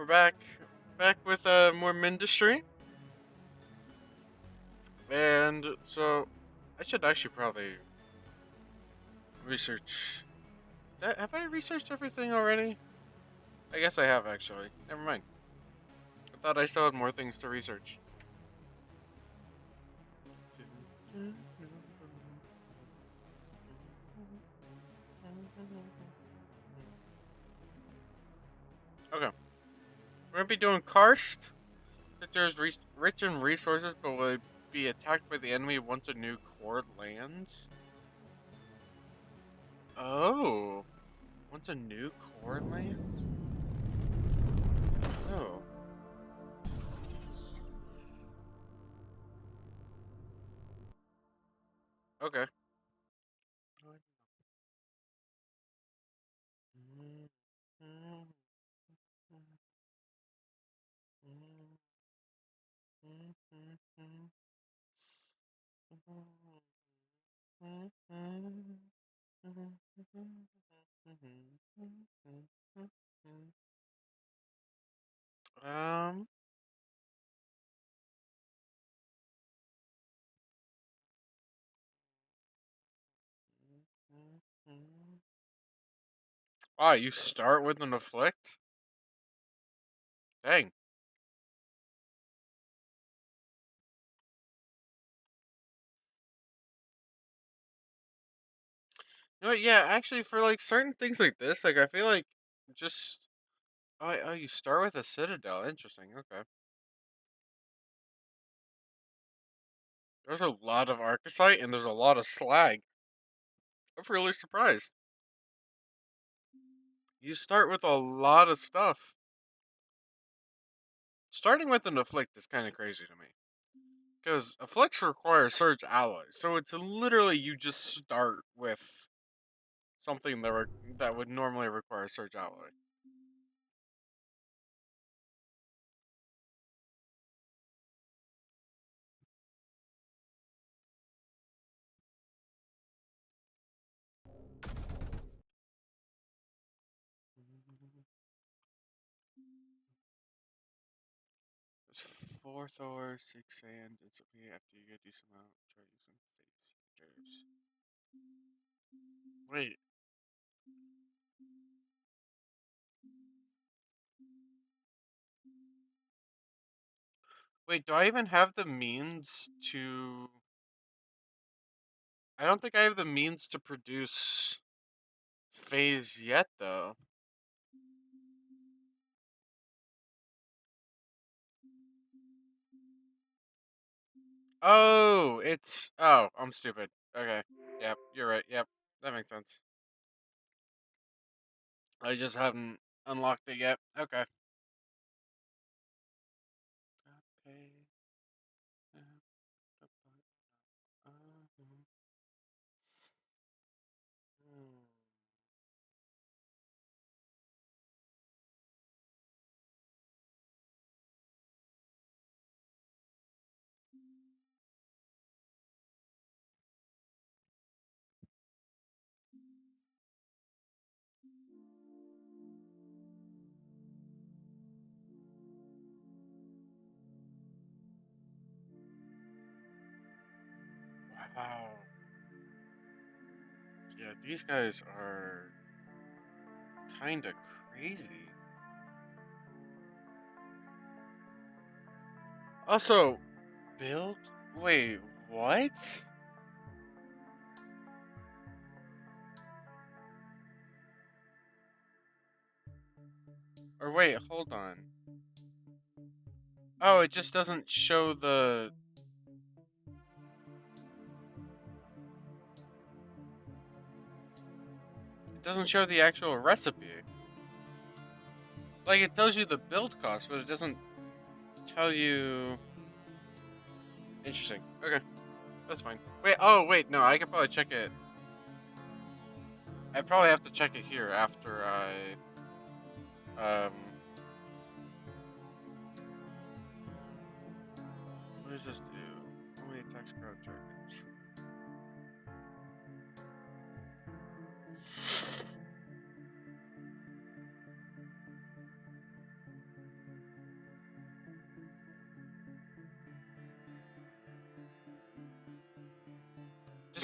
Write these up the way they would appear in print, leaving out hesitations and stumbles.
back with more Mindustry, and so I should actually probably research. Have I researched everything already? I guess I have actually. Never mind. I thought I still had more things to research. Okay, we're gonna be doing Karst. Victor is rich in resources, but will be attacked by the enemy once a new core lands. Oh, once a new core lands? Oh, okay. Um. Ah, you start with an afflict. Dang. You know what? Yeah, actually, for like certain things like this, like I feel like just oh, you start with a citadel. Interesting. Okay. There's a lot of arcosite and there's a lot of slag. I'm really surprised. You start with a lot of stuff. Starting with an afflict is kind of crazy to me because afflicts require surge alloys, so it's literally you just start with something that would normally require surge alloy. There's four Thor, six sand, and something after you get a decent amount. Try using fates reserves. Wait, wait. Do I even have the means to? I don't think I have the means to produce phase yet, though. Oh, it's I'm stupid. Okay, yep, you're right. Yep, that makes sense. I just haven't unlocked it yet. Okay. Okay. Wow. Yeah, these guys are kind of crazy. Also, build. Wait, what? Or wait, hold on. Oh, it just doesn't show the. It doesn't show the actual recipe. Like it tells you the build cost, but it doesn't tell you. Interesting. Okay, that's fine. Wait. Oh, wait. No, I could probably check it. I probably have to check it here after I. What does this do? Only attacks ground targets.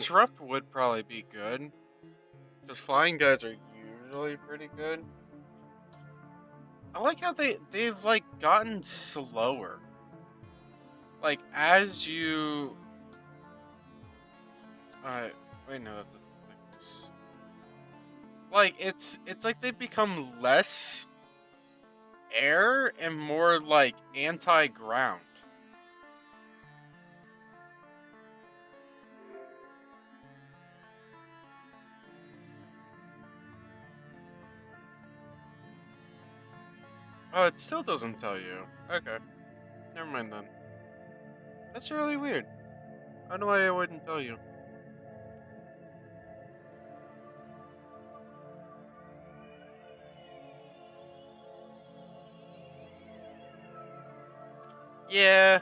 disrupt would probably be good. Because flying guys are usually pretty good. I like how they've like gotten slower. Like as you wait no that's like it's like they become less air and more like anti-ground. Oh, it still doesn't tell you. Okay. Never mind then. That's really weird. I don't know why I wouldn't tell you. Yeah,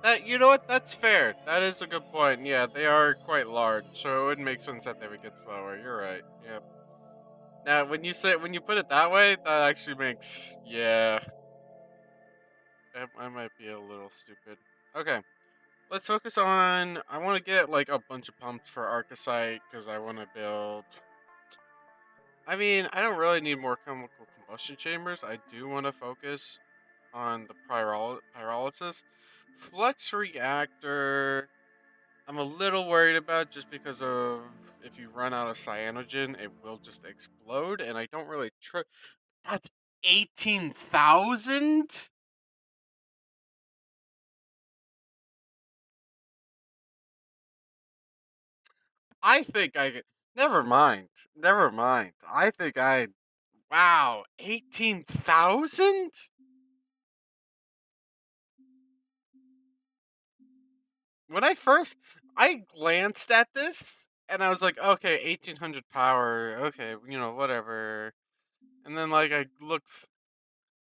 that you know what? That's fair. That is a good point. Yeah, they are quite large, so it would make sense that they would get slower. You're right. Yeah. Now, when you put it that way, that actually makes yeah. I might be a little stupid. Okay, let's focus on. I want to get like a bunch of pumps for Arcosite because I want to build. I mean, I don't really need more chemical combustion chambers. I do want to focus on the pyrolysis. Flux reactor. I'm a little worried about just because of if you run out of cyanogen, it will just explode, and I don't really trust. That's 18,000. I think I could. Never mind. Never mind. I think I. Wow, 18,000. When I glanced at this and I was like, okay, 1800 power. Okay, whatever. And then like and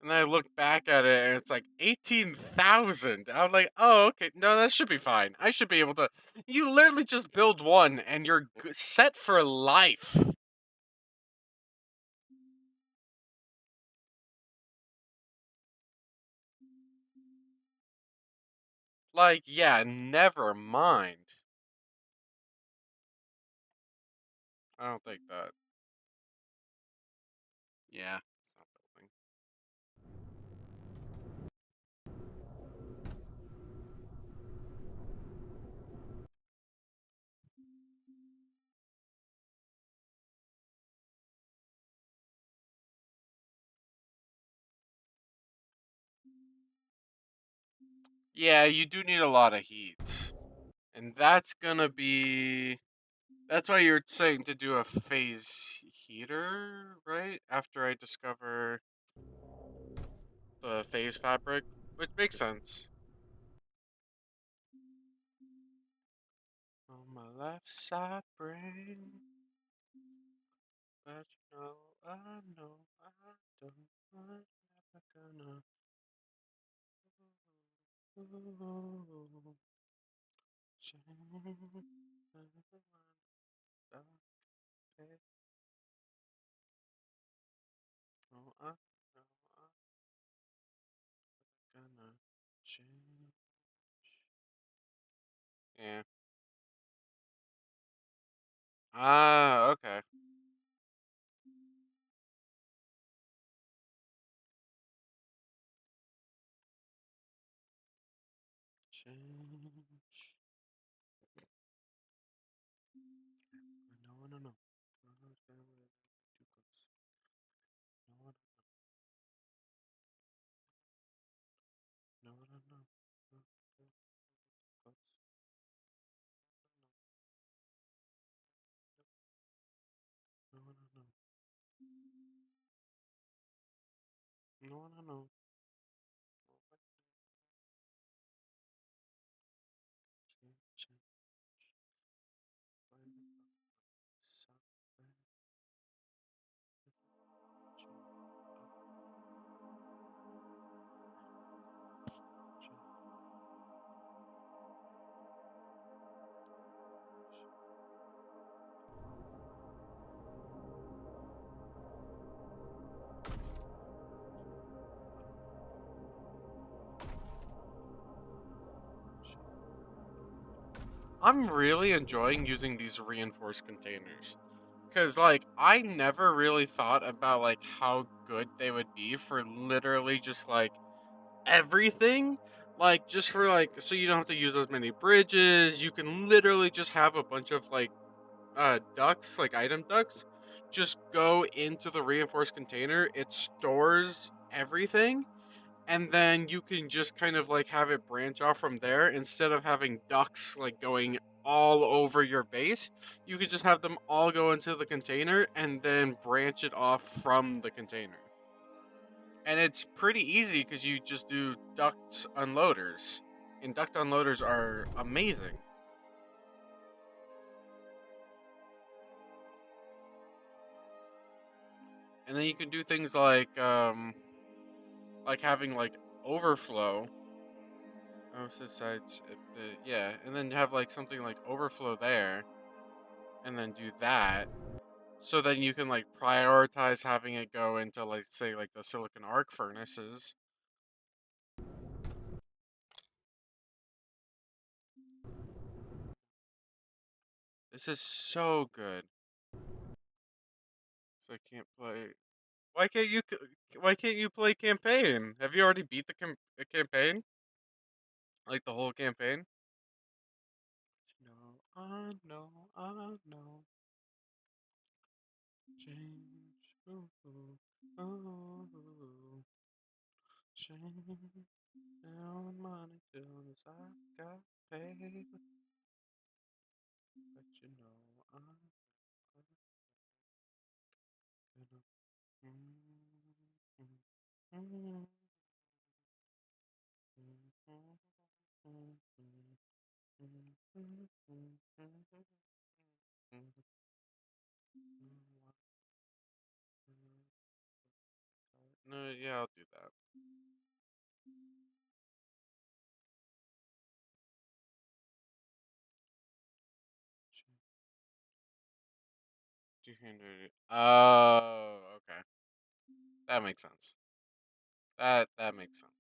then I look back at it and it's like 18,000. I'm like, oh, okay. No, that should be fine. I should be able to. You literally just build one and you're set for life. Like, yeah, never mind. I don't think that. Yeah. It's not building. Yeah, you do need a lot of heat. And that's gonna be. That's why you're saying to do a phase heater, right? After I discover the phase fabric, which makes sense. On my left side brain, but I know, I don't, I'm never gonna. Change. Oh, I know I'm gonna change. Yeah. Ah, okay. Change. No, no, no. No, no, too close. No, no, no, no. No, too close. No, no, no. No, no, no. Change. I'm really enjoying using these reinforced containers. Cause like I never really thought about like how good they would be for literally just like everything. Like just for like so you don't have to use as many bridges. You can literally just have a bunch of like ducks, like item ducks, just go into the reinforced container. It stores everything, and then you can just kind of like have it branch off from there instead of having ducks like going all over your base. You could just have them all go into the container and then branch it off from the container. And it's pretty easy because you just do duct unloaders, and duct unloaders are amazing. And then you can do things like having like overflow. Opposite sides, if the yeah, and then have like something like overflow there, and then do that. So then you can like prioritize having it go into like say like the silicon arc furnaces. This is so good. So I can't play. Why can't you? Why can't you play campaign? Have you already beat the campaign? Like the whole campaign? No, no, no. Change. Ooh, ooh, ooh. Change. Now money soon as I got paid. But you know no, yeah, I'll do that. Change 200. Oh, okay. That makes sense. That makes sense.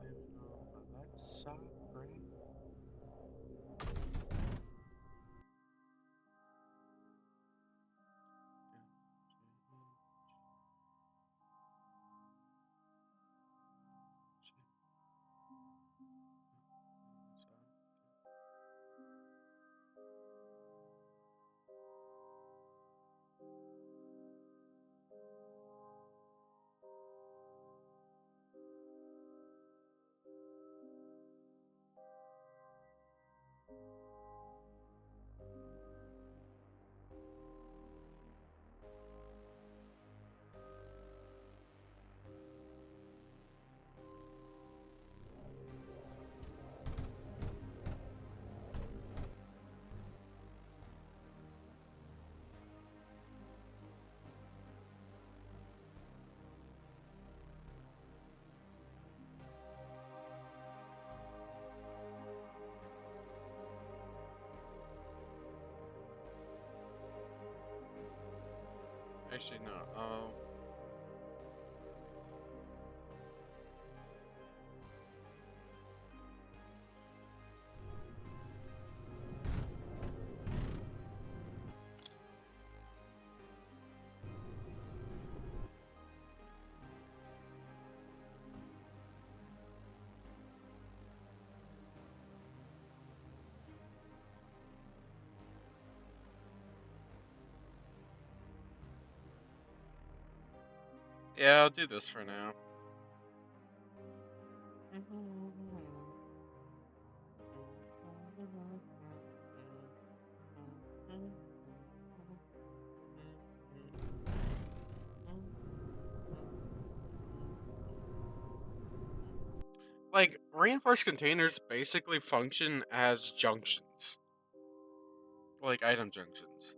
Living on my left side brain. Actually, no. Oh, yeah, I'll do this for now. Like reinforced containers basically function as junctions, like item junctions.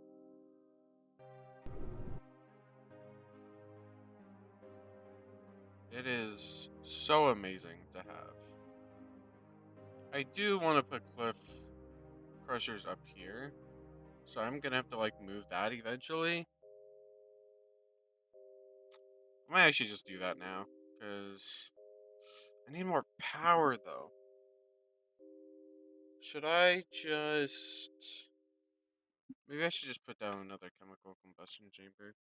It is so amazing to have. I do want to put cliff crushers up here, so I'm gonna have to like move that eventually. I might actually just do that now, because I need more power, though. Should I just... Maybe I should just put down another chemical combustion chamber.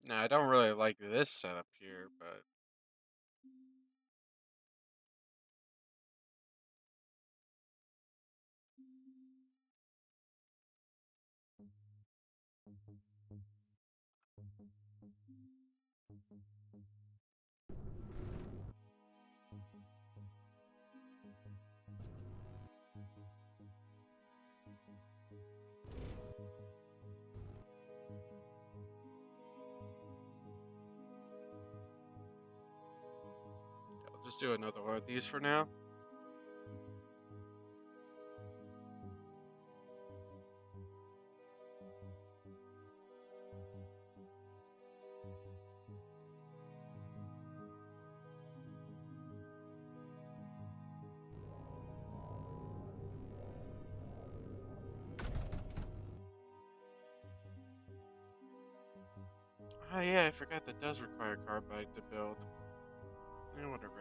Nah, I don't really like this setup here, but... I'll just do another one of these for now. Ah, yeah, I forgot that does require carbide to build. Yeah, whatever.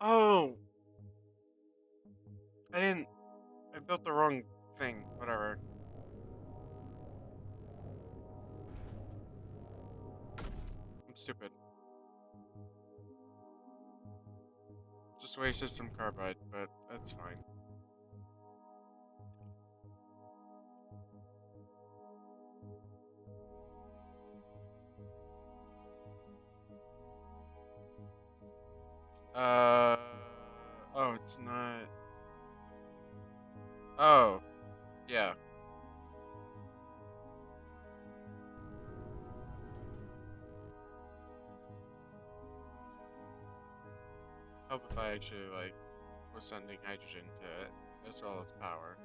Oh! I didn't... I built the wrong thing. Whatever. I'm stupid. Just wasted some carbide, but that's fine. Uh... Oh, it's not... Oh, yeah. Help if I actually, like, was sending hydrogen to it, as well as power.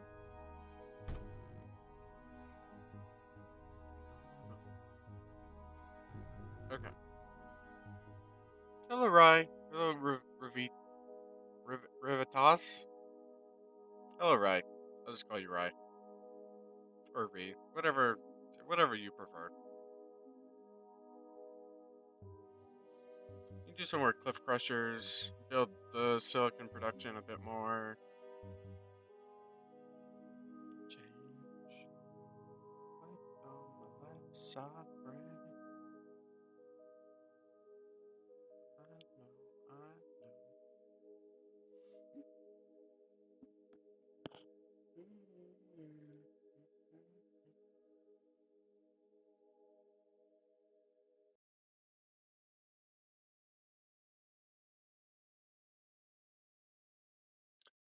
Okay. Hello, Rye. Hello, Rivitas. Hello, Rye. I'll just call you Rye. Or V. Whatever you prefer. You can do some more cliff crushers, build the silicon production a bit more. Change light on the left side, right? I know.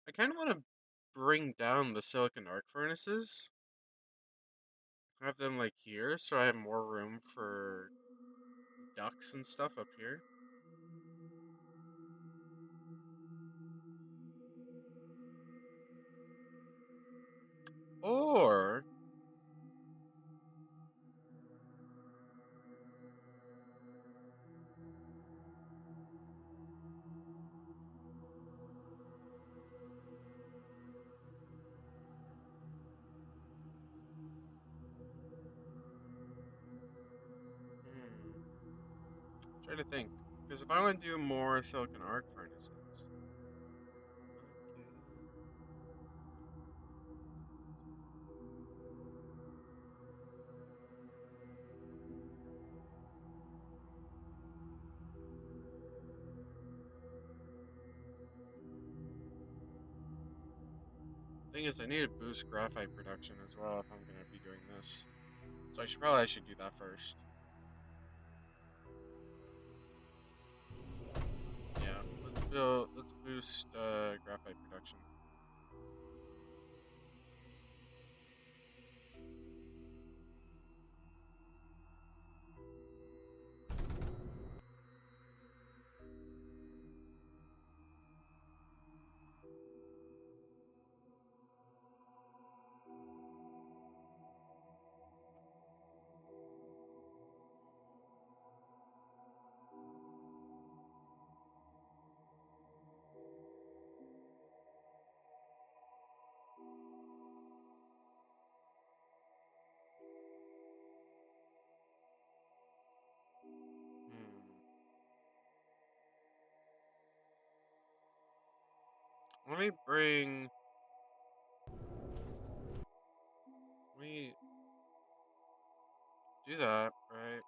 I kind of want to bring down the silicon arc furnaces. Have them like here, so I have more room for ducts and stuff up here. Or try to think, because if I want to do more silicon arc furnaces, okay. Thing is, I need to boost graphite production as well if I'm gonna be doing this. So I should do that first. Yeah, let's boost graphite production. Let me bring. Let me do that, right?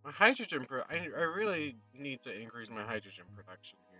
My hydrogen. I really need to increase my hydrogen production here.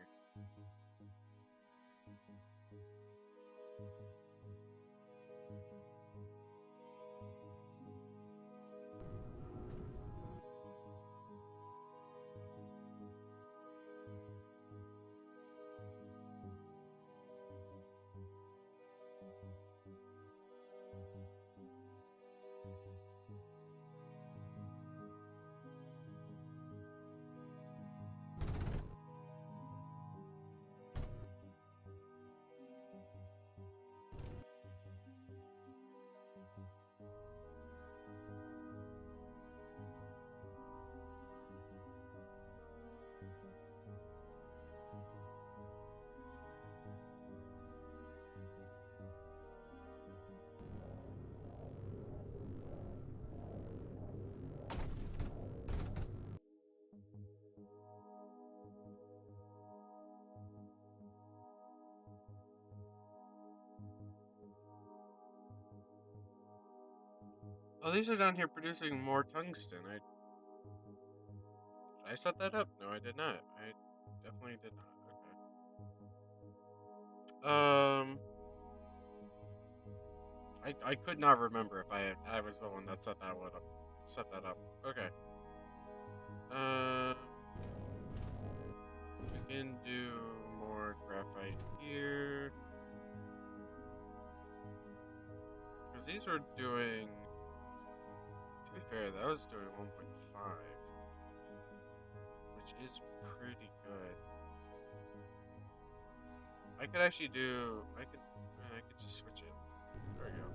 Oh, these are down here producing more tungsten. Did I set that up? No, I did not. I definitely did not. Okay. I could not remember if I was the one that set that one up. Set that up. Okay. Um, we can do more graphite here because these are doing. To be fair, that was doing 1.5, which is pretty good. I could actually do. I could just switch it. There we go.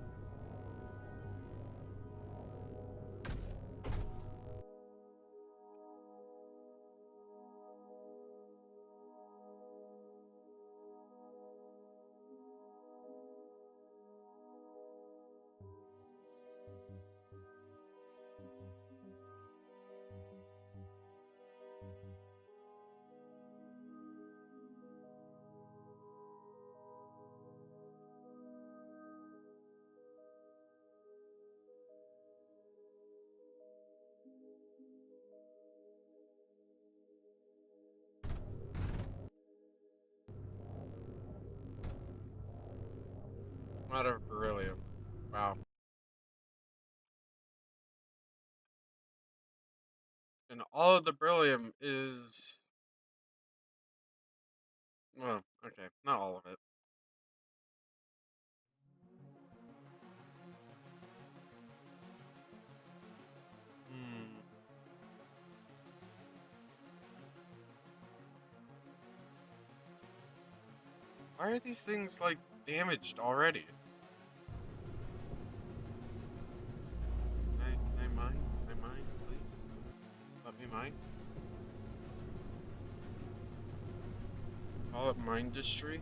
Out of beryllium. Wow. And all of the beryllium is. Well, okay. Not all of it. Hmm. Why are these things, like, damaged already? Can I mine? Can I mine, please? Let me mine. Call it Mindustry.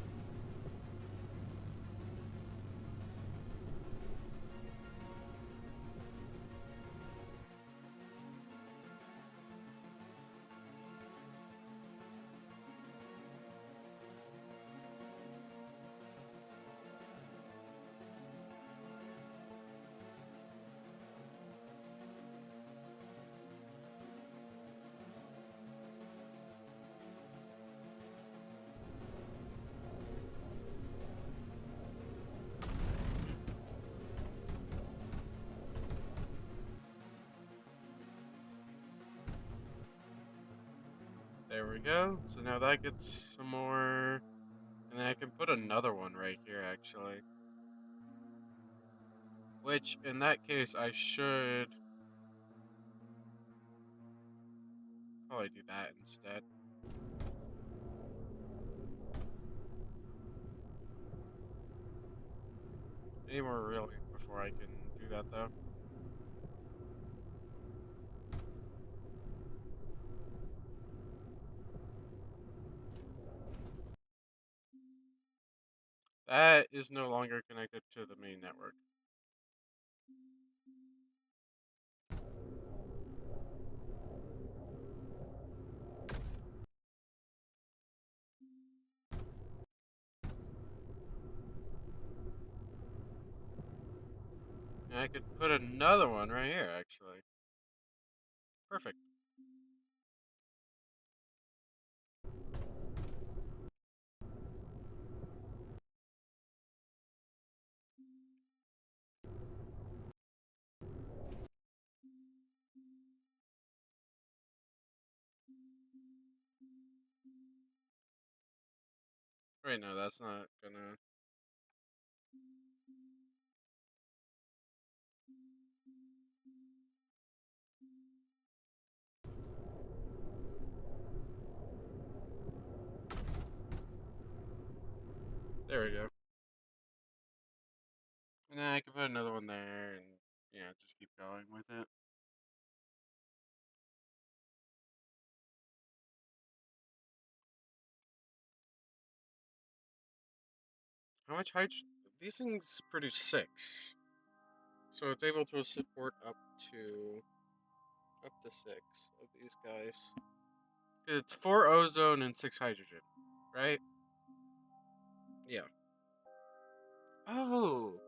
There we go. So now that gets some more. And then I can put another one right here, actually. Which, in that case, I should probably do that instead. Any more really before I can do that, though. That is no longer connected to the main network. And I could put another one right here, actually. Perfect. Wait, no, that's not gonna. There we go. And then I can put another one there and, yeah, just keep going with it. How much hydrogen? These things produce 6. So it's able to support up to 6 of these guys. It's 4 ozone and 6 hydrogen, right? Yeah. Oh,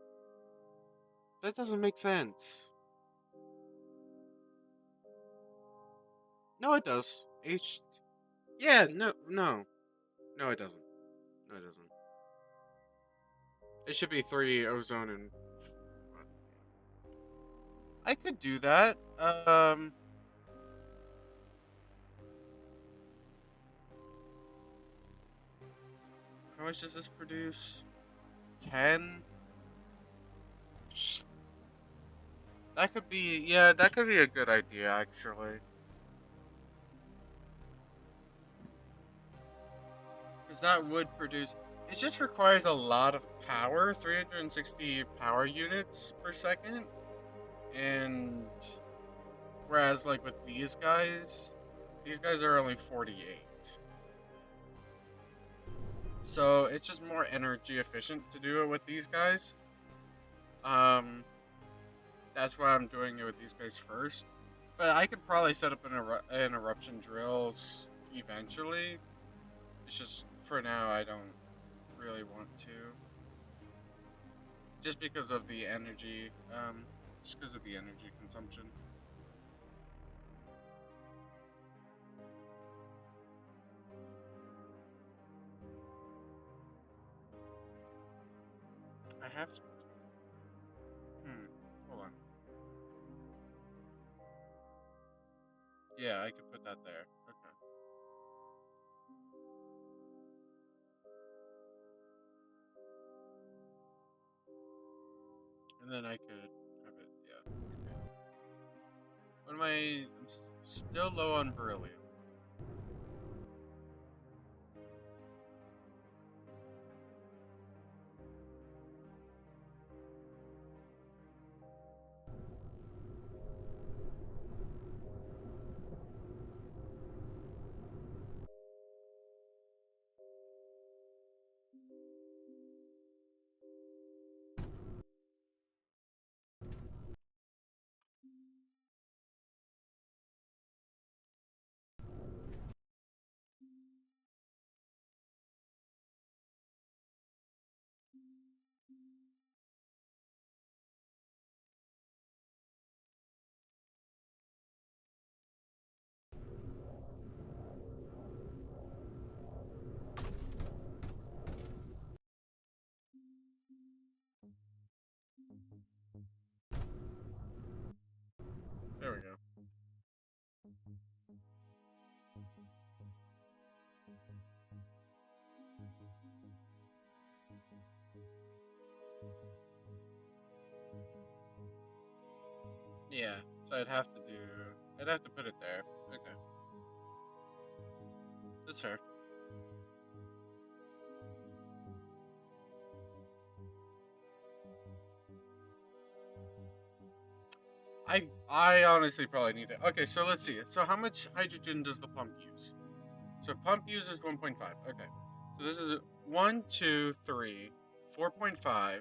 that doesn't make sense. No, it does. H. Yeah, no, no, no, it doesn't. No, it doesn't. It should be 3 ozone and. I could do that. How much does this produce? 10. That could be. Yeah, that could be a good idea, actually. Because that would produce. It just requires a lot of power, 360 power units per second. And whereas, like, with these guys are only 48. So it's just more energy efficient to do it with these guys. Um, that's why I'm doing it with these guys first. But I could probably set up an eruption drills eventually. It's just for now I don't really want to, just because of the energy. Just because of the energy consumption. I have. Hold on. Yeah, I could put that there. Okay. And then I could have it. Yeah. Okay. What am I? Still low on beryllium. Yeah, so I'd have to put it there. Okay, that's fair. I honestly probably need it. Okay, so let's see. So how much hydrogen does the pump use? So pump uses 1.5. Okay, so this is 1, 2, 3, 4.5,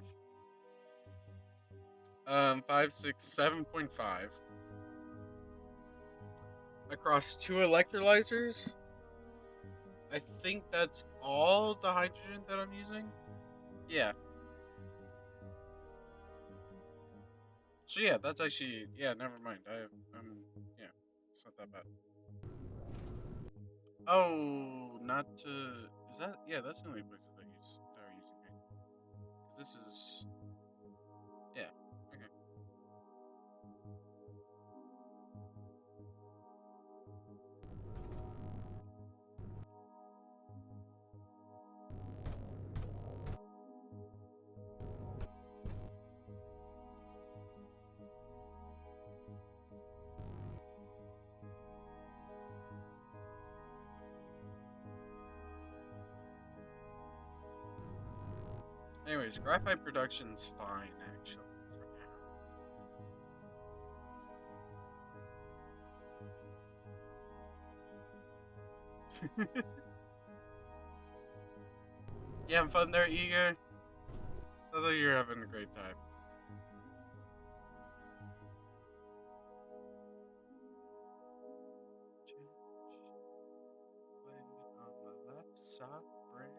5, 6, 7.5 across two electrolyzers. I think that's all the hydrogen that I'm using. Yeah. So yeah, that's actually yeah. Never mind. Yeah, it's not that bad. Oh, not to is that yeah? That's the only places that are using it. 'Cause this is yeah. Okay. Anyways, graphite production's fine actually for now. You having fun there, Eager? Sounds like you're having a great time. Blame it on my left sock brain.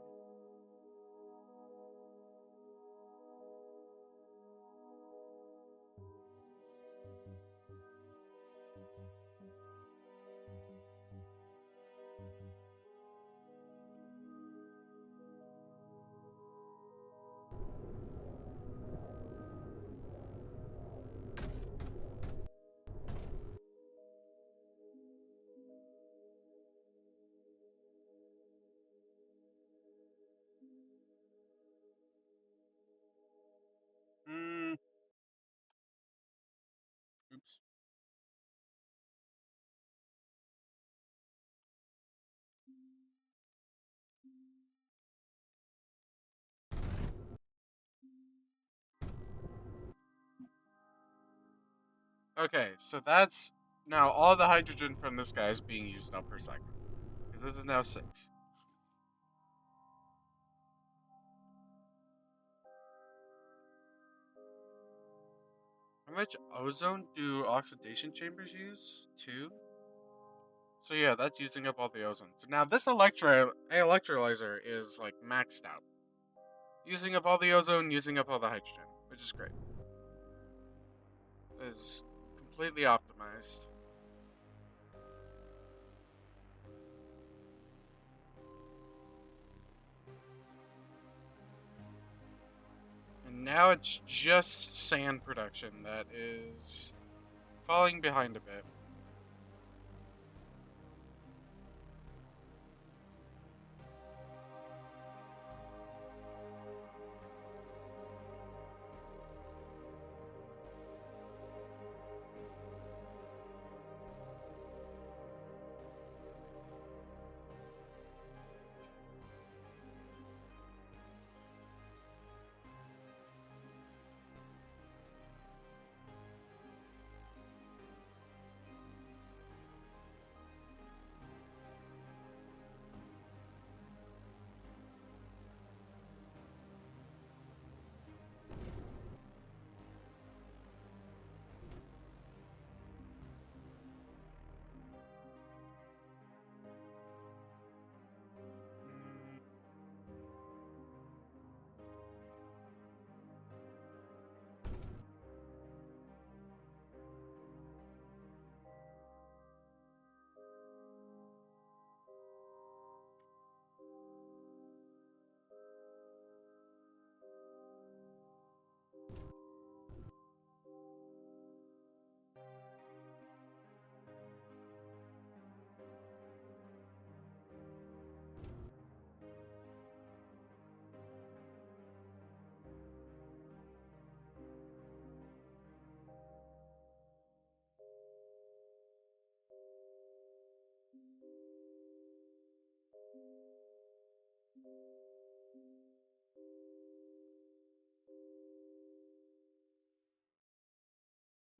Mm, oops. Okay, so that's now all the hydrogen from this guy is being used up per second. Because this is now 6. How much ozone do oxidation chambers use? 2? So yeah, that's using up all the ozone. So now this electrolyzer is like maxed out. Using up all the ozone, using up all the hydrogen, which is great. It is completely optimized. And now it's just sand production that is falling behind a bit.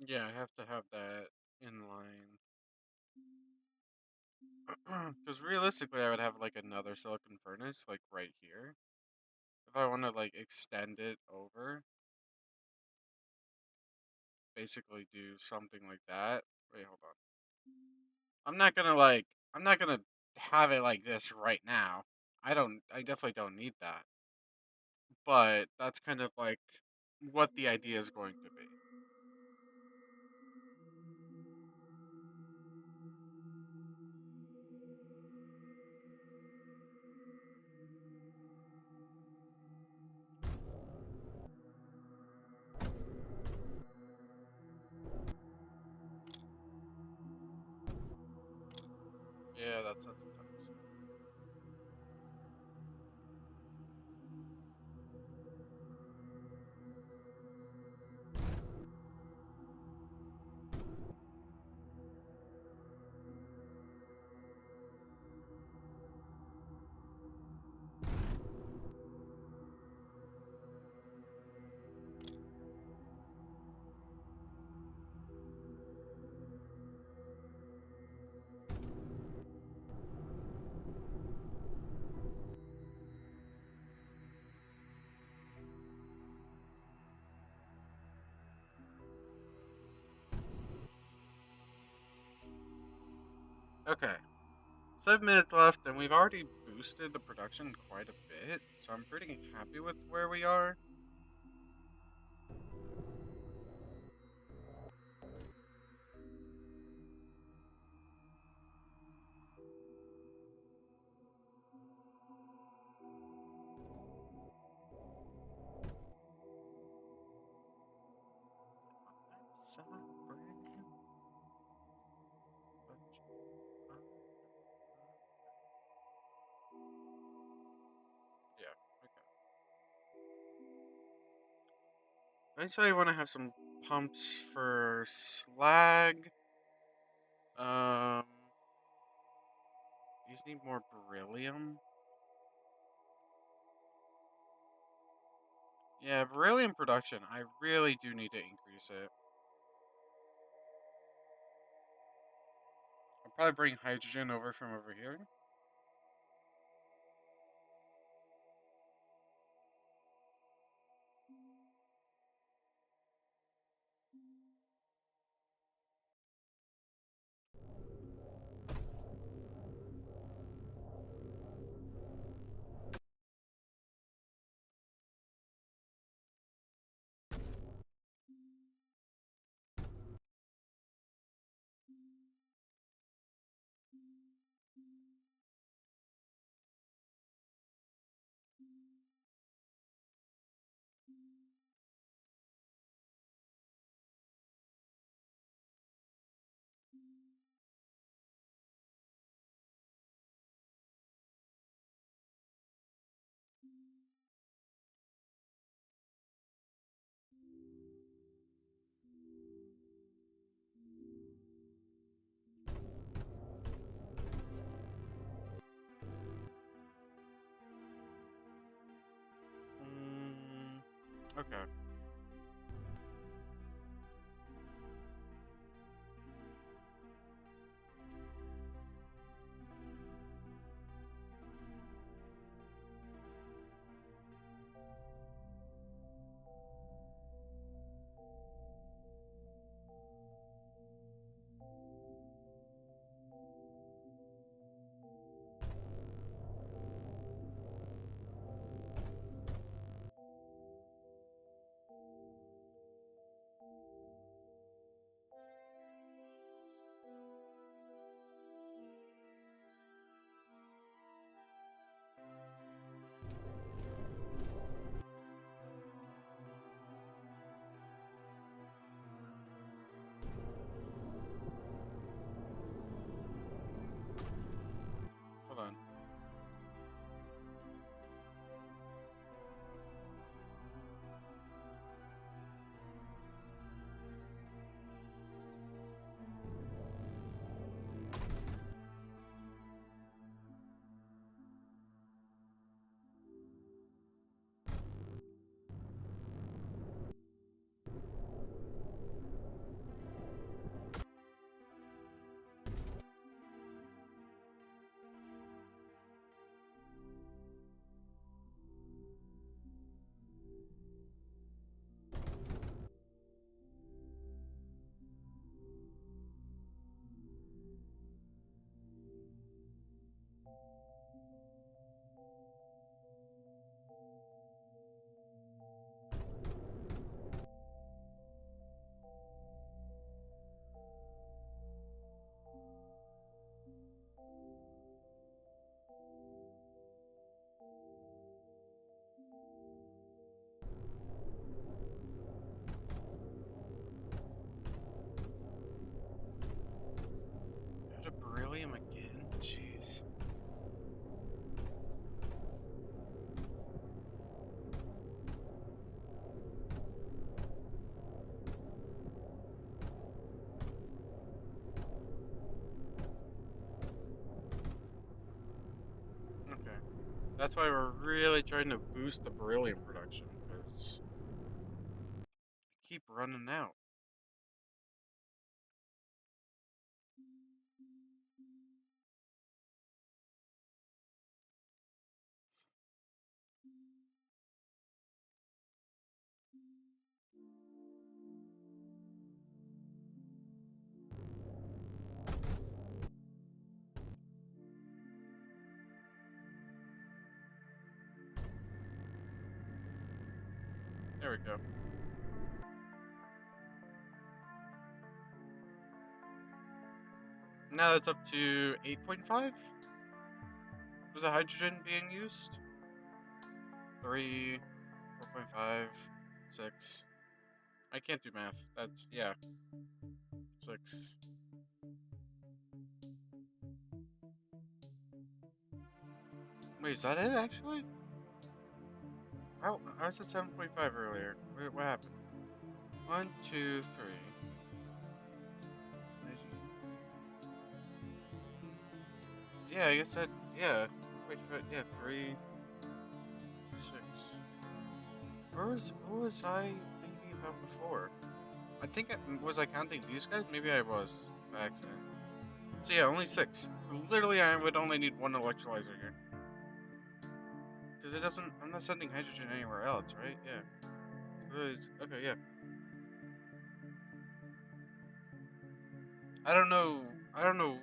Yeah, I have to have that in line. Because realistically, I would have like another silicon furnace like right here. If I want to like extend it over, basically do something like that. Wait, hold on. I'm not gonna like. I'm not gonna have it like this right now. I don't. I definitely don't need that. But that's kind of like what the idea is going to be. Yeah, that's not too toast. Okay, 7 minutes left, and we've already boosted the production quite a bit, so I'm pretty happy with where we are. Celebrate. Yeah. Okay. Eventually, I want to have some pumps for slag. Um, these need more beryllium. Yeah, beryllium production. I really do need to increase it. I'll probably bring hydrogen over from over here. Mm, okay. That's why we're really trying to boost the beryllium production, because we keep running out. There we go. Now it's up to 8.5? Was the hydrogen being used? 3, 4.5, 6. I can't do math. That's, yeah. 6. Wait, is that it, actually? I was at 7.5 earlier. Wait, what happened? 1, 2, 3. Yeah, I guess that, yeah. Wait, yeah, 3, 6. What was I thinking about before? I think was I counting these guys? Maybe I was by accident. So yeah, only 6. So literally, I would only need 1 electrolyzer here. Because it doesn't, I'm not sending hydrogen anywhere else, right? Yeah. So okay, yeah. I don't know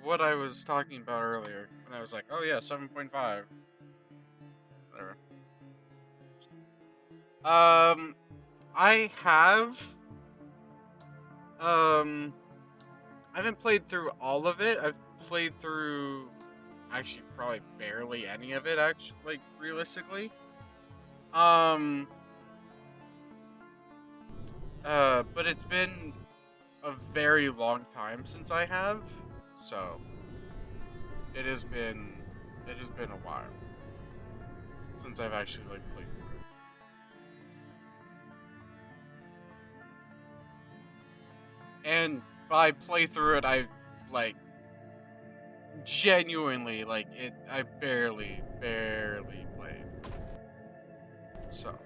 what I was talking about earlier when I was like, oh yeah, 7.5. Whatever. I have, um, I haven't played through all of it. I've played through, actually, probably barely any of it, actually, like, realistically. Um, but it's been a very long time since I have, so it has been, a while since I've actually, like, played through it. And by play through it, I, like, genuinely, like, I barely played. So.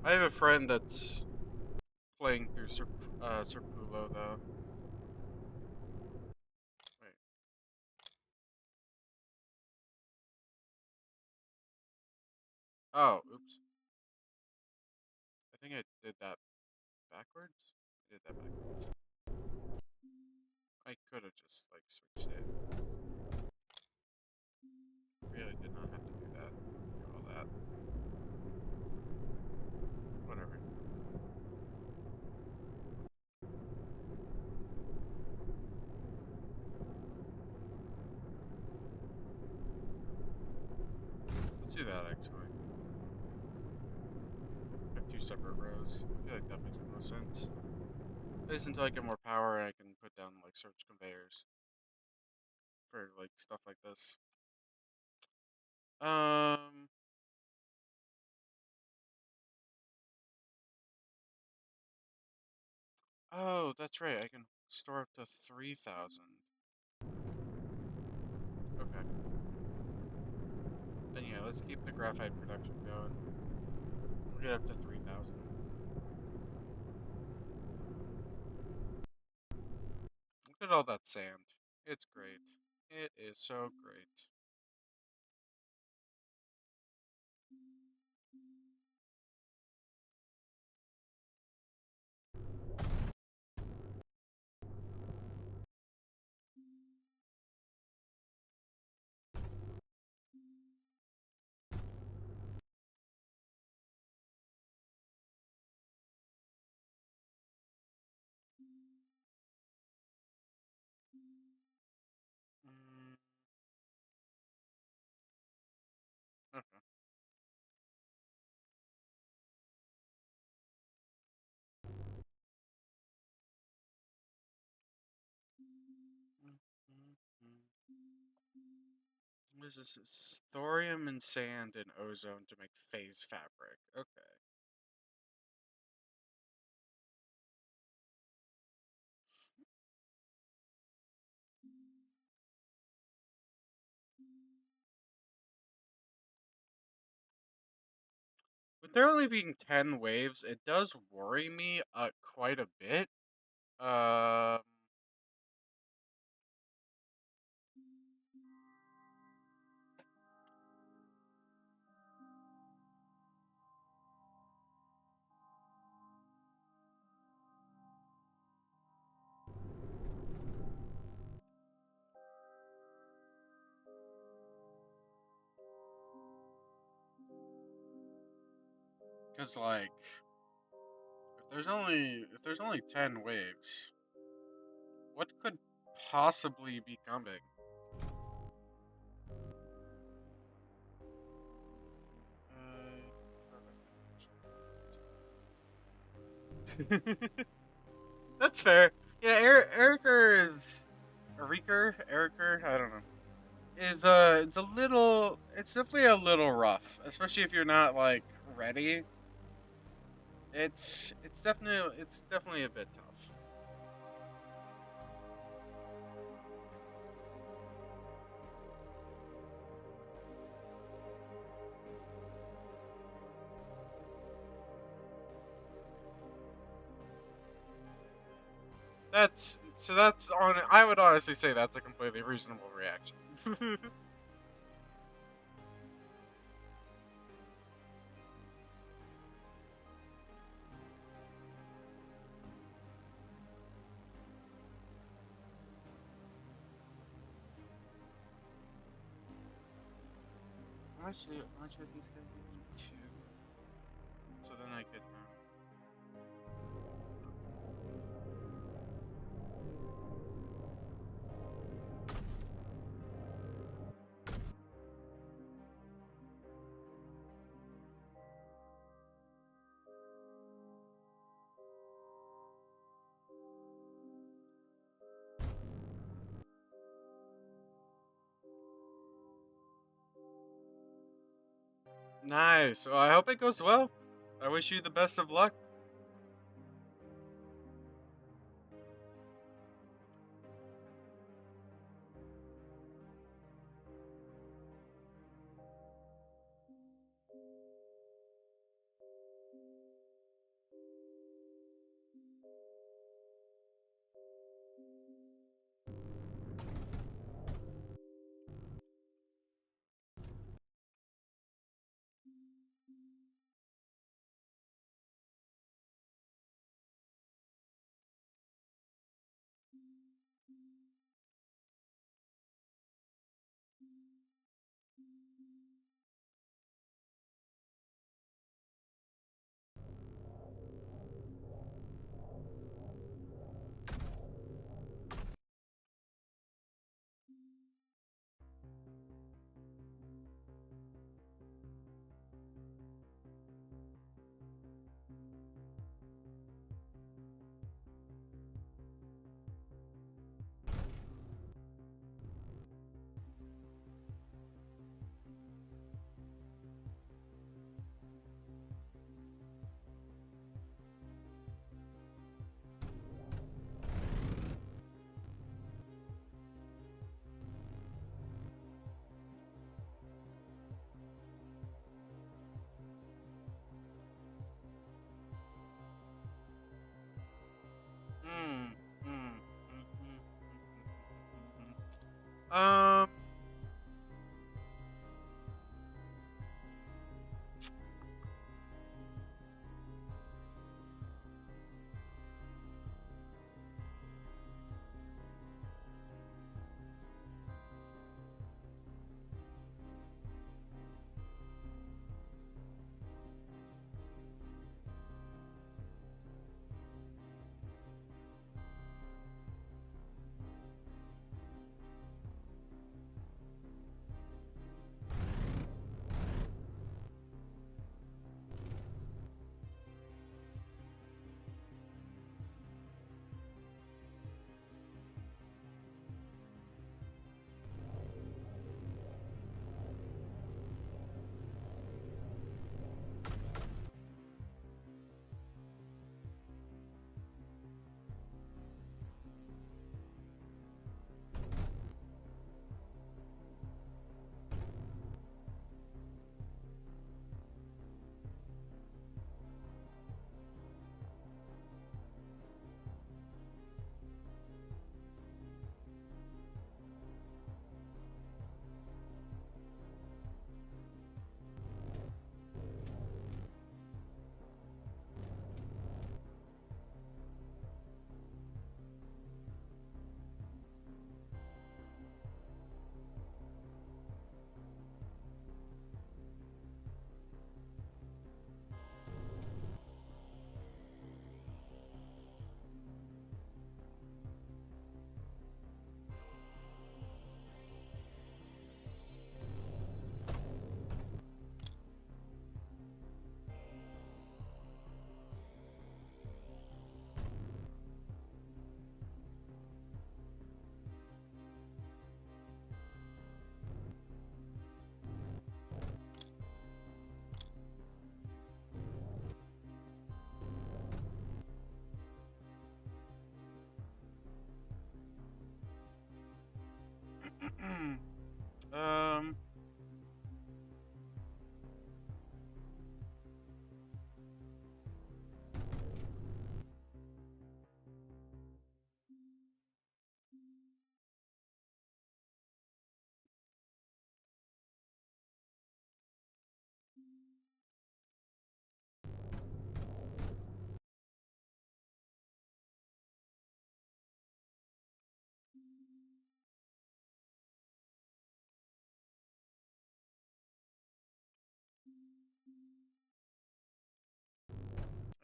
I have a friend that's playing through Serpulo, though. Wait. Oh, oops. I think I did that backwards. I did that backwards. I could have just, like, switched it. Really did not have to do that. Do all that. Whatever. Let's do that, actually. I have 2 separate rows. I feel like that makes the most sense. At least until I get more power, I can put down, like, search conveyors for, like, stuff like this. Um... Oh, that's right. I can store up to 3,000. Okay. Then yeah, let's keep the graphite production going. We'll get up to 3,000. at all that sand. It's great. It is so great. Mm, okay. Mm, mm, mm. What is this? It's thorium and sand and ozone to make phase fabric. Okay. With there only being 10 waves, it does worry me quite a bit. Um, cause like if there's only 10 waves, what could possibly be coming? That's fair. Yeah, Ericer is Ericer, I don't know. It's a little, it's definitely a little rough, especially if you're not like ready. It's definitely a bit tough. That's on. I would honestly say that's a completely reasonable reaction. Actually, these guys need two, so then I could. Nice. Well, I hope it goes well. I wish you the best of luck.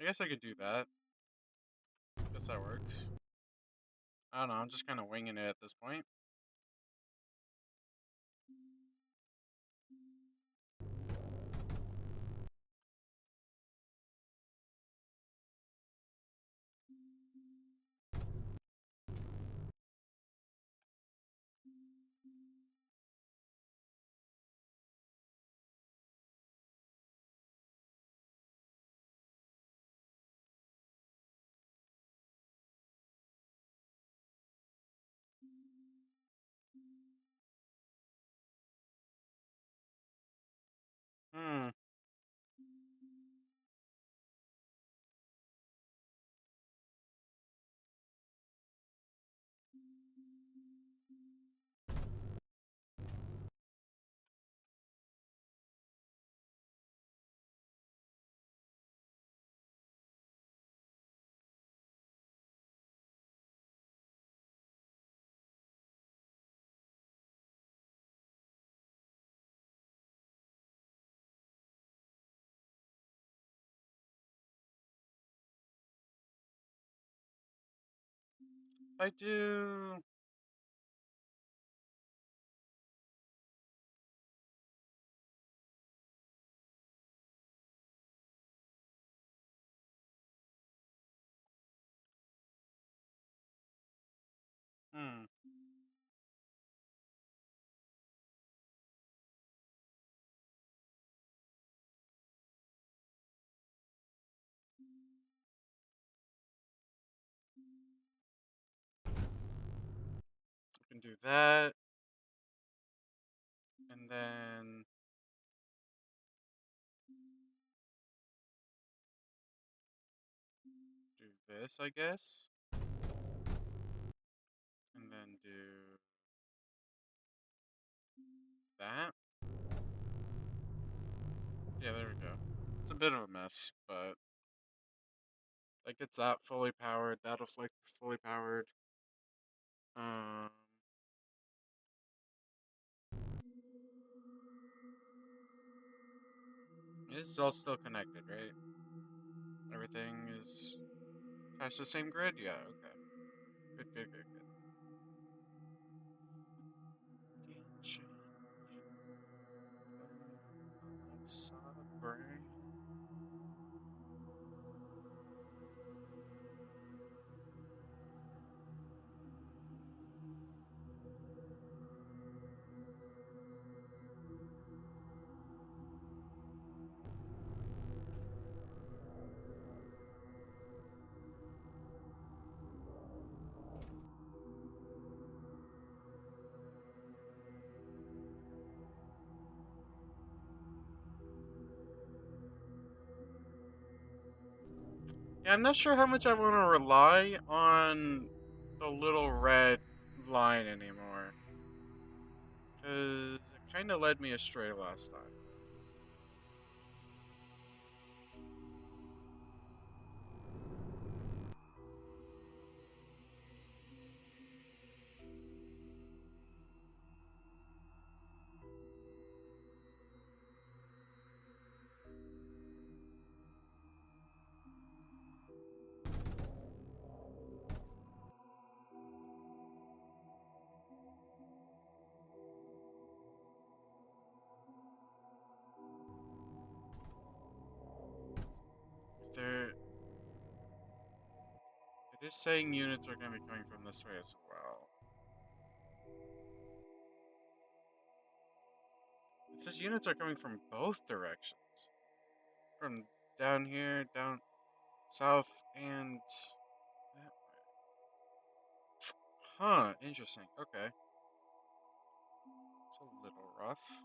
I guess I could do that. Guess that works. I don't know. I'm just kind of winging it at this point. Hmm. If I do. Hmm. I can do that. And then do this, I guess. And then do that. Yeah, there we go. It's a bit of a mess, but that gets that fully powered. That'll flick fully powered. Um, it's all still connected, right? Everything is attached to the same grid. Yeah. Okay. Good. Good. Good. Good. Game change. Solid brain. Yeah, I'm not sure how much I want to rely on the little red line anymore, because it kind of led me astray last time. There, it is saying units are going to be coming from this way as well. It says units are coming from both directions, from down here, down south, and that way. Huh? Interesting. Okay, it's a little rough.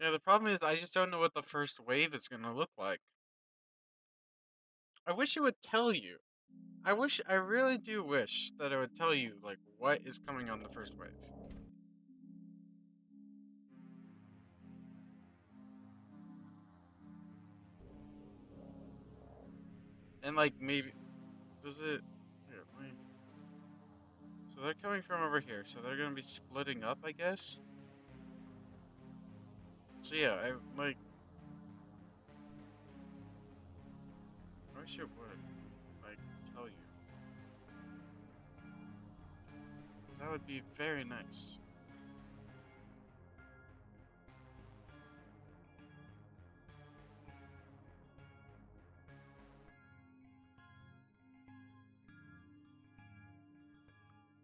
Yeah, the problem is I just don't know what the first wave is gonna look like. I wish it would tell you. I really do wish that it would tell you, like, what is coming on the first wave. And, like, maybe, does it, here, so they're coming from over here, so they're gonna be splitting up, I guess? So yeah, I wish it would, like, tell you. 'Cause that would be very nice.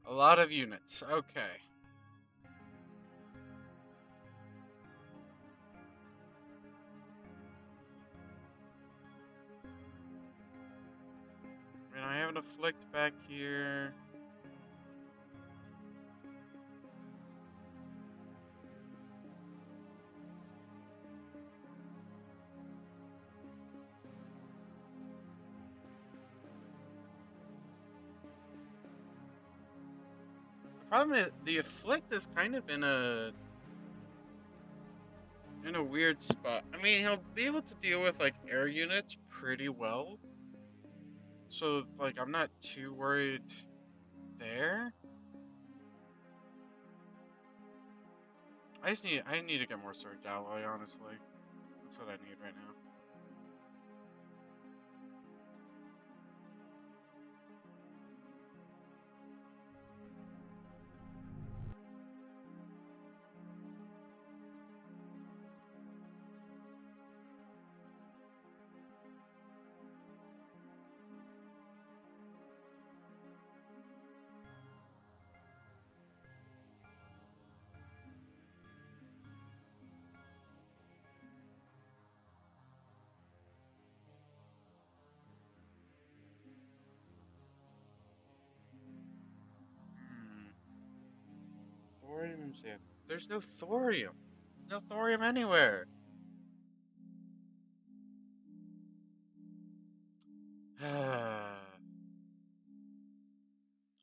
A lot of units, okay. I mean, I have an afflict back here. The problem is, the afflict is kind of in a weird spot. I mean, he'll be able to deal with like air units pretty well. So like I'm not too worried there. I need to get more surge alloy, honestly. That's what I need right now. Hmm. Thorium and sand. There's no thorium. No thorium anywhere.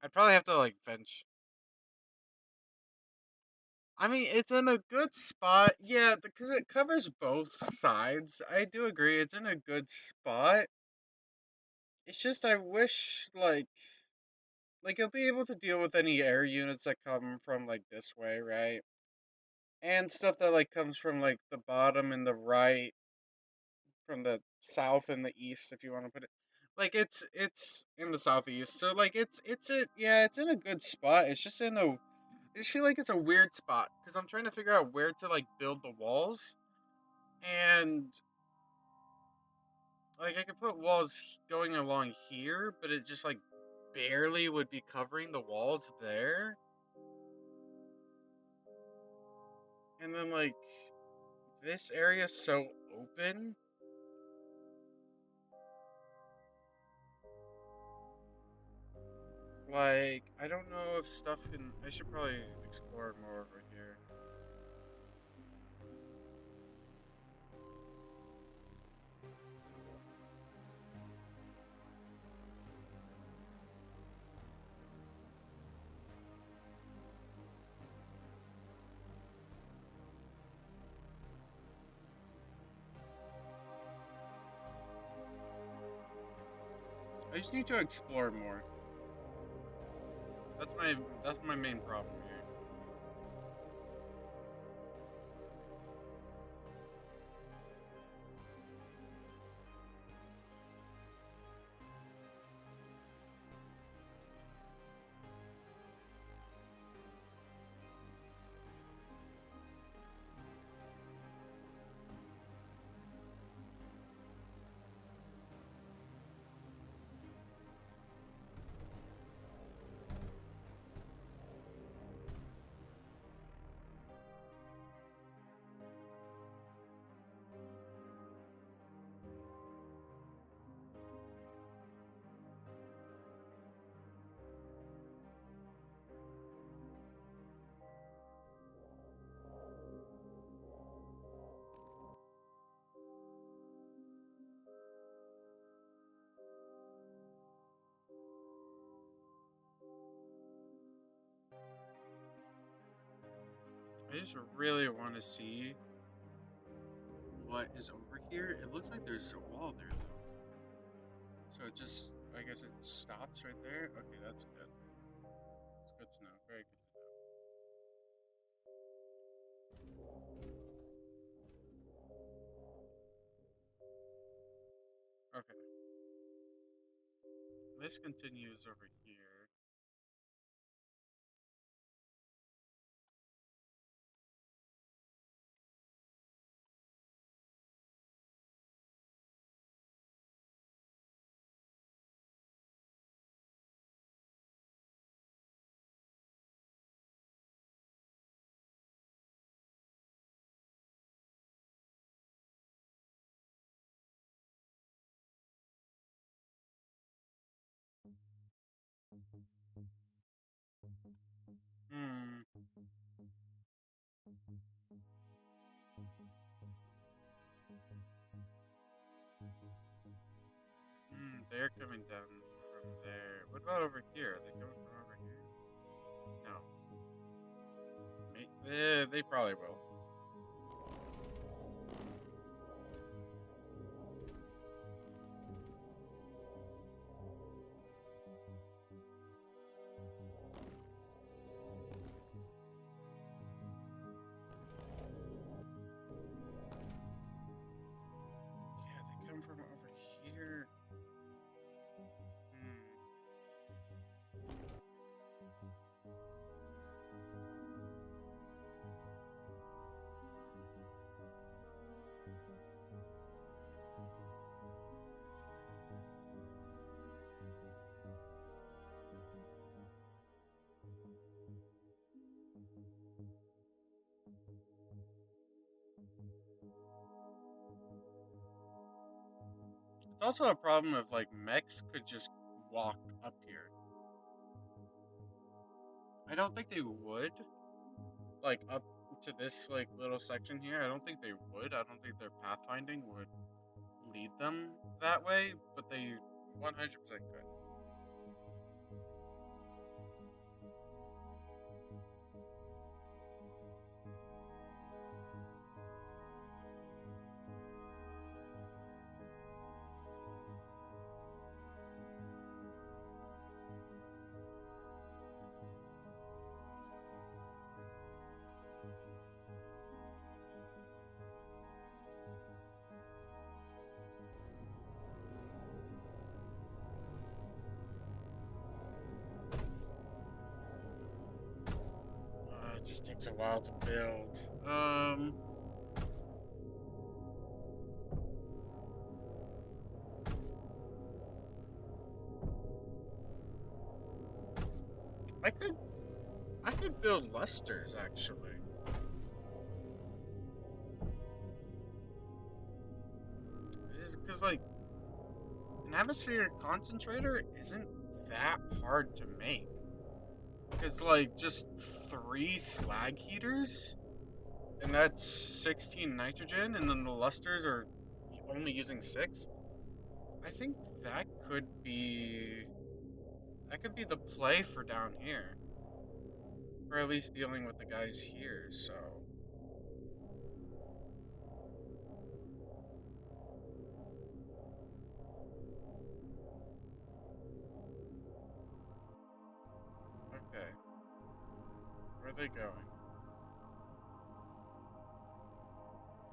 I'd probably have to like bench. I mean, it's in a good spot. Yeah, because it covers both sides. I do agree. It's in a good spot. It's just I wish like you'll be able to deal with any air units that come from like this way, right? And stuff that like comes from like the bottom and the right, from the south and the east, if you want to put it. Like it's in the southeast, so like it's in a good spot. It's just in a I just feel like it's a weird spot because I'm trying to figure out where to like build the walls, and like I could put walls going along here, but it just like barely would be covering the walls there, and then like this area is so open. Like I don't know if stuff can. I should probably explore more over here. I just need to explore more. That's my main problem here. I just really want to see what is over here. It looks like there's a wall there, though. So it just, I guess it stops right there. Okay, that's good. It's good to know. Very good to know. Okay. This continues over here. Hmm. Hmm. They're coming down from there. What about over here? Are they coming from over here? No. They probably will. Yeah, they come from over here. Hmm. It's also a problem of like mechs could just walk up here. I don't think they would. Like up to this like little section here, I don't think they would. I don't think their pathfinding would lead them that way, but they 100% could. It just takes a while to build. I could I could build lusters actually, because like an atmospheric concentrator isn't that hard to make. It's like just 3 slag heaters, and that's 16 nitrogen, and then the lusters are only using 6. I think that could be the play for down here, or at least dealing with the guys here. So okay, where are they going?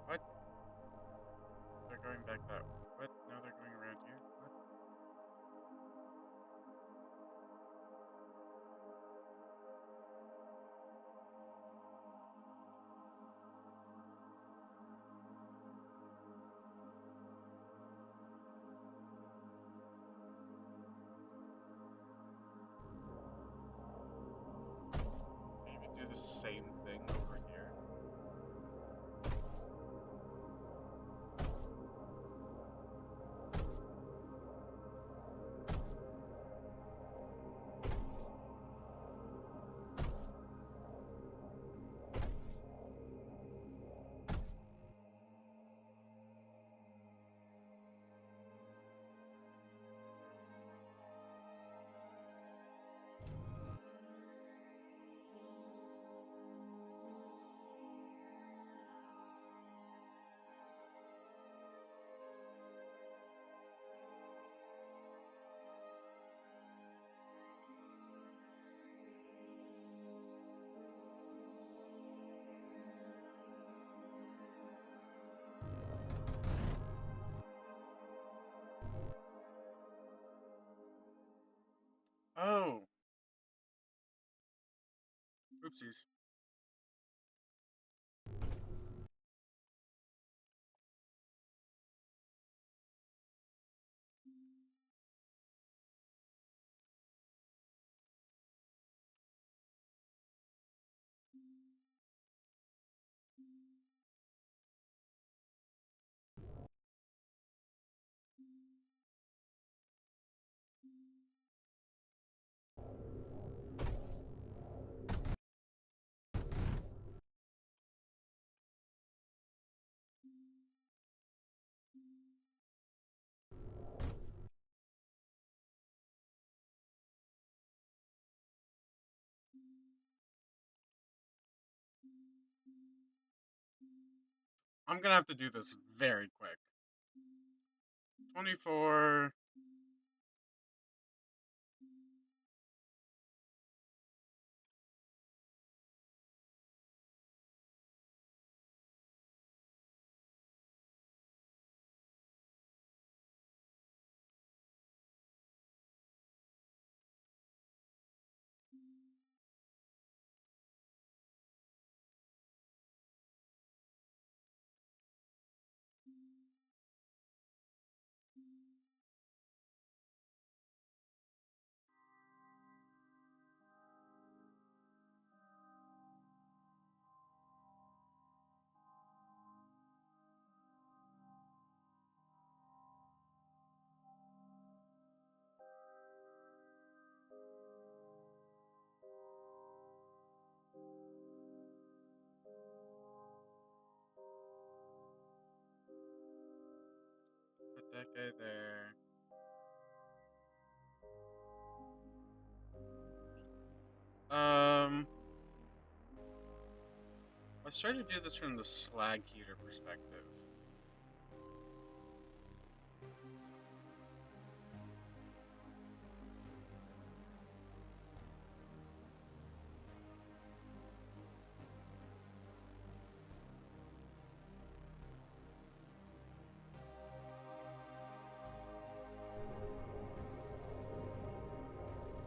What? They're going back that way. What? Now they're going around here. What? Maybe do the same thing over here. Oopsies. I'm gonna have to do this very quick. 24. Put that guy there. Let's try to do this from the slag heater perspective.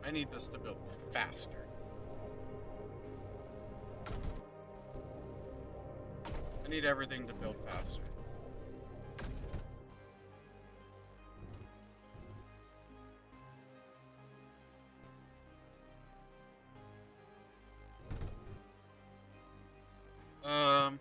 I need this to build faster. I need everything to build faster. Um,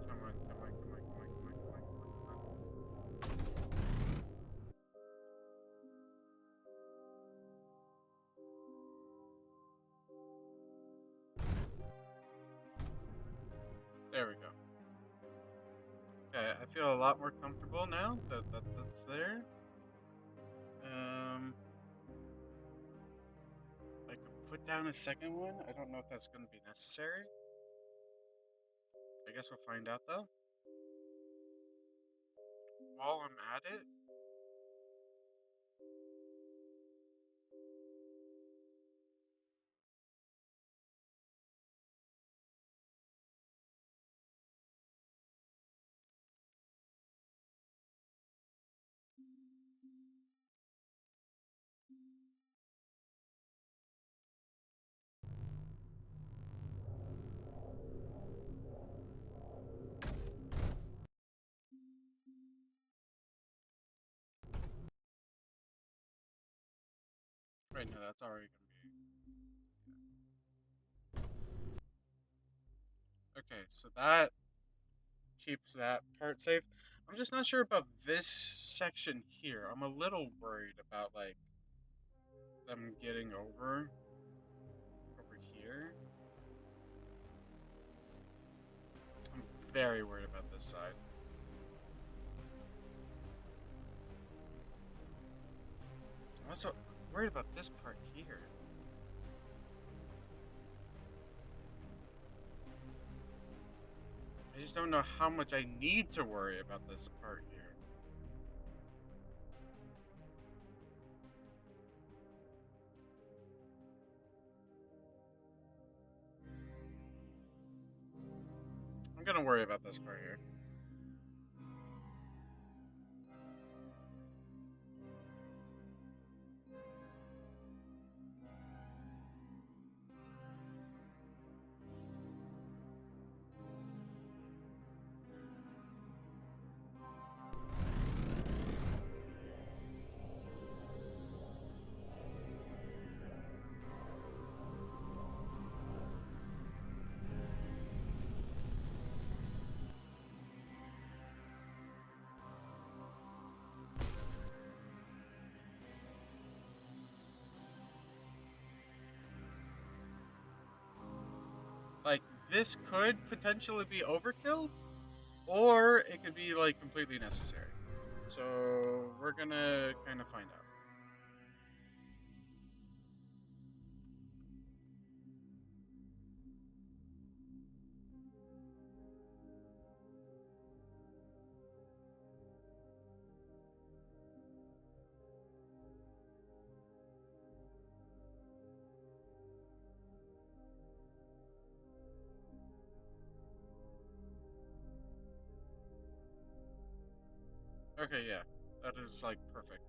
come on, come on, come on, come on, come on, come on, come on, come on. There we go. Okay, I feel a lot more comfortable now that's there. I could put down a second one. I don't know if that's going to be necessary. I guess we'll find out though. While I'm at it, right now that's already going to be. Okay, so that keeps that part safe. I'm just not sure about this section here. I'm a little worried about like them getting over here. I'm very worried about this side. I'm also worried about this part here. just don't know how much I need to worry about this part here. I'm gonna worry about this part here. Like, this could potentially be overkill, or it could be, like, completely necessary. So, we're gonna kind of find out. Okay, yeah. That is, like, perfect.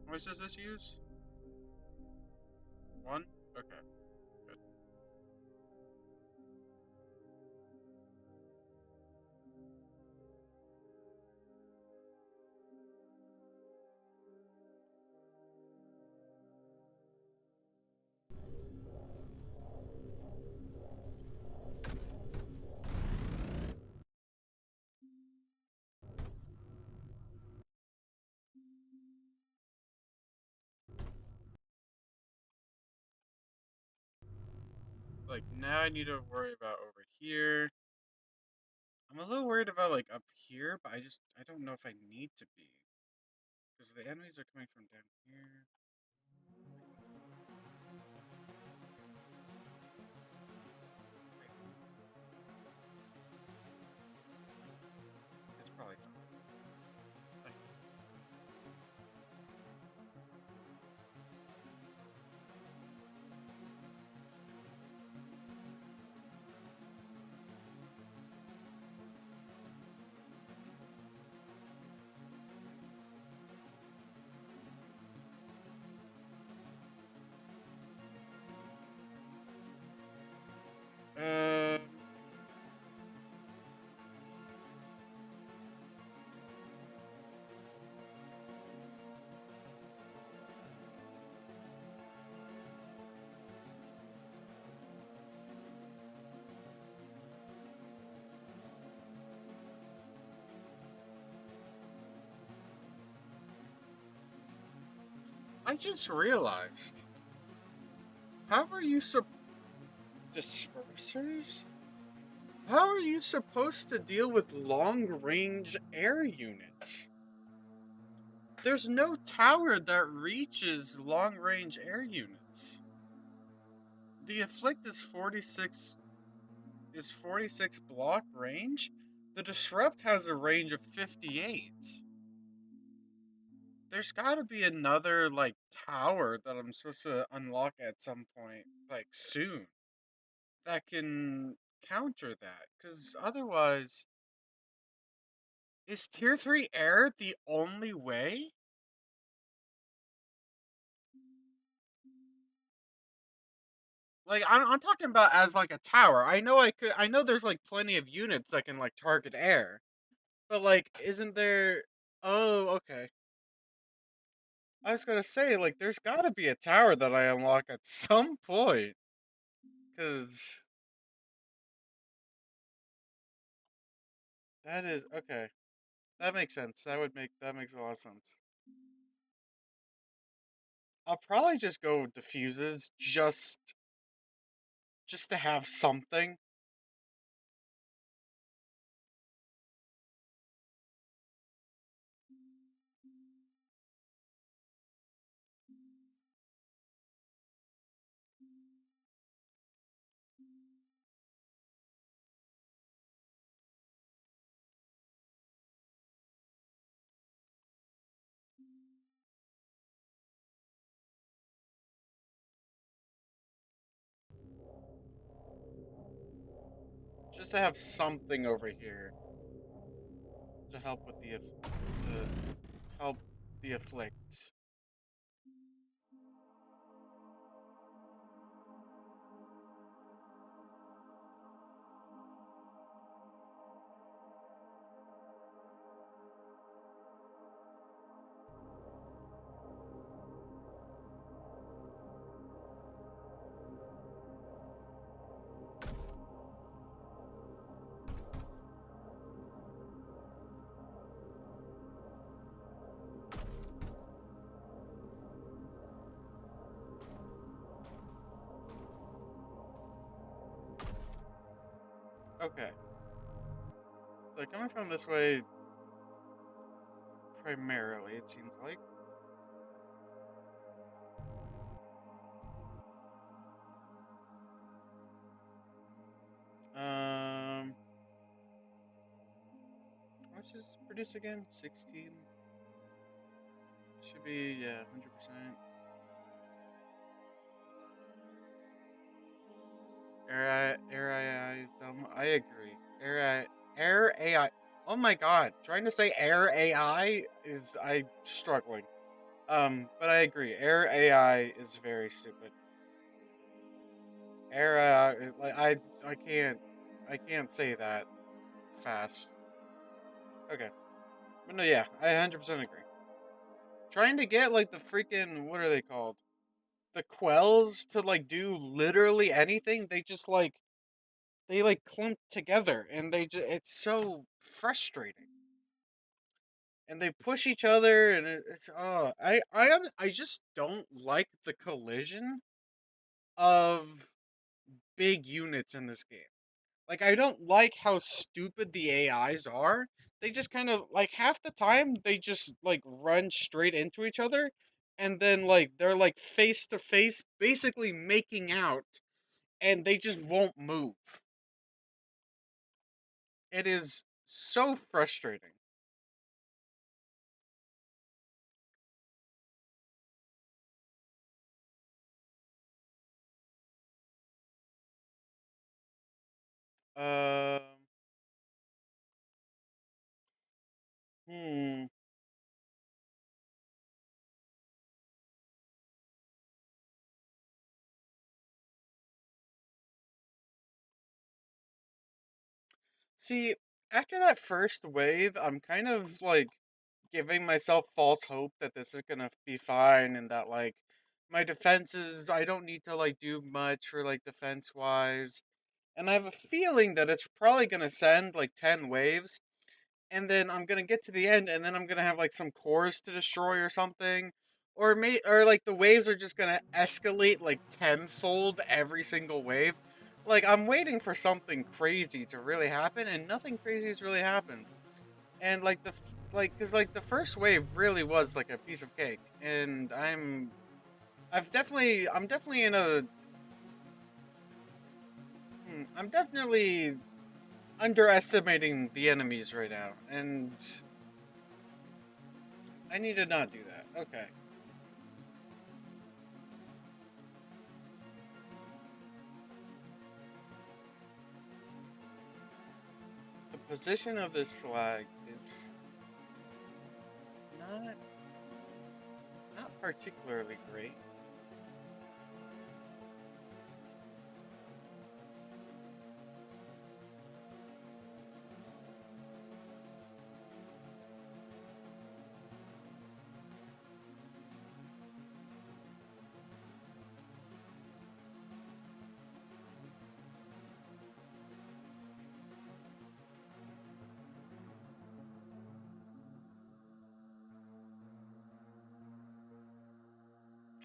How much does this use? One? Okay, good. Like, now I need to worry about over here. I'm a little worried about, like, up here, but I don't know if I need to be. Because the enemies are coming from down here. It's probably fine. Like, um, I just realized. How are you dispersers? How are you supposed to deal with long range air units? There's no tower that reaches long range air units. The Afflict is 46 block range. The Disrupt has a range of 58. There's got to be another like tower that I'm supposed to unlock at some point, like soon, that can counter that. Because otherwise, is tier 3 air the only way? Like I'm talking about as like a tower. I know there's like plenty of units that can like target air. But like isn't there? Oh, okay. I was going to say like there's got to be a tower that I unlock at some point cuz that is okay. That makes sense. That makes a lot of sense. I'll probably just go diffuses just to have something. just to have something over here to help with to help the afflict. Okay. So coming from this way, primarily, it seems like. Um, how much is produced again? 16. Should be, yeah, 100%. Air AI is dumb. I agree. Air AI. Oh my god, trying to say Air AI is I struggling. But I agree. Air AI is very stupid. Air AI, like I can't say that fast. Okay, but no, yeah, I 100% agree. Trying to get like the freaking what are they called? The quells to like do literally anything. They clump together, and it's so frustrating. And they push each other, and it's I just don't like the collision of big units in this game. Like I don't like how stupid the AIs are. They just kind of like half the time they just like run straight into each other, and then like they're like face to face basically making out, and they just won't move. It is so frustrating. Um hmm. See, after that first wave, I'm kind of like giving myself false hope that this is gonna be fine and that like my defenses I don't need to like do much for like defense wise. And I have a feeling that it's probably gonna send like 10 waves, and then I'm gonna get to the end, and then I'm gonna have like some cores to destroy or something. Or like the waves are just gonna escalate like tenfold every single wave. Like I'm waiting for something crazy to really happen, and nothing crazy has really happened. And like because like the first wave really was like a piece of cake, and I'm definitely in a I'm definitely underestimating the enemies right now, and I need to not do that. Okay. The position of this flag is not not particularly great.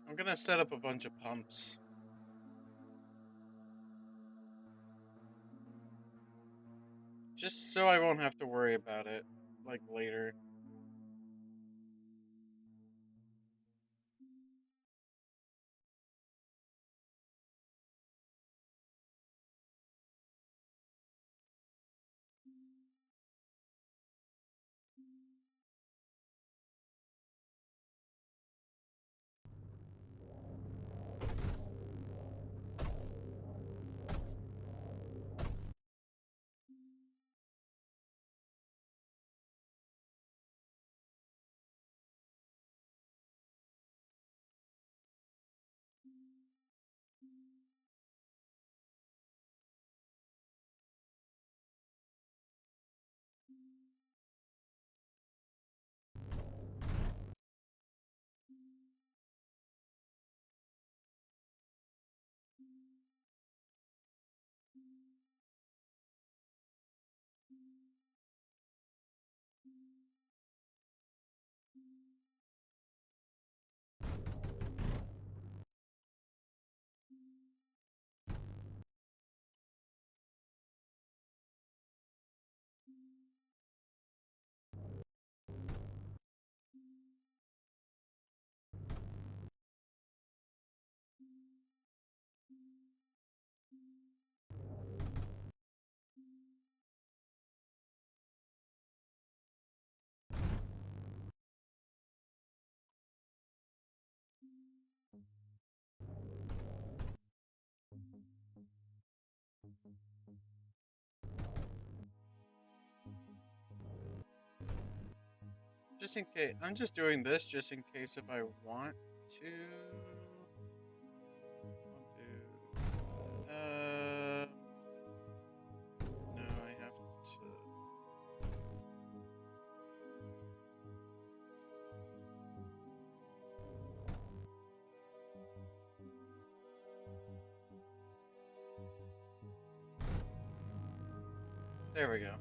I'm gonna set up a bunch of pumps just so I won't have to worry about it like later. just in case. I'm just doing this just in case if I want to. I'll do. No, I have to. There we go.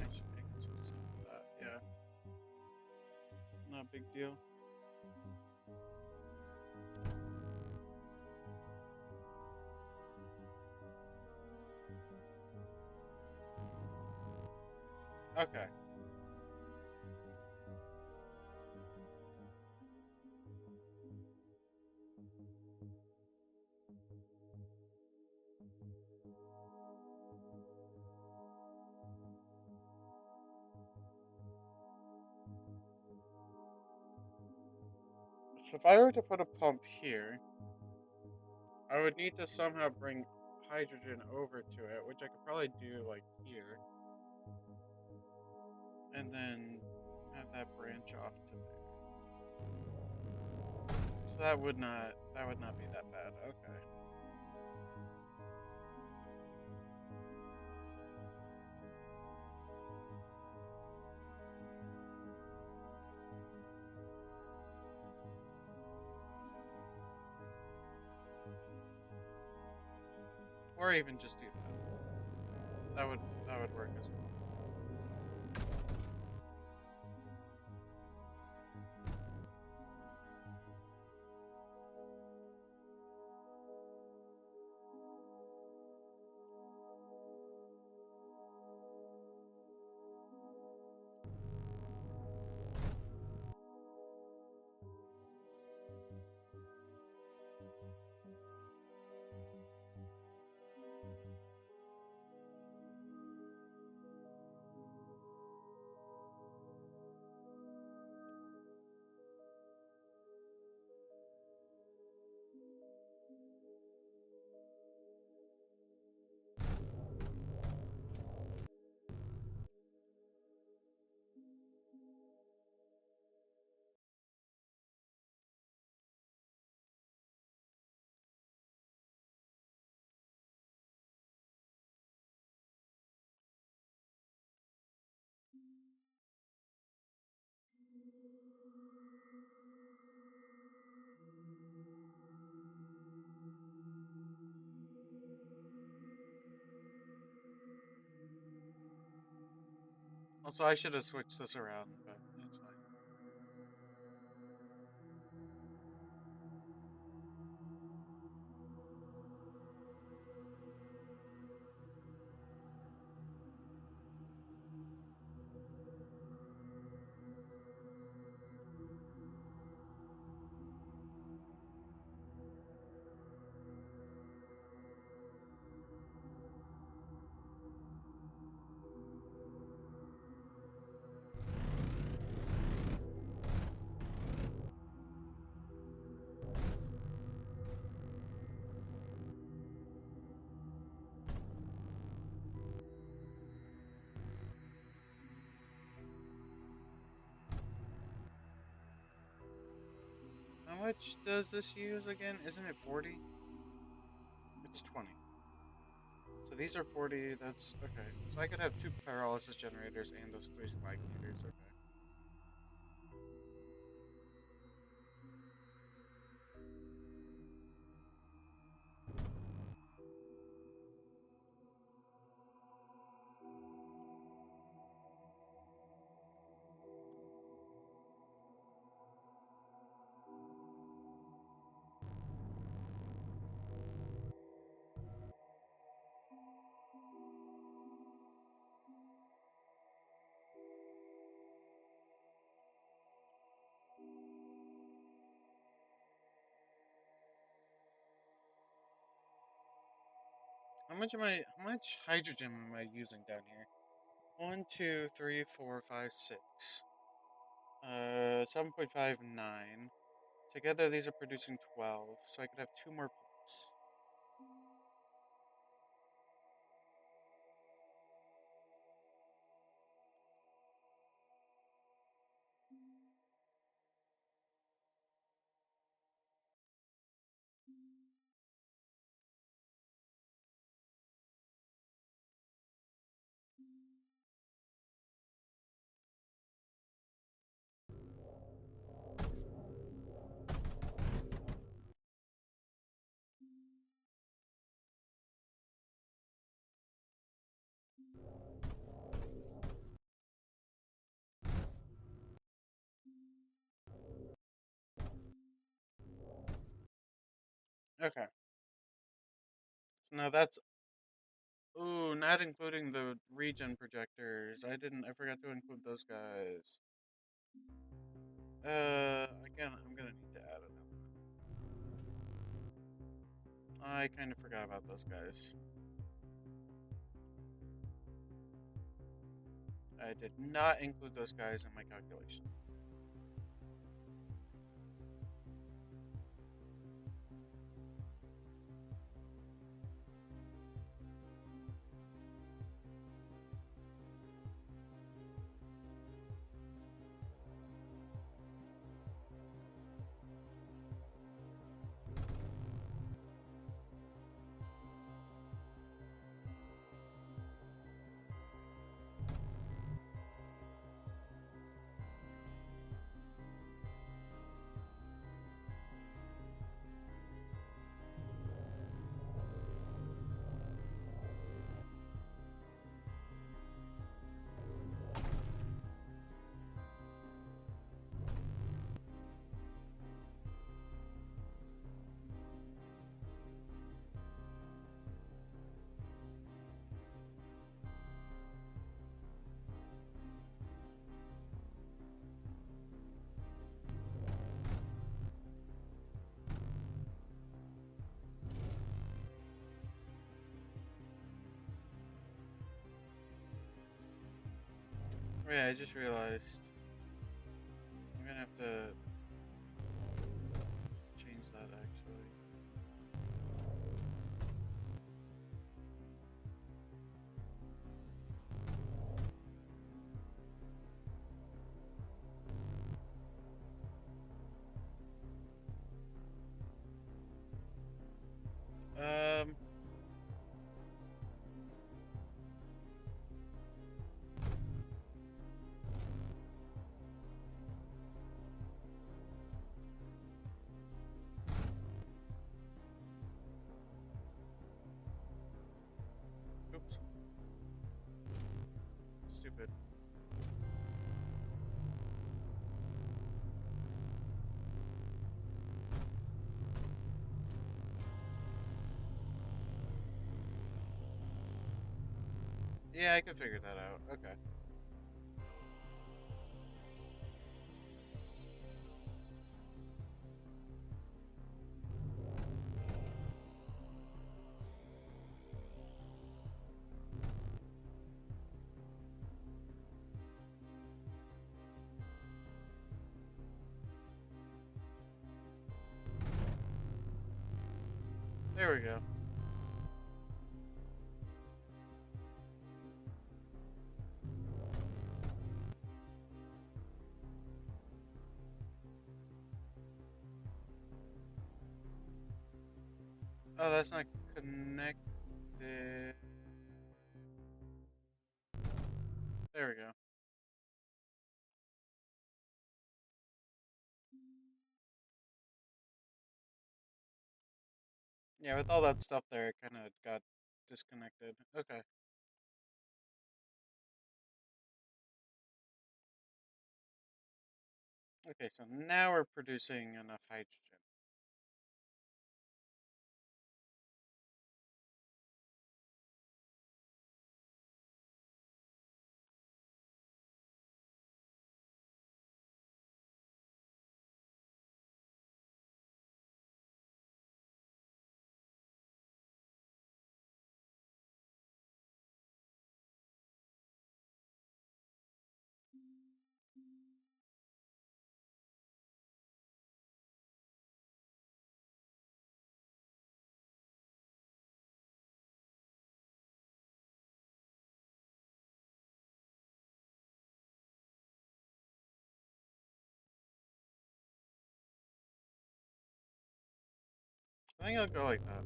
Actually, I can switch some of that. Yeah, not a big deal. Okay. So if I were to put a pump here, I would need to somehow bring hydrogen over to it, which I could probably do like here, and then have that branch off to there. So that would not be that bad. Okay. Or even just do that. That would work as well. Also, I should have switched this around, but it's fine. How much does this use again? Isn't it 40? It's 20. So these are 40. That's okay. So I could have two pyrolysis generators and those three stagnators. Okay. How much am I? How much hydrogen am I using down here? One, two, three, four, five, six. 7.59. Together, these are producing 12. So I could have two more pumps. Okay. So now that's ooh, not including the regen projectors. I forgot to include those guys. Again, I'm gonna need to add another one. I kind of forgot about those guys. I did not include those guys in my calculation. Oh, yeah, I just realized I'm gonna have to change that actually. Um, oops, stupid. Yeah, I could figure that out. Okay. There we go. Oh, that's not connected. There we go. Yeah, with all that stuff there, it kind of got disconnected. Okay. Okay, so now we're producing enough hydrogen. I think I'll go like that.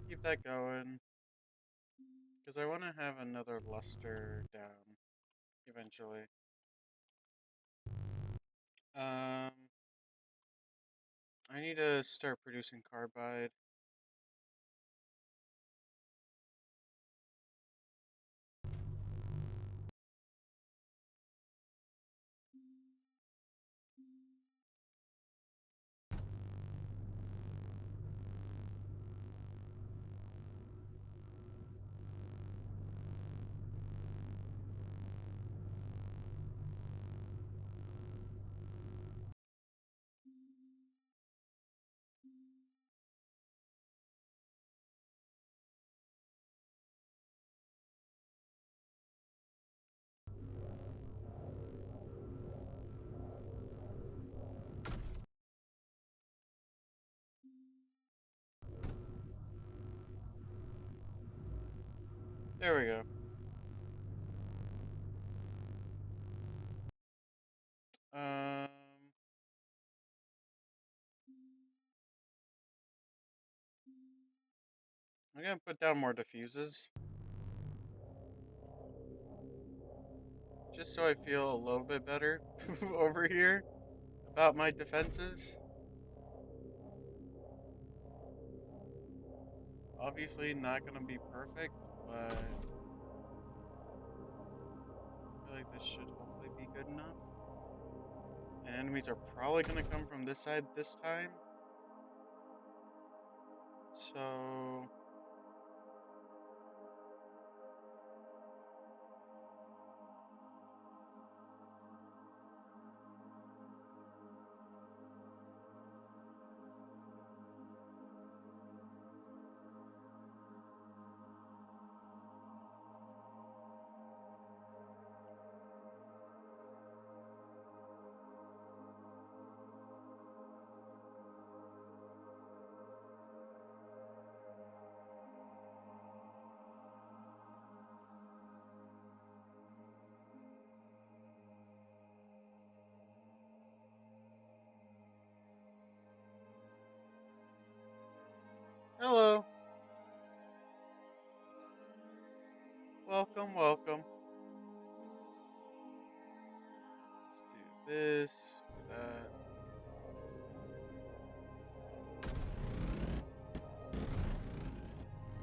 Keep that going. Because I want to have another luster down eventually. Um, I need to start producing carbide. There we go. Um, I'm gonna put down more diffuses, just so I feel a little bit better over here about my defenses. Obviously, not gonna be perfect, but I feel like this should hopefully be good enough. And enemies are probably gonna come from this side this time. So, hello. Welcome, welcome. Let's do this, do that.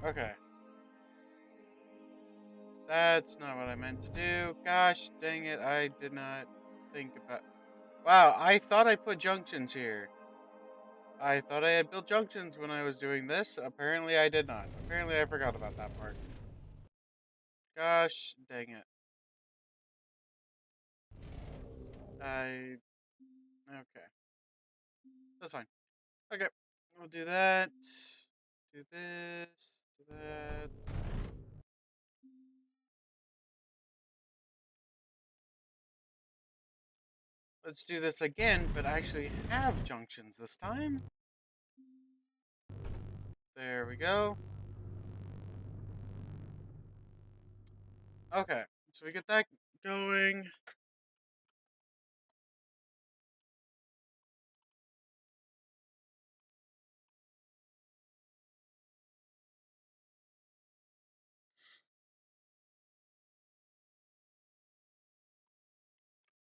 Okay. That's not what I meant to do. Gosh dang it, I did not think about. Wow, I thought I put junctions here. I thought I had built junctions when I was doing this. Apparently I did not. Apparently I forgot about that part. Gosh dang it. I. Okay. That's fine. Okay. We'll do that. Do this. Do that. Let's do this again, but actually have junctions this time. There we go. Okay. So we get that going.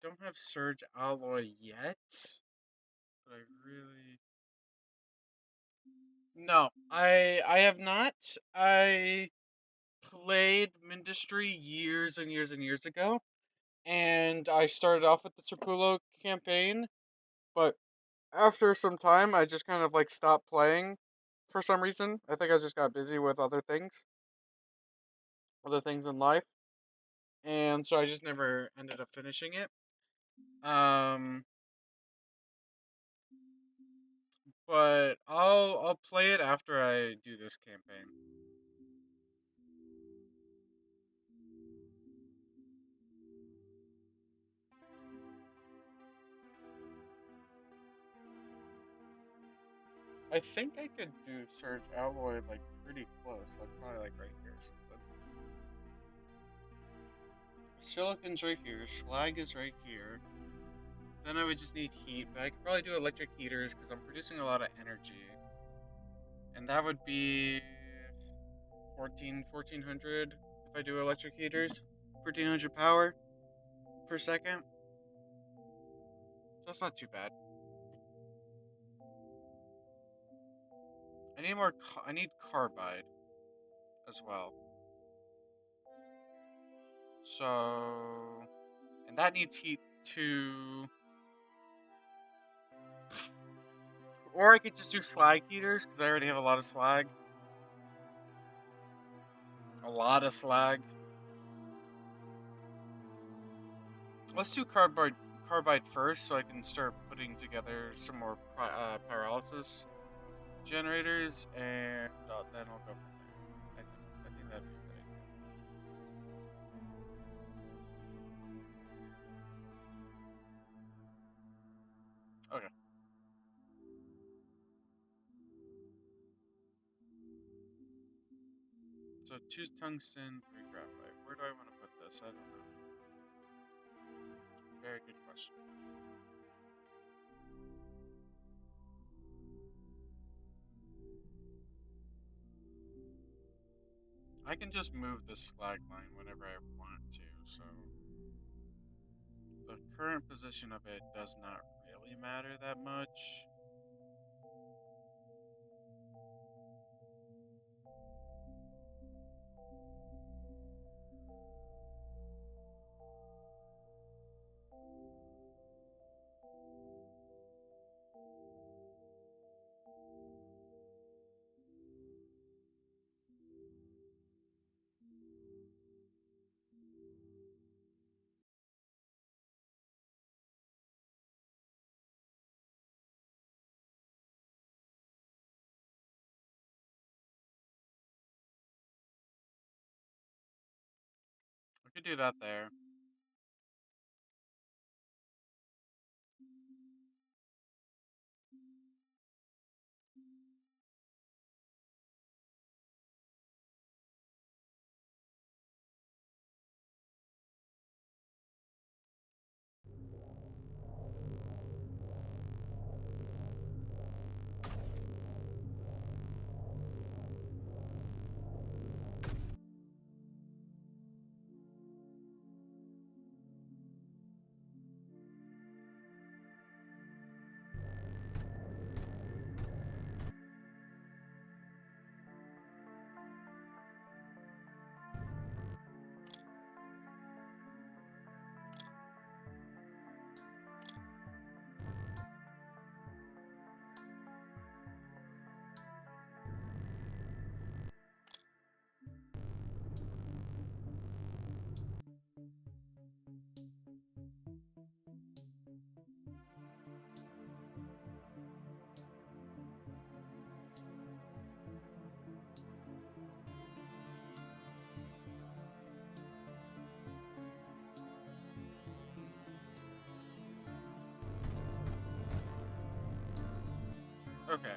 Don't have Surge Alloy yet. But I really. No, I have not. I played Mindustry years and years and years ago, and I started off with the Serpulo campaign, but after some time, I just kind of like stopped playing for some reason. I think I just got busy with other things in life, and so I just never ended up finishing it. Um, but I'll play it after I do this campaign. I think I could do Surge Alloy like pretty close, like probably like right here or something. Silicon's right here, slag is right here. Then I would just need heat, but I could probably do electric heaters because I'm producing a lot of energy. And that would be 1400 if I do electric heaters. 1400 power per second. So that's not too bad. I need more, I need carbide as well. So, and that needs heat too. Or I could just do slag heaters because I already have a lot of slag. A lot of slag. Let's do carbide first, so I can start putting together some more pyrolysis generators, and then I'll go from there. I think that'd be a good idea. Okay, so So 2 tungsten, 3 graphite. Where do I want to put this? I don't know. Very good question. I can just move this slag line whenever I want to, so the current position of it does not really matter that much. I could do that there. Okay.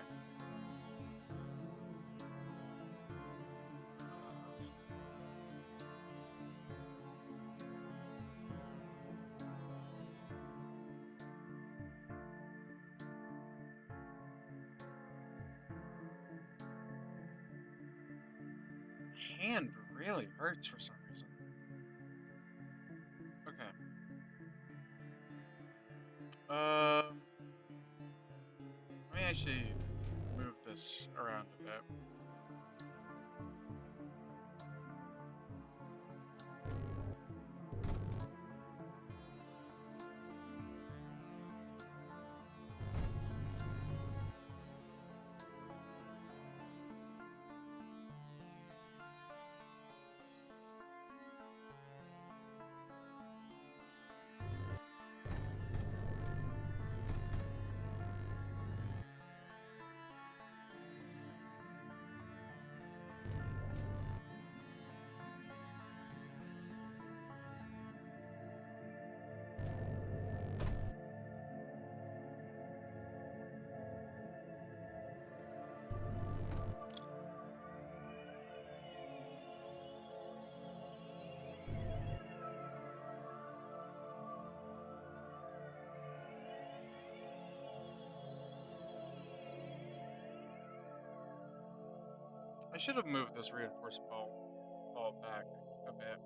Hand really hurts for some reason. Okay. Um, let me actually move this around a bit. I should have moved this reinforced ball back a bit.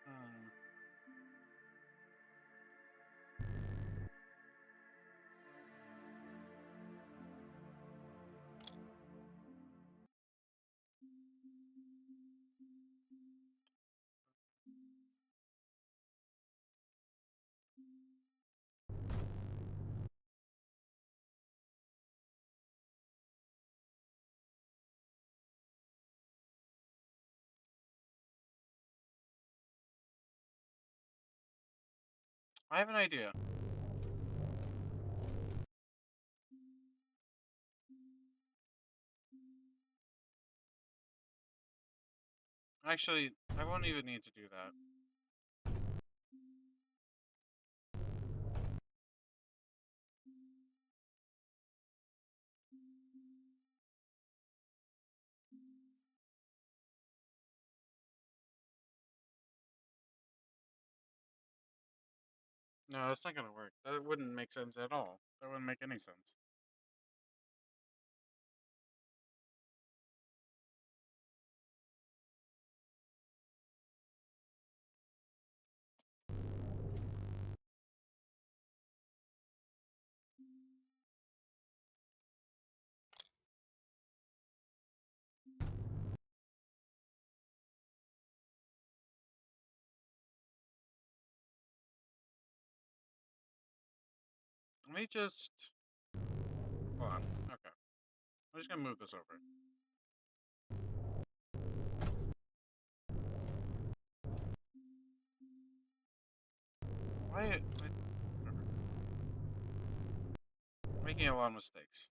Hmm. I have an idea. Actually, I won't even need to do that. No, that's not gonna work. That wouldn't make sense at all. That wouldn't make any sense. Let me just hold on. Okay, I'm just gonna move this over. Why? Making a lot of mistakes.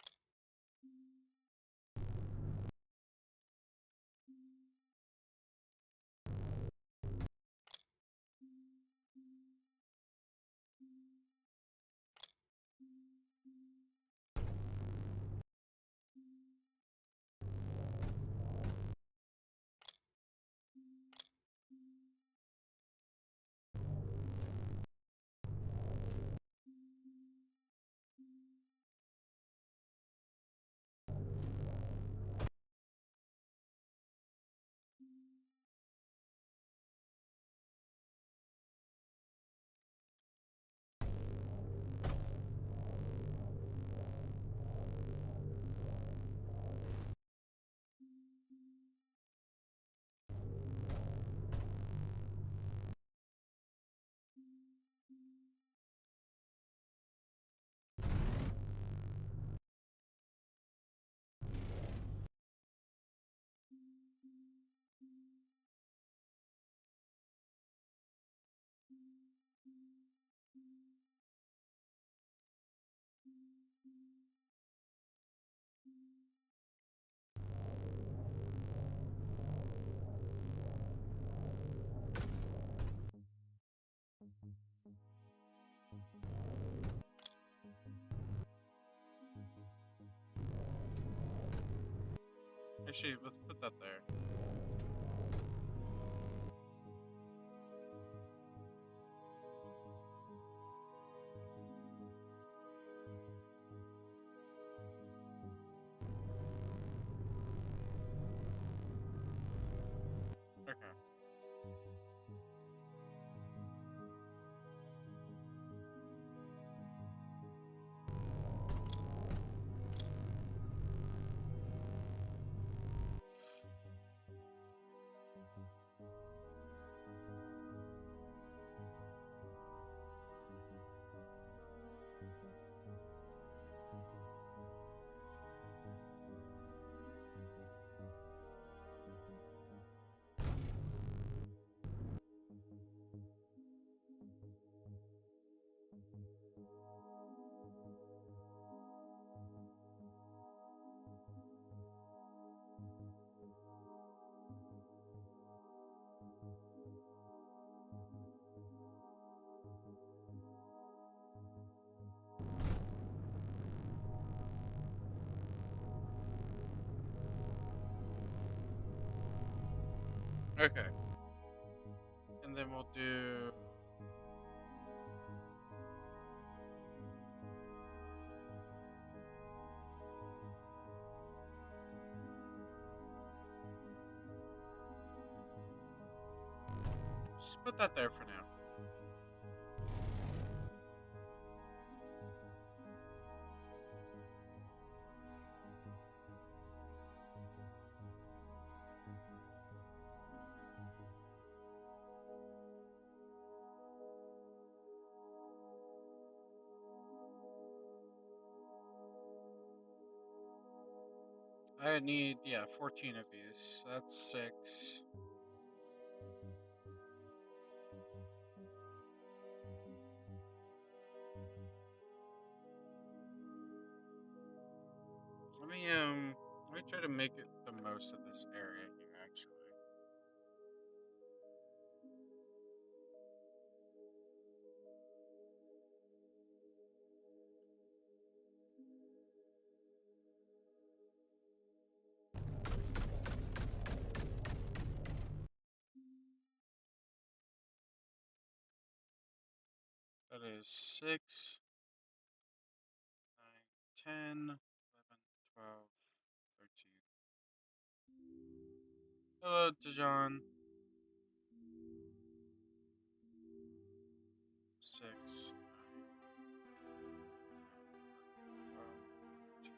Actually, let's put that there. Okay. Okay. And then we'll do. Just put that there for now. I need, yeah, 14 of these. That's 6. Let me try to make it the most of this area here, actually. That is 6, 9, 10, 11, 12, 13. Hello, Dijon. 6, 12, 14.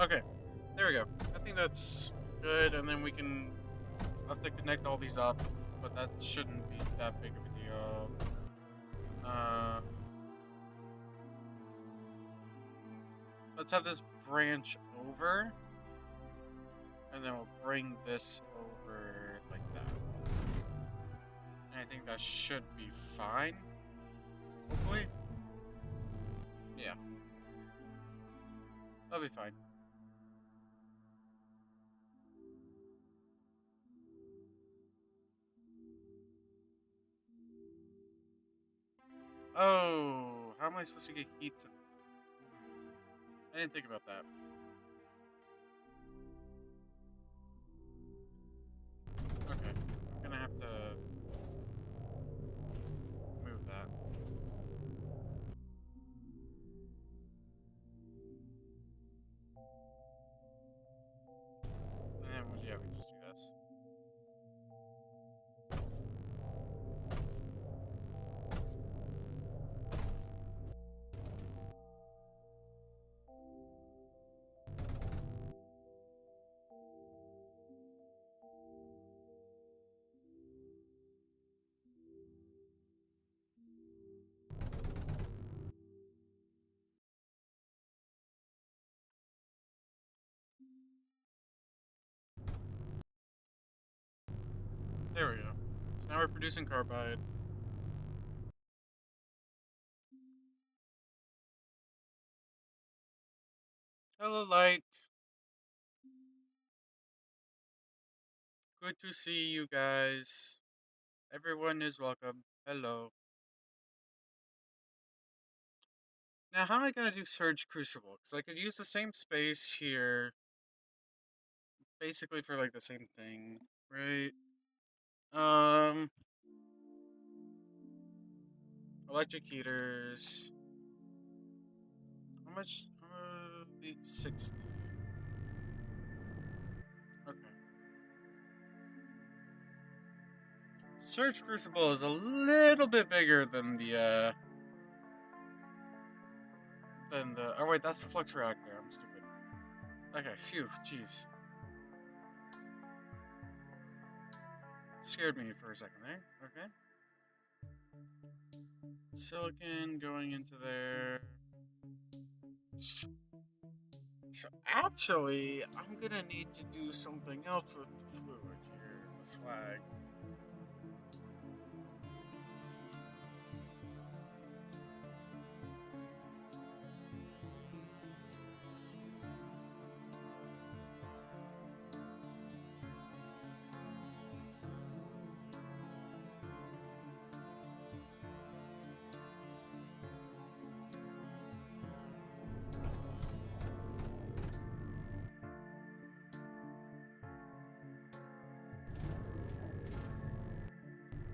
Okay, there we go. I think that's good, and then we can have to connect all these up, but that shouldn't be that big of a deal. Let's have this branch over, and then we'll bring this over like that. And I think that should be fine. Hopefully. Yeah. That'll be fine. Oh, how am I supposed to get heat to... I didn't think about that. Okay, I'm gonna have to move that. And well, yeah, we just do this. There we go. So now we're producing carbide. Hello, light. Good to see you guys. Everyone is welcome. Hello. Now, how am I gonna do Surge Crucible? Because I could use the same space here, basically for like the same thing, right? Um, electric heaters. How much? 60. Okay. Surge Crucible is a little bit bigger than the. Oh wait, that's the flux reactor. I'm stupid. Okay, phew, jeez. Scared me for a second there. Okay. Silicon going into there. So actually, I'm gonna need to do something else with the fluid here, the slag.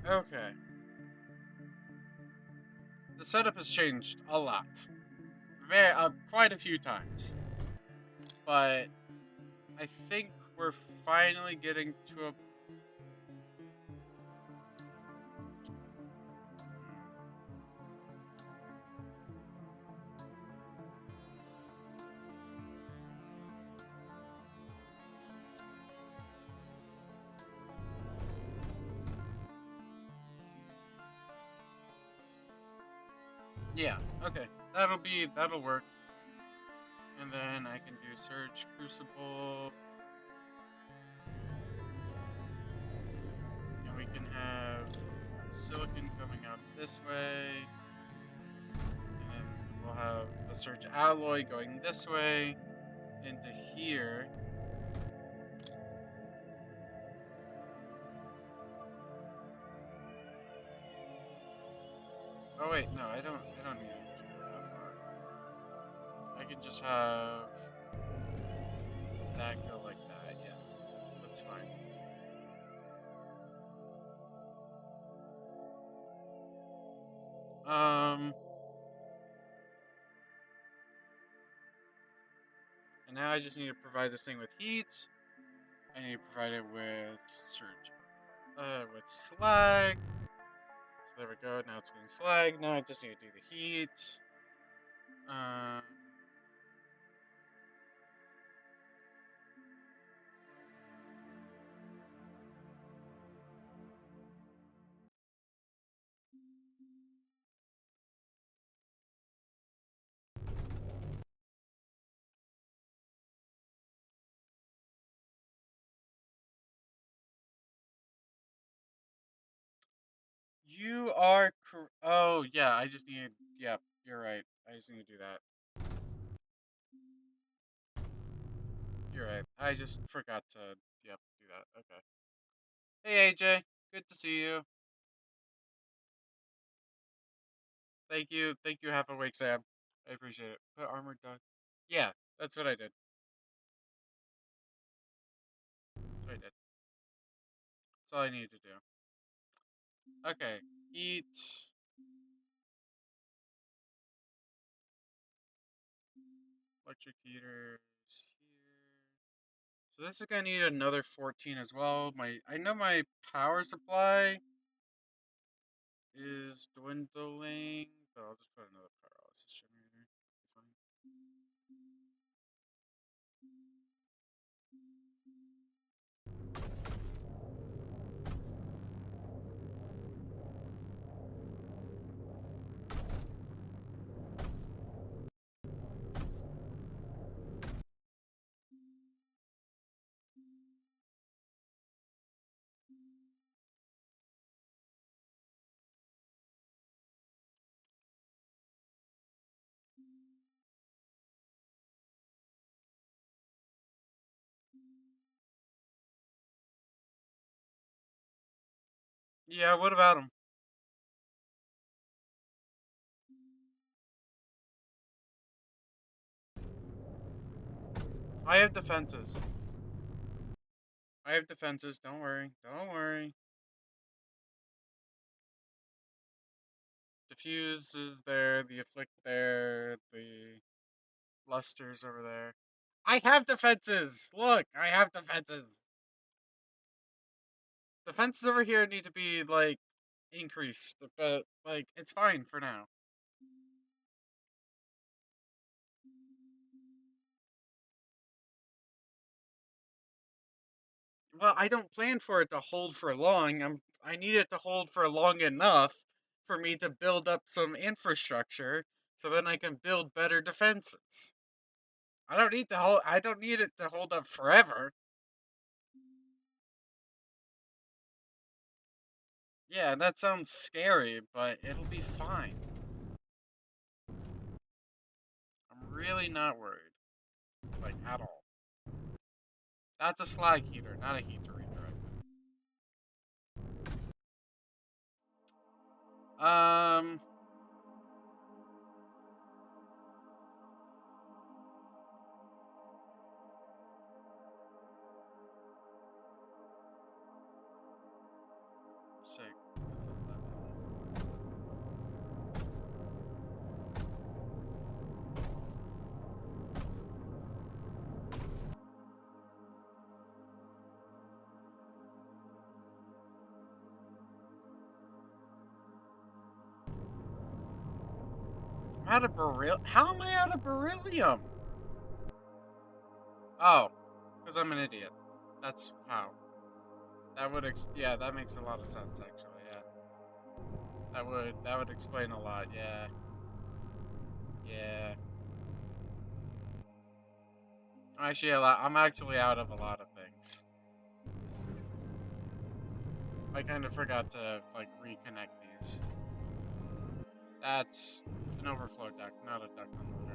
Okay. The setup has changed a lot. Quite a few times. But I think we're finally getting to a... Yeah, okay. That'll work. And then I can do Surge Crucible. And we can have Silicon coming out this way. And then we'll have the Surge Alloy going this way into here. Oh wait, no, I don't need it to go that far. I can just have that go like that, yeah. That's fine. And now I just need to provide this thing with heat. I need to provide it with surge, with slag. So there we go. Now it's getting slag. Now I just need to do the heat. Um, you are oh yeah. I just need. Yep, you're right. I just need to do that. You're right. I just forgot to. Yep, do that. Okay. Hey AJ, good to see you. Thank you. Thank you, Half Awake Sam. I appreciate it. Put armored dog. Yeah, that's what I did. That's what I did. That's all I needed to do. Okay. Eat. Electric heaters here. So this is gonna need another 14 as well. I know my power supply is dwindling, but I'll just put another pyrolysis generator. Fine. Yeah, what about them? I have defenses. I have defenses. Don't worry. Don't worry. Diffuse is there. The afflict there. The luster's over there. I have defenses. Look, I have defenses. Defenses over here need to be like increased, but like it's fine for now. Well, I don't plan for it to hold for long. I need it to hold for long enough for me to build up some infrastructure so then I can build better defenses. I don't need it to hold up forever. Yeah, that sounds scary, but it'll be fine. I'm really not worried. Like at all. That's a slag heater, not a heat to redirect. Um Sick. That's not that bad. I'm out of beryllium. How am I out of beryllium? Oh, because I'm an idiot. That's how. Yeah, that makes a lot of sense actually. Yeah, that would explain a lot. Yeah, yeah. I'm actually out of a lot of things. I kind of forgot to like reconnect these. That's an overflow duct, not a duct unloader.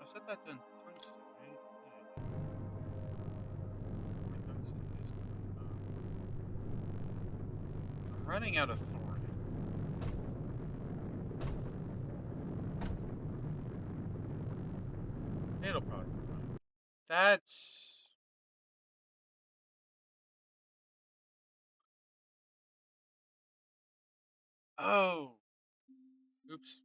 I set that to tungsten, right? Yeah. My tungsten is I'm running out of thorium. It'll probably be fine. That's oh, oops.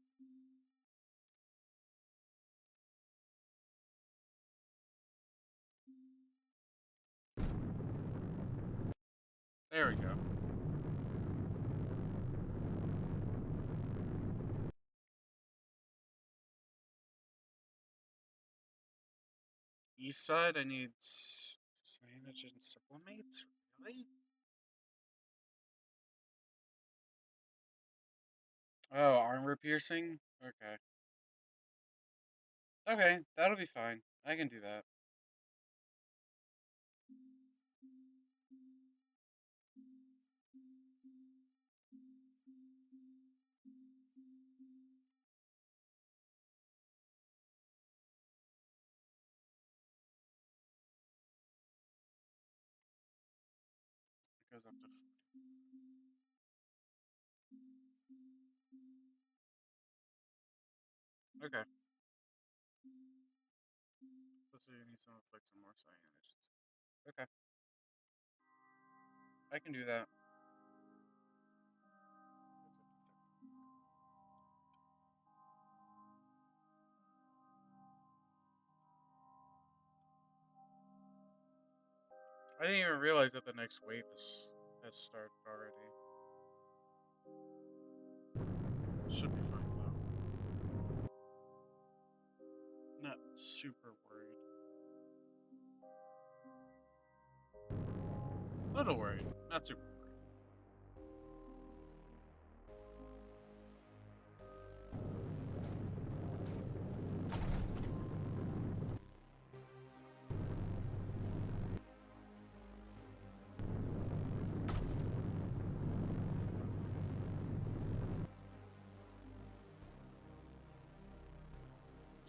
There we go. East side, I need cyanogen sublimates. Really? Oh, armor piercing. Okay. Okay, that'll be fine. I can do that. It goes up to. Okay. So you need some like some more cyanogen. Okay, I can do that. I didn't even realize that the next wave has started already. Should be fine though. Not super worried. Little worried. Not super worried.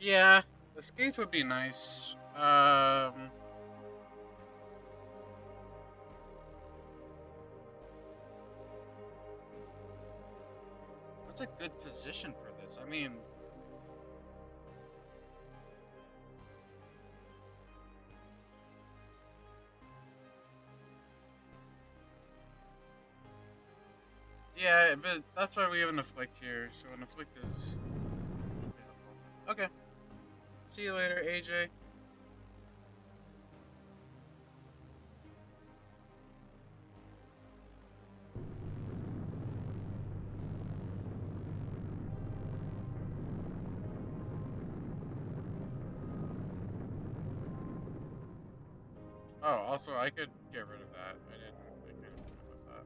Yeah, the skates would be nice. What's a good position for this? I mean, yeah, but that's why we have an afflict here. So an afflict is okay. See you later, AJ. Oh, also I could get rid of that. I didn't. I kind of forgot about that.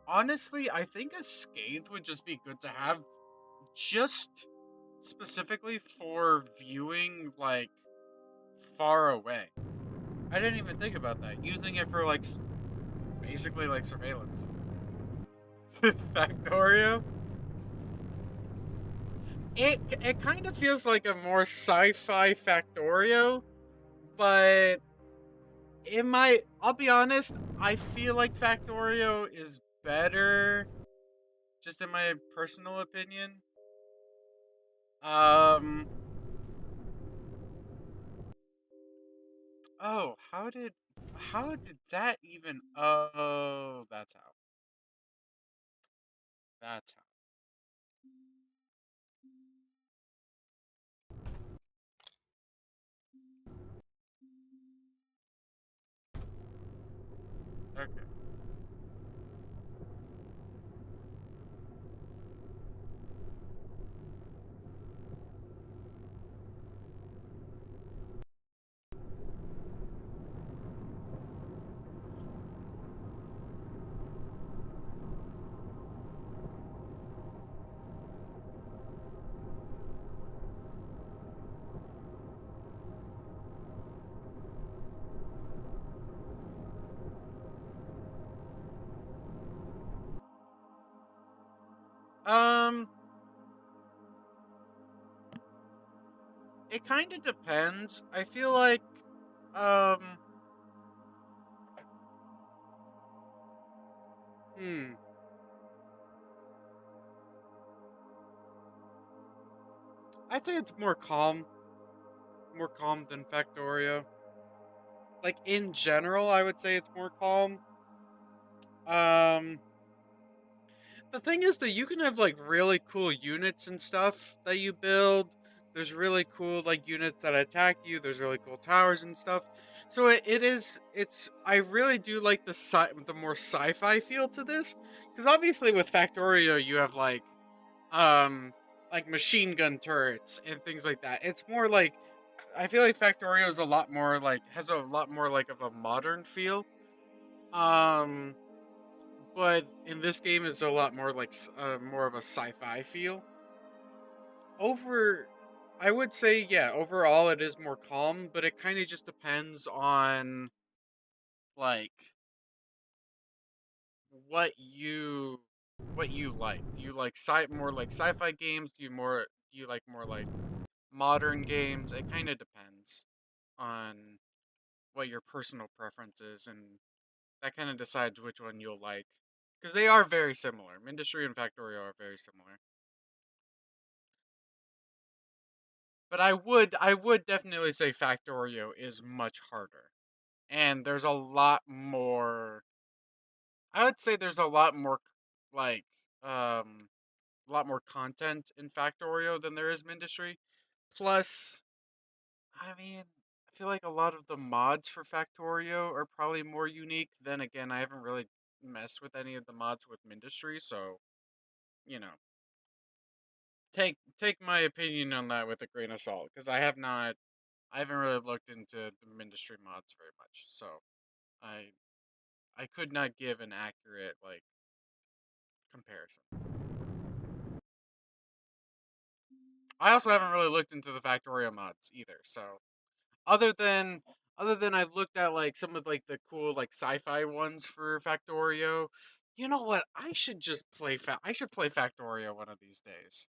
Honestly, I think a scathe would just be good to have, just specifically for viewing like far away. I didn't even think about that. Using it for like basically like surveillance. Factorio. It kind of feels like a more sci-fi Factorio, but it might. I'll be honest. I feel like Factorio is better, just in my personal opinion. Um. Oh, how did that even? Oh, that's how. That's how. Okay. It kind of depends. I feel like, um, hmm, I'd say it's more calm than Factorio. Like in general, I would say it's more calm. Um, the thing is that you can have like really cool units and stuff that you build. There's really cool like units that attack you. There's really cool towers and stuff. So it's I really do like the more sci-fi feel to this, because obviously with Factorio you have um like machine gun turrets and things like that. It's more like, I feel like Factorio is a lot more like, has a lot more like of a modern feel. Um but in this game is a lot more like more of a sci-fi feel. Over, I would say, yeah, overall it is more calm, but it kind of just depends on like what you what you like. Do you like more like sci-fi games? Do you like more like modern games? It kind of depends on what your personal preference is, and that kind of decides which one you'll like, because they are very similar. Mindustry and Factorio are very similar. But I would definitely say Factorio is much harder. And there's a lot more, I would say there's a lot more like a lot more content in Factorio than there is Mindustry. Plus, I mean, I feel like a lot of the mods for Factorio are probably more unique. Then again, I haven't really messed with any of the mods with Mindustry, so you know, take my opinion on that with a grain of salt, because I haven't really looked into the Mindustry mods very much, so I I could not give an accurate like comparison. I also haven't really looked into the Factorio mods either, so other than I've looked at like some of like the cool like sci-fi ones for Factorio. You know what? I should play Factorio one of these days.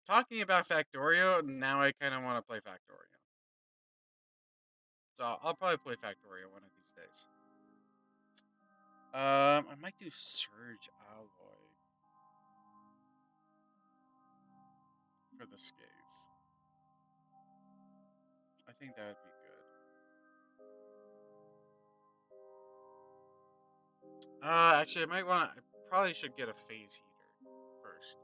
Talking about Factorio, now I kind of want to play Factorio. So I'll probably play Factorio one of these days. I might do Surge Alloy for the Scathe. I think that would be good. Actually, I might want. I probably should get a phase heater first.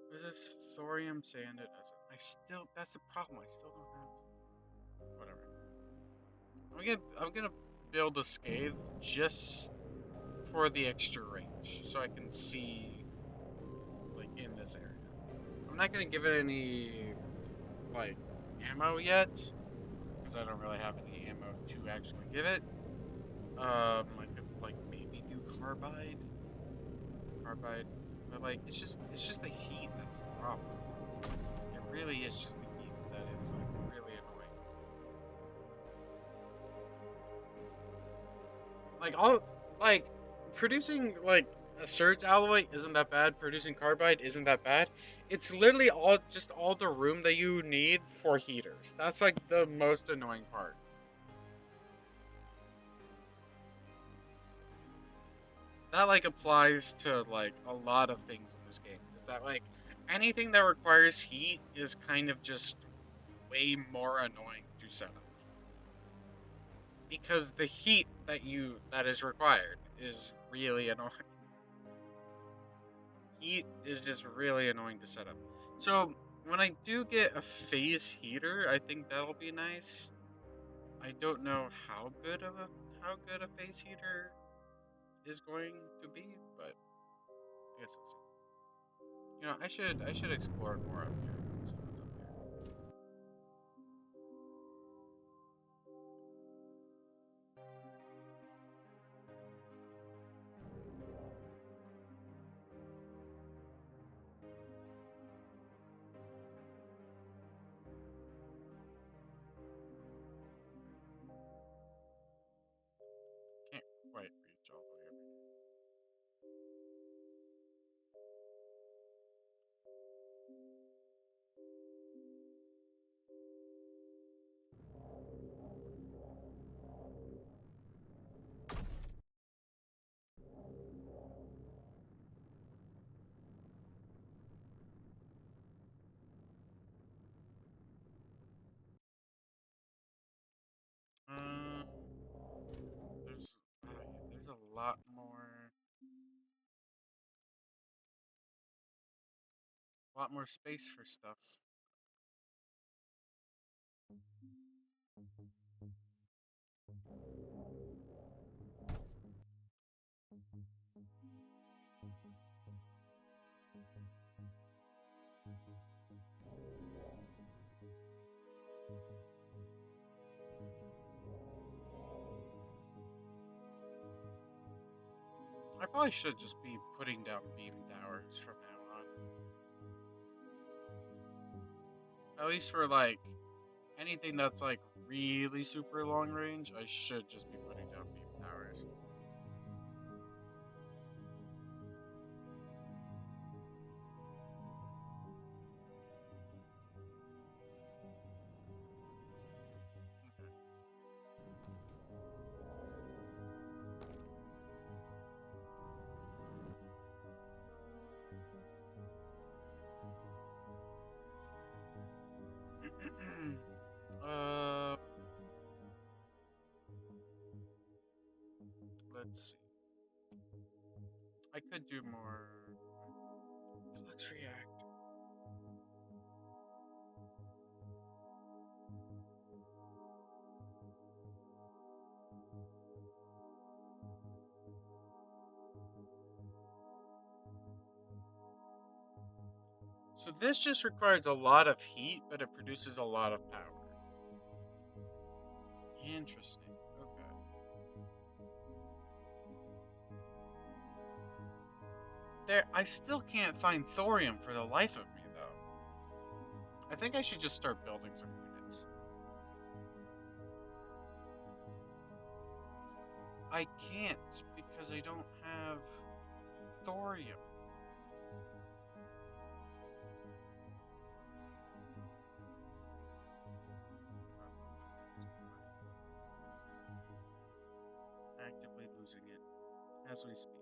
What is this? Thorium sanded. I still. That's the problem. I still don't have. Whatever. I'm gonna build a scathe just for the extra range, so I can see like in this area. I'm not gonna give it any like ammo yet, because I don't really have any ammo to actually give it. I could like maybe do carbide, but like it's just the heat that's the problem. It really is just the heat that is like really annoying. Like all like producing like a surge alloy isn't that bad. Producing carbide isn't that bad. It's literally all the room that you need for heaters. That's like the most annoying part. That like applies to like a lot of things in this game. Is that like anything that requires heat is kind of just way more annoying to set up, because the heat that is required is really annoying. Heat is just really annoying to set up. So when I do get a phase heater, I think that'll be nice. I don't know how good a phase heater is going to be, but I guess we'll see. I should explore more up here. Let's see what's up here. Can't quite reach all the way over here. lot more space for stuff. I probably should just be putting down beam towers from now on. At least for like anything that's like really super long range, I should just be putting down beam towers. uh, let's see. I could do more flux reactor. So this just requires a lot of heat, but it produces a lot of power. Interesting. Okay. I still can't find thorium for the life of me, though. I think I should just start building some units. I can't because I don't have thorium. Actively losing it as we speak.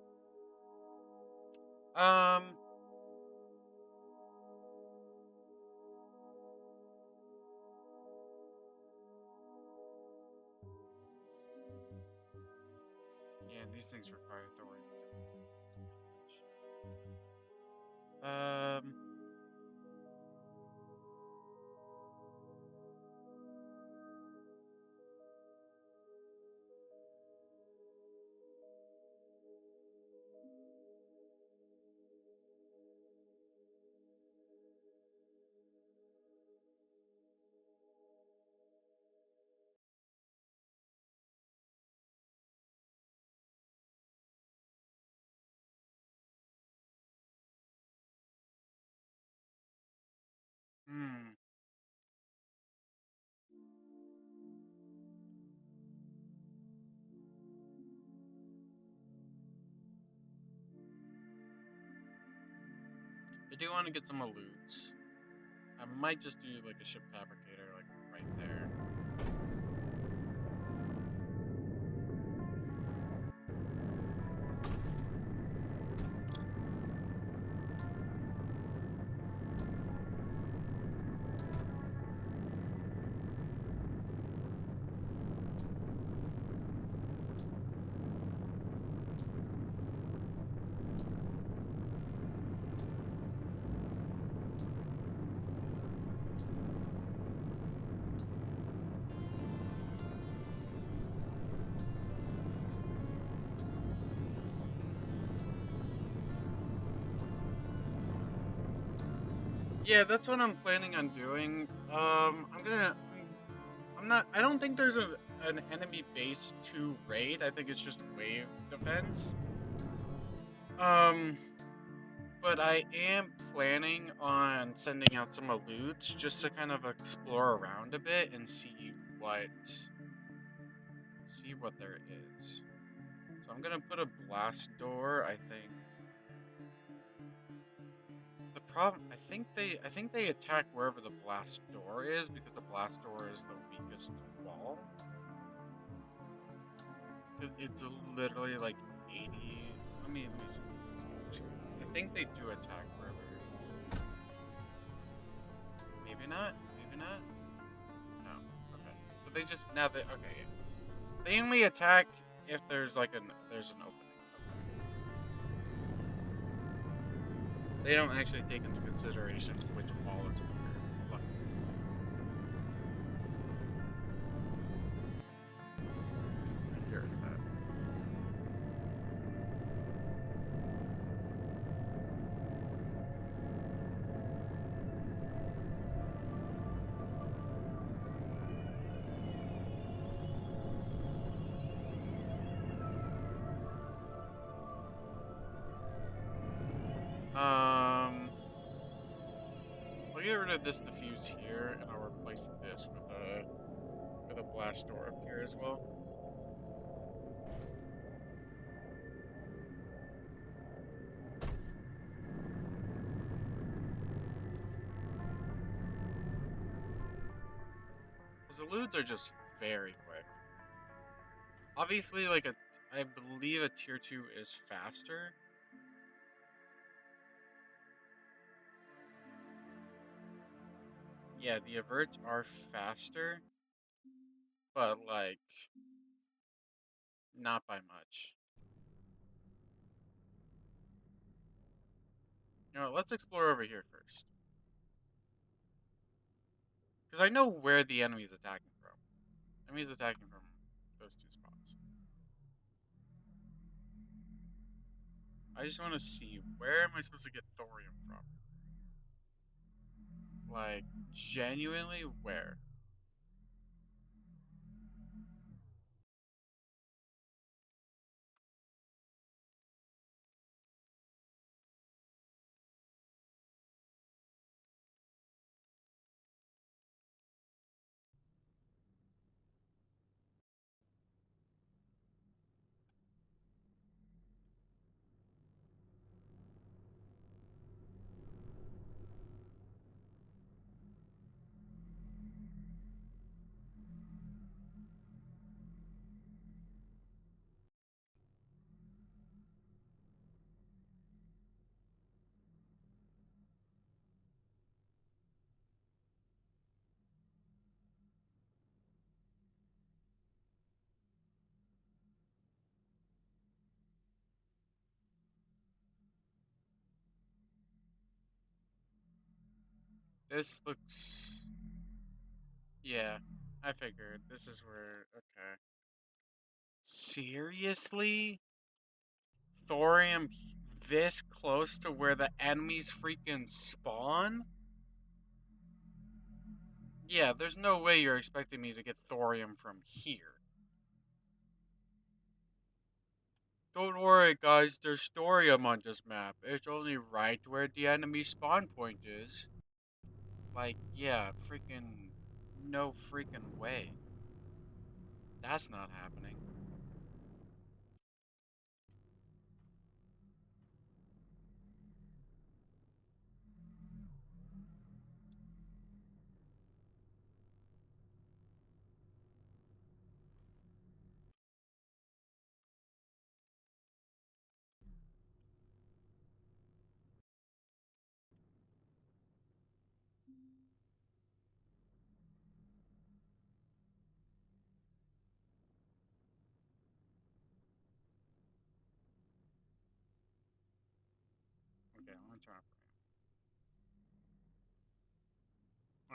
Yeah, these things require thorium. Um. Hmm. I do want to get some alludes. I might just do like a ship fabricator, like right there. Yeah, that's what I'm planning on doing. I don't think there's an enemy base to raid. I think it's just wave defense. Um, but I am planning on sending out some alludes just to kind of explore around a bit and see what there is. So I'm gonna put a blast door, I think. The problem, I think they attack wherever the blast door is because the blast door is the weakest wall. It's literally like 80. Let me see. I think they do attack wherever. Maybe not. Maybe not. No. Okay. So they just okay. Yeah. They only attack if there's like there's an opening. They don't actually take into consideration which wall is weaker. Look, get rid of that. I'll get rid of this diffuse here, and I'll replace this with a blast door up here as well. Because the eludes are just very quick. Obviously, I believe a tier 2 is faster. Yeah, the averts are faster, but not by much. You know, let's explore over here first. Because I know where the enemy's attacking from. Enemy's attacking from those two spots. I just want to see, where am I supposed to get thorium from? Like, genuinely, where? This looks... Yeah, I figured. This is where... Okay. Seriously? Thorium this close to where the enemies freaking spawn? Yeah, there's no way you're expecting me to get thorium from here. Don't worry, guys, there's thorium on this map. It's only right where the enemy spawn point is. Like, yeah, freaking... No freaking way. That's not happening. Okay, let me turn for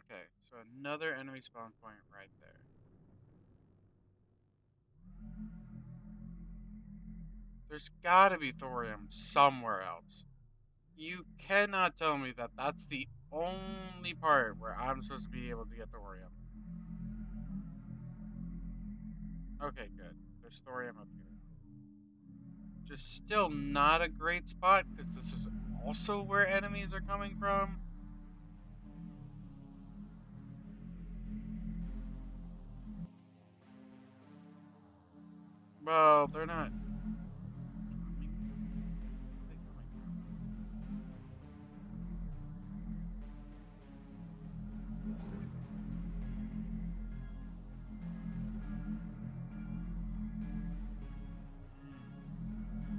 you. Okay, so another enemy spawn point right there. There's gotta be thorium somewhere else. You cannot tell me that that's the only part where I'm supposed to be able to get thorium. Okay, good. There's thorium up here. Just still not a great spot, because this is also where enemies are coming from. Well, they're not coming. Where are they coming from?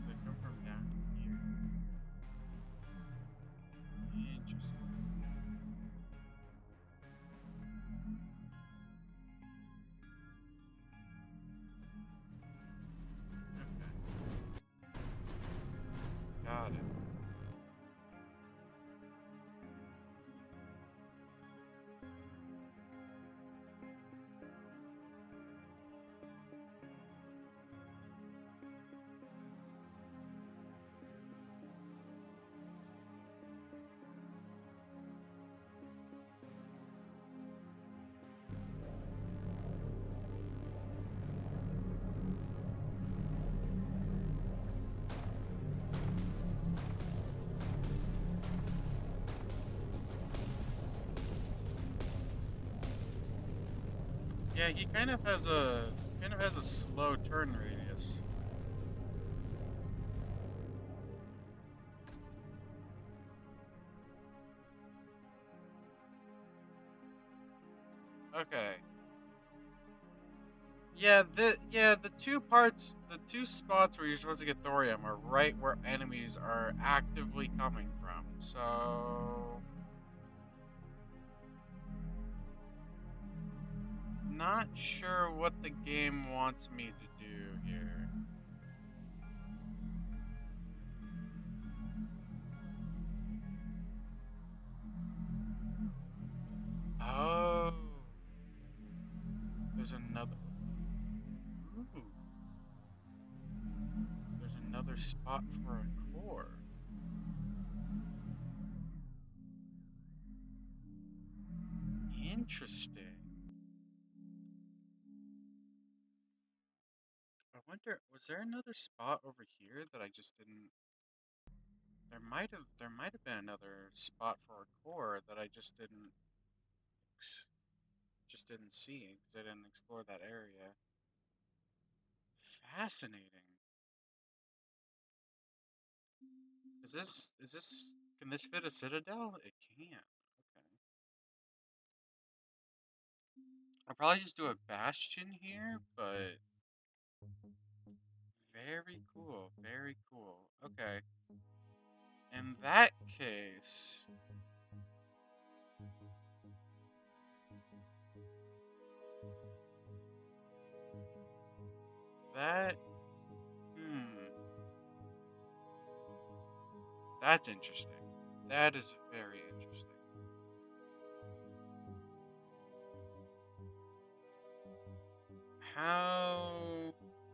They come from down here. Interesting. Okay. Yeah, he kind of has a slow turn radius. Okay. The two spots where you're supposed to get thorium are right where enemies are actively coming from. So, not sure what the game wants me to do here. Oh, there's another. Ooh, there's another spot for a core. Interesting. I wonder, was there another spot over here that I just didn't? There might have been another spot for a core that I just didn't see because I didn't explore that area. Fascinating. Is this can this fit a citadel? It can. Okay. I'll probably just do a bastion here, but very cool. Very cool. Okay. In that case, that hmm, that's interesting. That is very interesting. How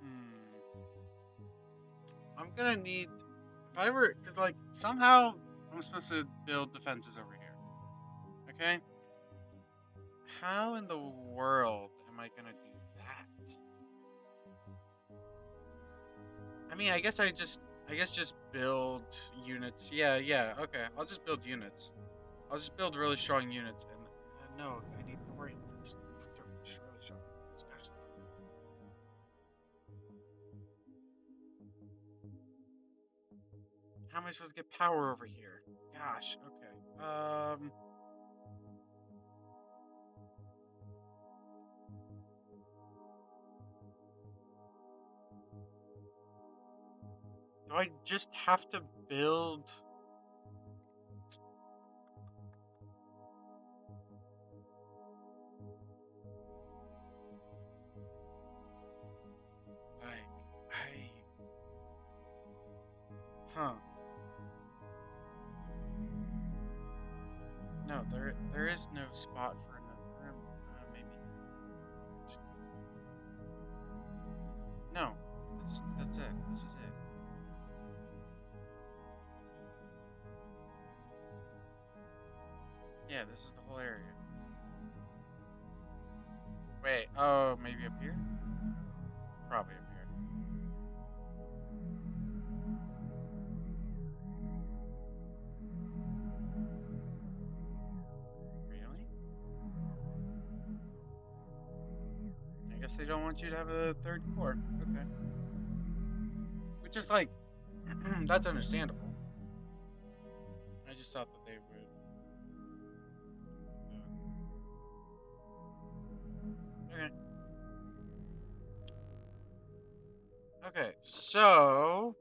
hmm, I'm gonna need if I were because like somehow I'm supposed to build defenses over here. Okay, how in the world am I gonna do that? I mean, I guess just build units. Yeah, yeah. Okay, I'll just build units. I'll just build really strong units. And no, I need thorium first. Really strong units. Gosh. How am I supposed to get power over here? Gosh. Okay. Do I just have to build? Like, I. Huh. No, there is no spot for another. Maybe. No. That's it. This is it. Yeah, this is the whole area. Wait. Oh, maybe up here. Probably up here. Really? I guess they don't want you to have a third core. Okay. Which is like, that's understandable. I just thought that they would. Okay. Okay. So,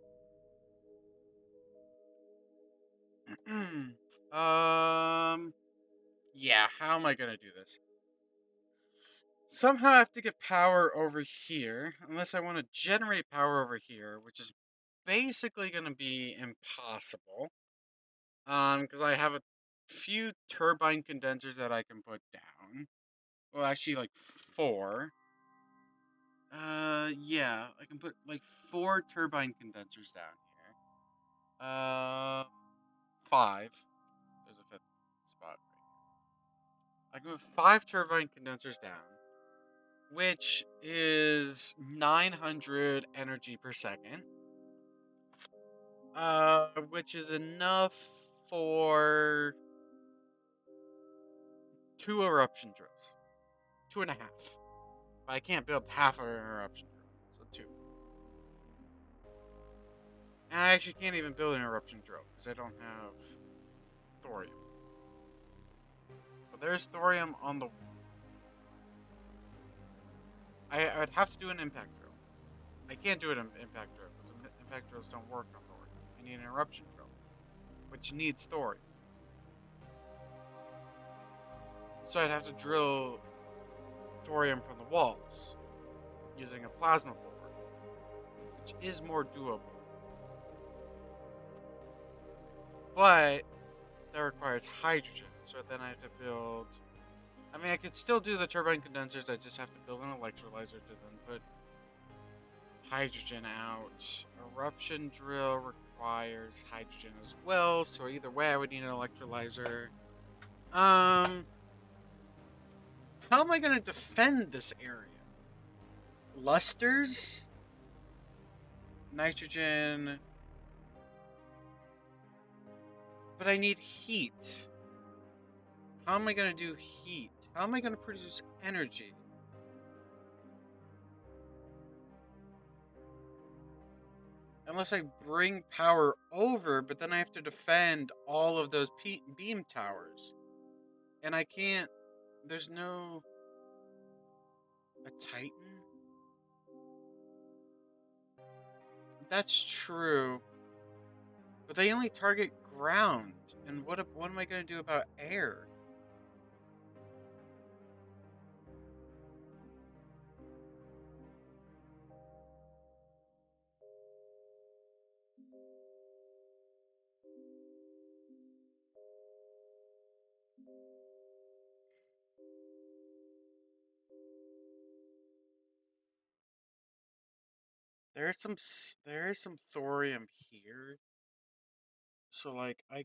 yeah. How am I gonna do this? Somehow I have to get power over here, unless I want to generate power over here, which is basically gonna be impossible. Because I have a few turbine condensers that I can put down. Well, actually, like four. Yeah, I can put like four turbine condensers down here. Five. There's a fifth spot right here. I can put five turbine condensers down, which is 900 energy per second. Which is enough for two eruption drills. Two and a half. But I can't build half of an eruption drill. So two. And I actually can't even build an eruption drill because I don't have thorium. But there's thorium on the. I would have to do an impact drill. I can't do it in impact drill because impact drills don't work on thorium. I need an eruption drill, which needs thorium. So I'd have to drill thorium from the walls using a plasma board, which is more doable. But that requires hydrogen, so then I have to build. I mean, I could still do the turbine condensers. I just have to build an electrolyzer to then put hydrogen out. Eruption drill requires hydrogen as well, so either way, I would need an electrolyzer. How am I gonna defend this area? Lusters, nitrogen, but I need heat. How am I gonna do heat? How am I gonna produce energy? Unless I bring power over, but then I have to defend all of those beam towers. And I can't. There's no. A Titan? That's true. But they only target ground. And what am I going to do about air? There is some thorium here. So like I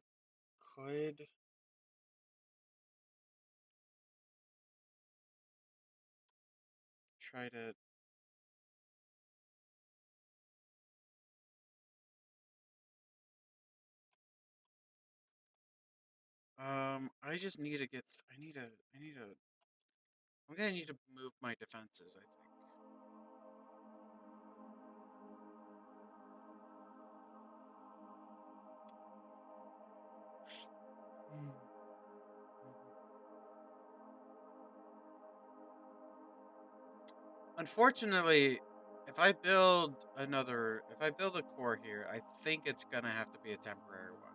could try to I just need to get I need to I'm gonna need to move my defenses, I think. Hmm. Unfortunately, if I build a core here, I think it's gonna have to be a temporary one.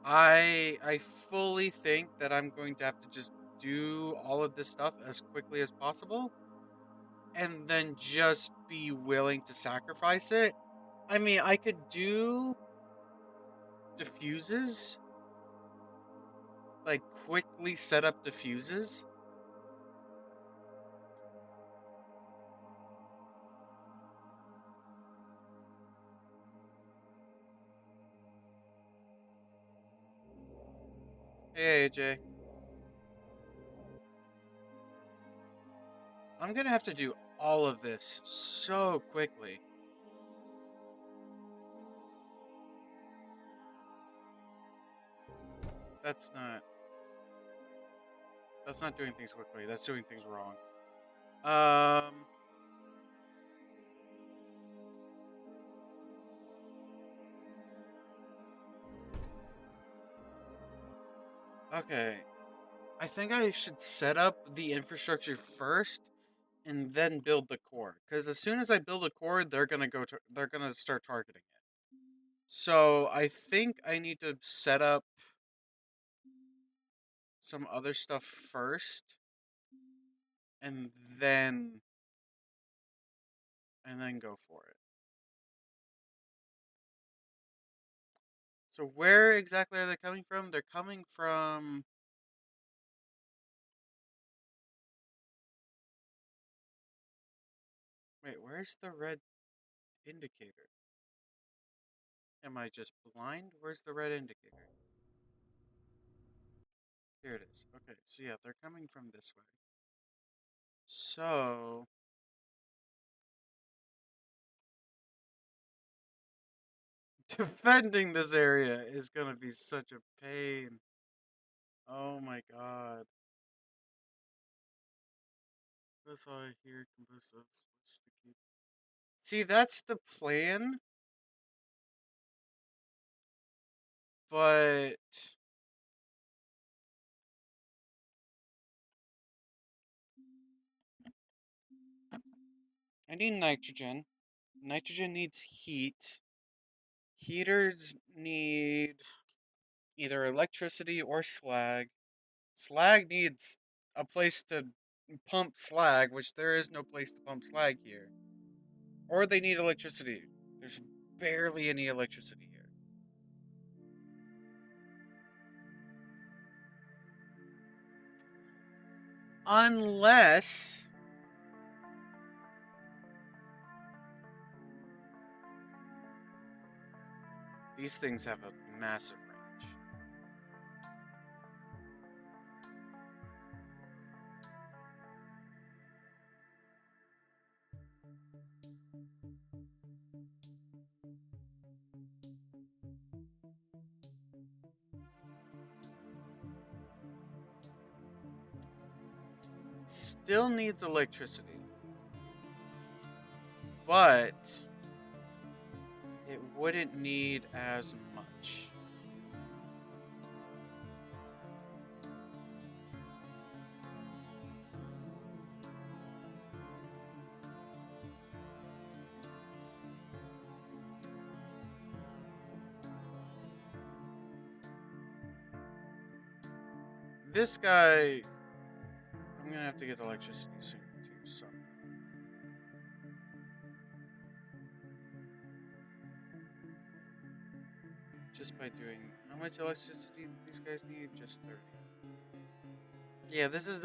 I fully think that I'm going to have to just do all of this stuff as quickly as possible and then just be willing to sacrifice it. I mean, I could do diffuses, like quickly set up diffuses. Hey, AJ. I'm gonna have to do all of this so quickly. That's not that's not doing things quickly. That's doing things wrong. Um okay. I think I should set up the infrastructure first and then build the core. Because as soon as I build a core, they're gonna start targeting it. So I think I need to set up some other stuff first, and then go for it. So where exactly are they coming from? They're coming from. Wait, where's the red indicator? Am I just blind? Where's the red indicator? Here it is. Okay, so yeah, they're coming from this way. So defending this area is gonna be such a pain. Oh my god. That's all I hear. Composed of switch to keep. See, that's the plan, but I need nitrogen. Nitrogen needs heat. Heaters need either electricity or slag. Slag needs a place to pump slag, which there is no place to pump slag here. Or they need electricity. There's barely any electricity here. Unless these things have a massive range. Still needs electricity, but it wouldn't need as much. This guy, I'm gonna have to get electricity soon too. So just by doing how much electricity do these guys need? Just 30. Yeah, this is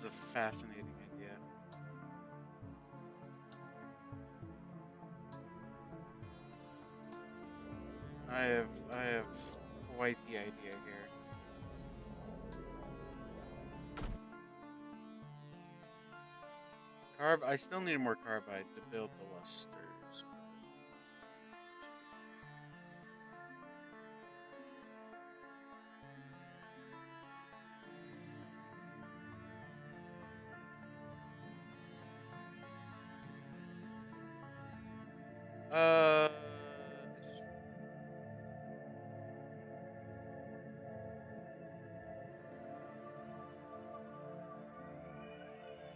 a fascinating idea. I have quite the idea here. I still need more carbide to build the lusters.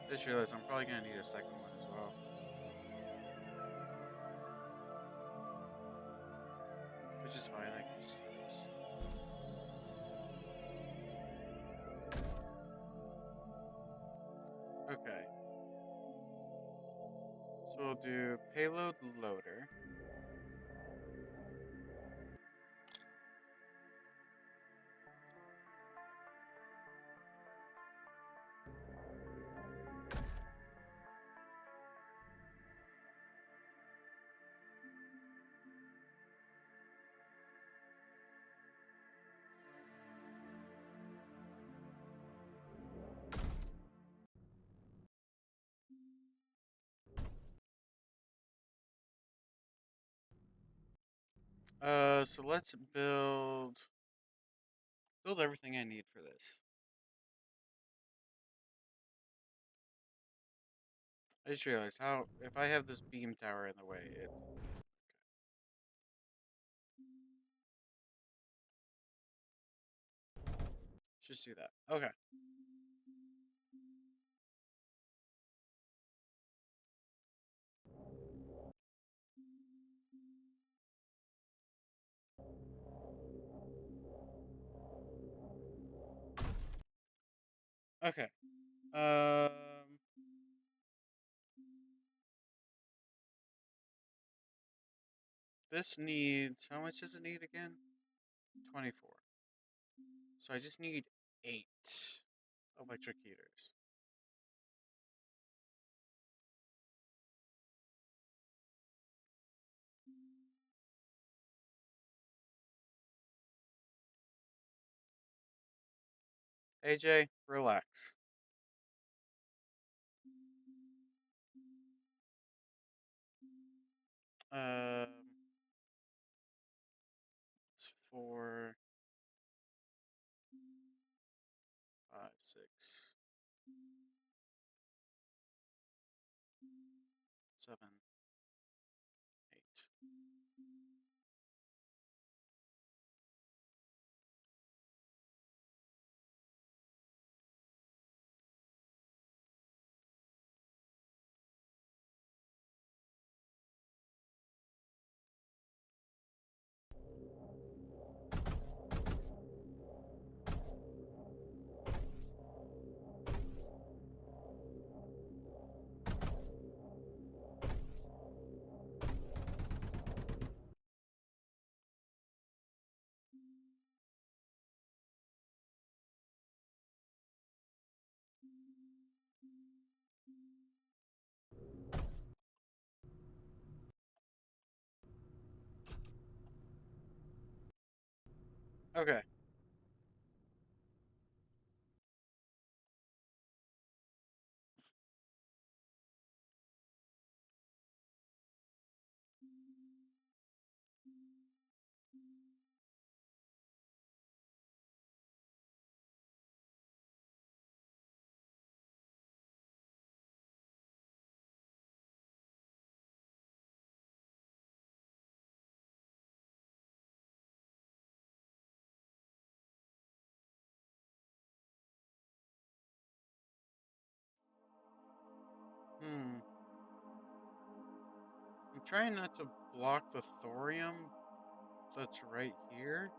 I just realized I'm probably gonna need a second one as well, which is fine. I can just do this. Okay, so we'll do payload loader. So let's build everything I need for this. I just realized how if I have this beam tower in the way, it just do that. Okay. Okay. Um. This needs how much does it need again? 24. So I just need 8 electric heaters. AJ, relax. Um, it's 4, 5, 6. 7, 8. Okay. Hmm. I'm trying not to block the thorium, so it's right here,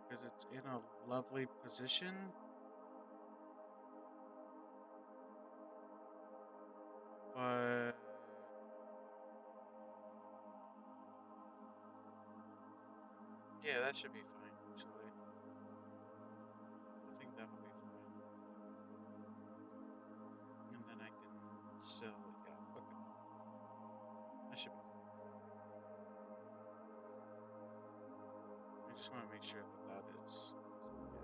because it's in a lovely position. But yeah, that should be fine, actually. I think that'll be fine. And then I can still, yeah, okay. That should be fine. I just want to make sure that that is, yeah.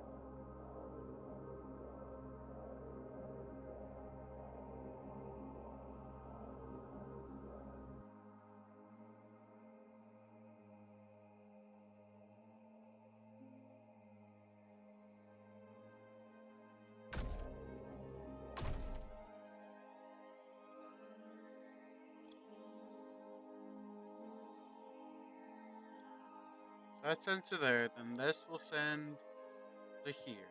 So that sends to there, then this will send to here.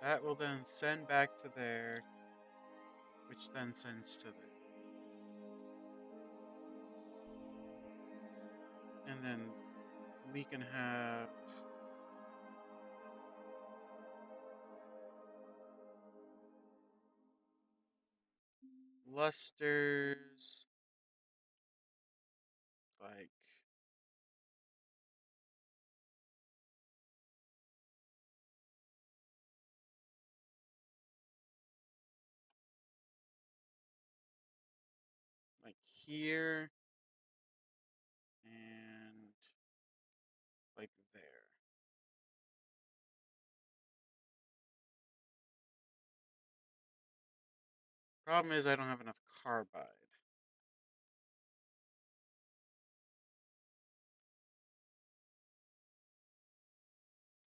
That will then send back to there, which then sends to there. And then we can have lusters like here and like there. Problem is I don't have enough carbide.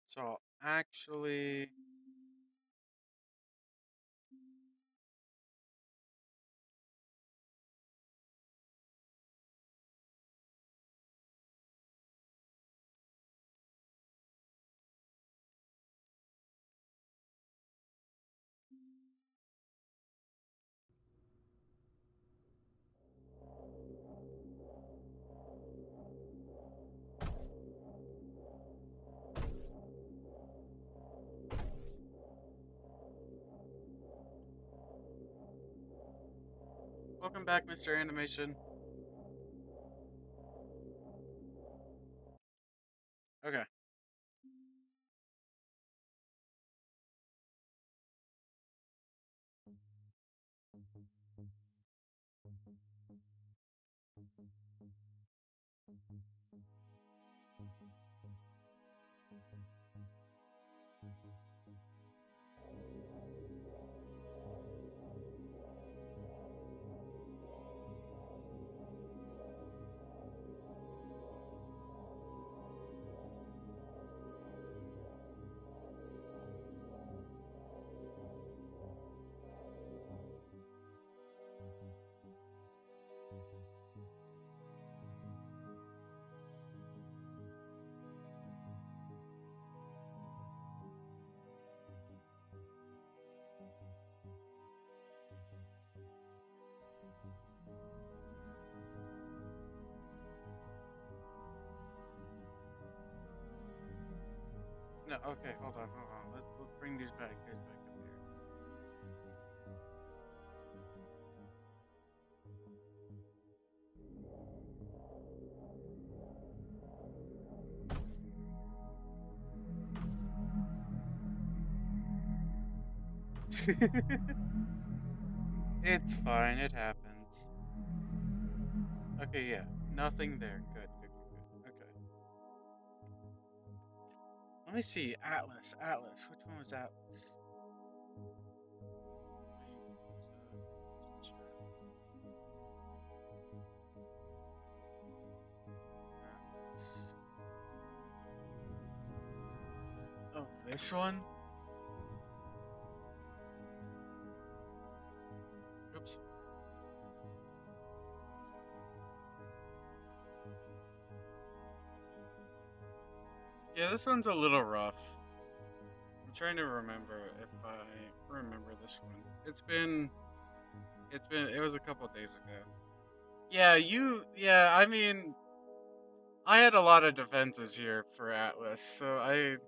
So I'll actually welcome back, Mr. Animation. Okay. Okay, hold on, hold on. Let's bring these back. These back up here. It's fine. It happens. Okay, yeah. Nothing there. Good, good, good, good. Okay. Let me see. Atlas. Atlas. Which one was Atlas? Atlas. Oh, this one? Oops. Yeah, this one's a little rough. I'm trying to remember if I remember this one. It was a couple days ago. Yeah, I mean, I had a lot of defenses here for Atlas, so I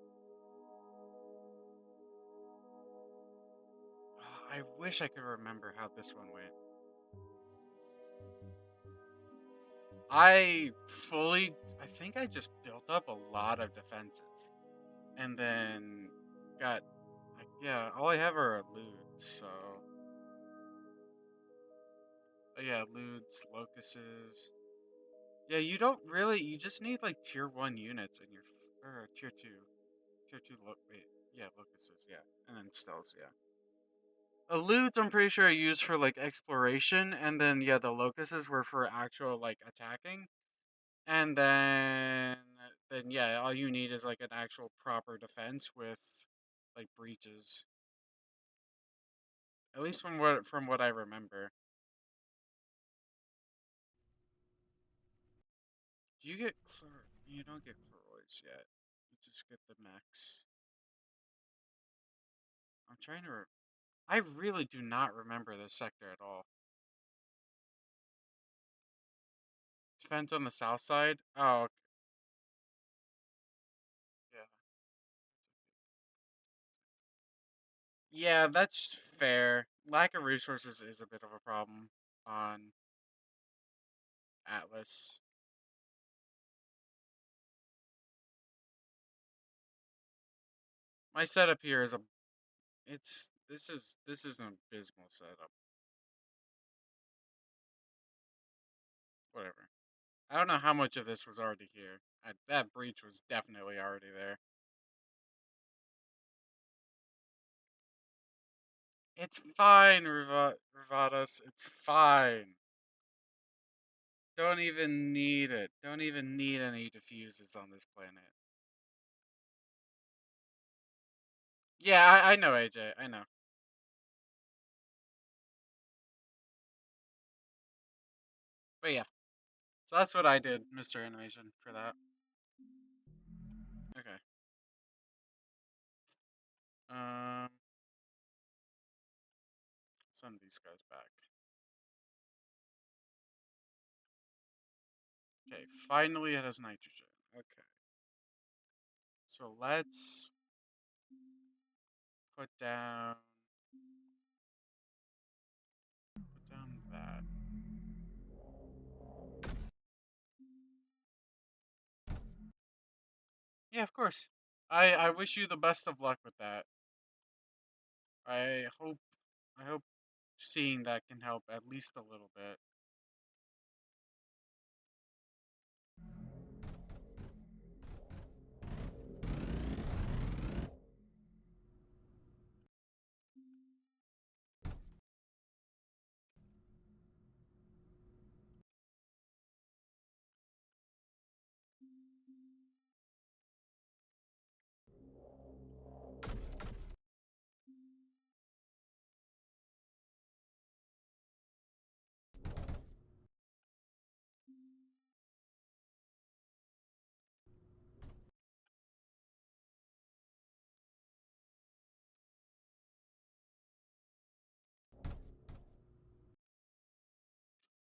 wish I could remember how this one went. I think I just built up a lot of defenses, and then got, like, yeah, all I have are loots, so, yeah, loots, locuses. Yeah, you don't really, you just need, like, tier 1 units in your, or tier 2, wait, yeah, locuses, yeah, and then stealths, yeah. A loot, I'm pretty sure I used for, like, exploration, and then, yeah, the locuses were for actual, like, attacking. And then yeah, all you need is like an actual proper defense with like breaches. At least from what I remember. Do you get you don't get chloroids yet. You just get the mechs. I'm trying to I really do not remember this sector at all. Defense on the south side? Oh, okay. Yeah. Yeah, that's fair. Lack of resources is a bit of a problem on Atlas. My setup here is a it's this is an abysmal setup. Whatever. I don't know how much of this was already here. That breach was definitely already there. It's fine, Rivadas. It's fine. Don't even need it. Don't even need any diffuses on this planet. Yeah, I know, AJ. I know. But yeah. So that's what I did, Mr. Animation, for that. Okay. Um, send these guys back. Okay, finally it has nitrogen. Okay. So let's put down that. Yeah, of course. I wish you the best of luck with that. I hope I hope seeing that can help at least a little bit.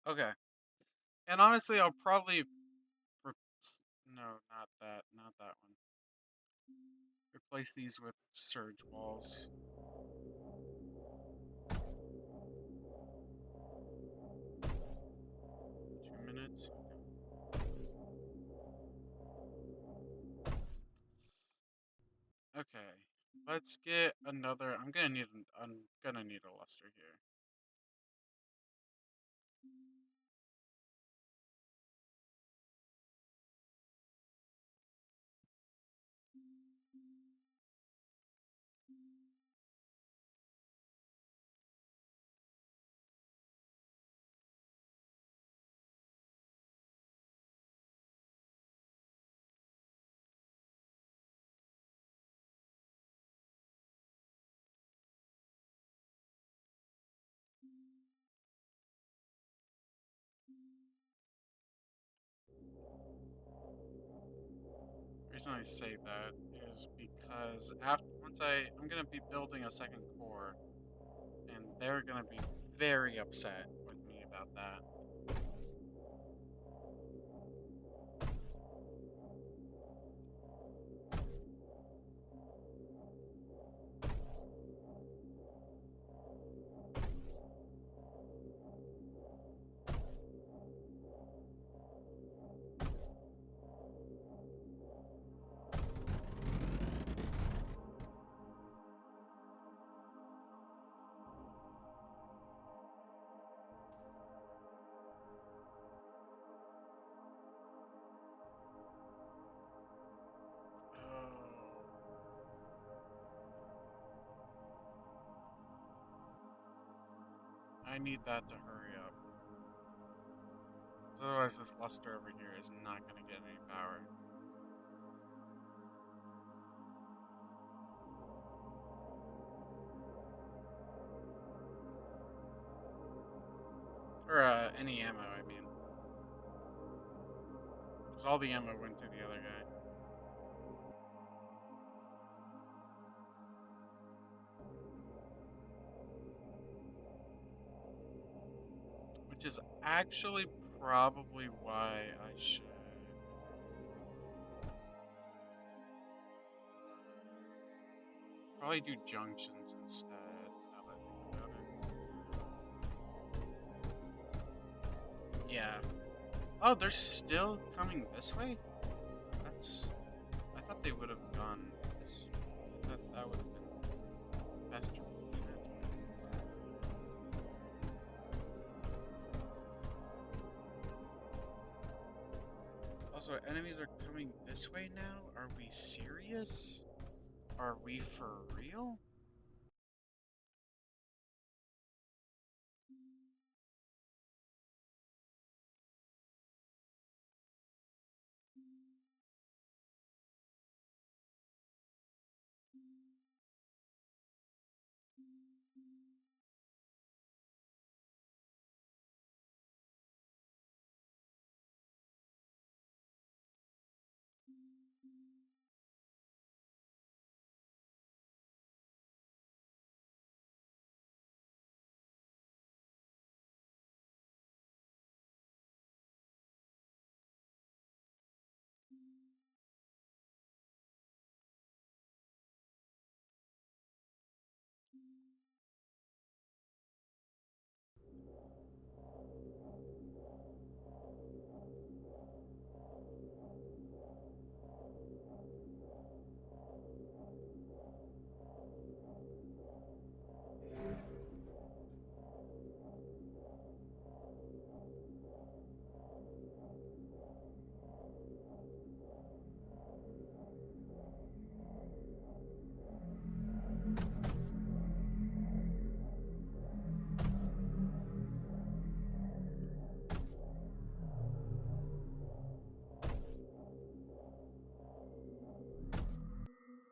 Okay. And honestly, I'll probably no, not that one. Replace these with surge walls. 2 minutes. Okay. Let's get another. I'm gonna need a luster here. The reason I say that is because I'm gonna be building a second core, and they're gonna be very upset with me about that. Oh, I need that to hurry up. 'Cause otherwise, this luster over here is not gonna get any power. Or any ammo, I mean. Because all the ammo went to the other guy. Which is actually probably why I should probably do junctions instead. Now that I think about it. Yeah. Oh, they're still coming this way? That's. I thought they would have gone this way. I thought that would have been faster. Also, enemies are coming this way now? Are we serious? Are we for real?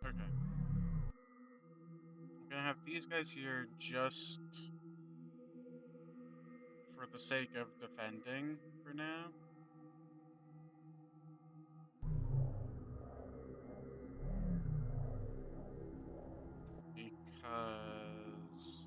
Okay. I'm gonna have these guys here just for the sake of defending for now. Because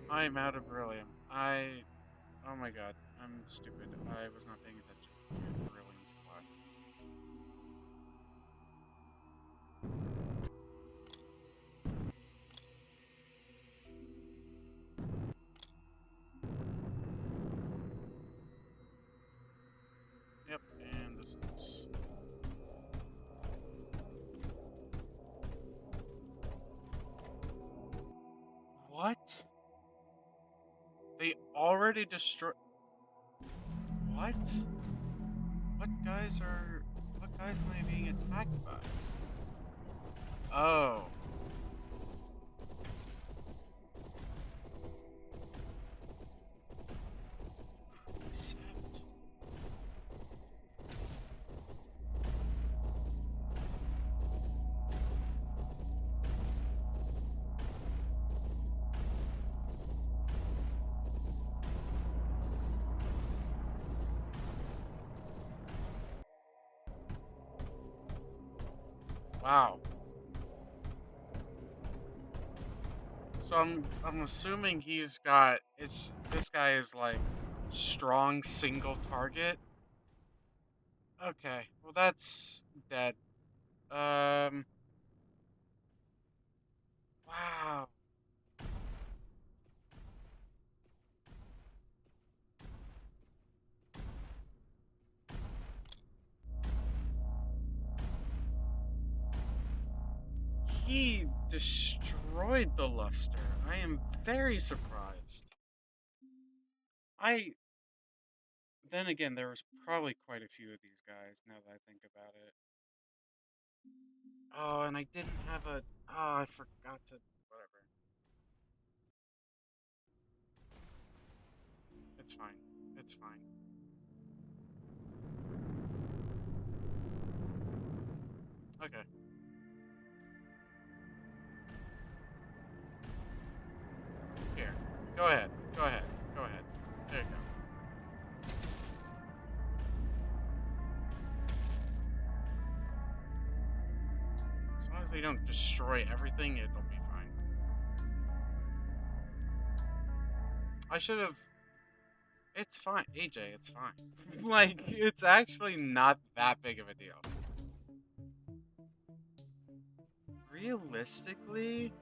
I'm out of beryllium. Oh my god, I'm stupid. I was not paying attention to beryllium supply. Yep, and this is... What? They already destroyed... What? What guys are... What guys am I being attacked by? Oh. Precept. Wow. So I'm assuming he's got this guy is like strong single target. Okay, well that's dead. Um wow. He destroyed the luster. I am very surprised. I then again there was probably quite a few of these guys now that I think about it. Oh, and I didn't have a I forgot to whatever. It's fine. It's fine. Okay. Here. Go ahead. Go ahead. Go ahead. There you go. As long as they don't destroy everything, it'll be fine. I should have... It's fine. AJ, it's fine. Like, it's actually not that big of a deal. Realistically,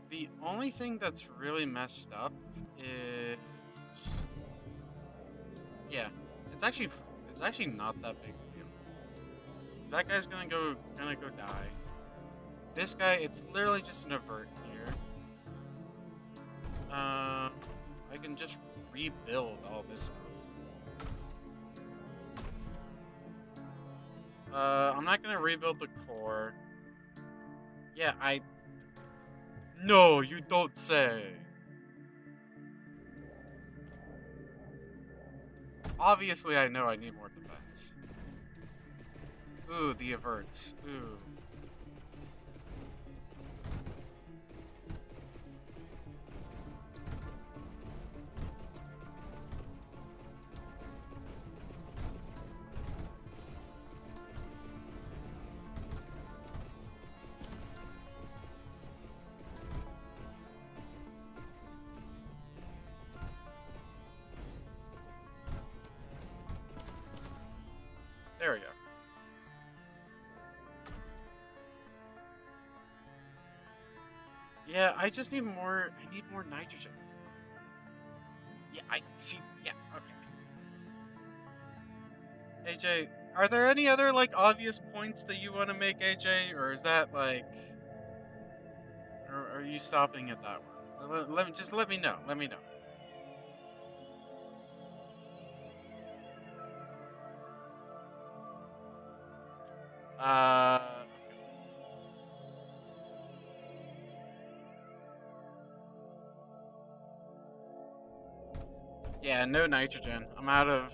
the only thing that's really messed up is... Yeah, it's actually not that big of a deal. 'Cause that guy's gonna go die. This guy, it's literally just an avert here. I can just rebuild all this stuff. I'm not gonna rebuild the core. Yeah, No, you don't say. Obviously, I know I need more defense. Ooh, the averts. Ooh. There we go. Yeah, I just need more. I need more nitrogen. Yeah, I see. Yeah, okay. AJ, are there any other like obvious points that you want to make, AJ, or is that like, or are you stopping at that one? Let me just let me know. Let me know. Uh, yeah, no nitrogen. I'm out of.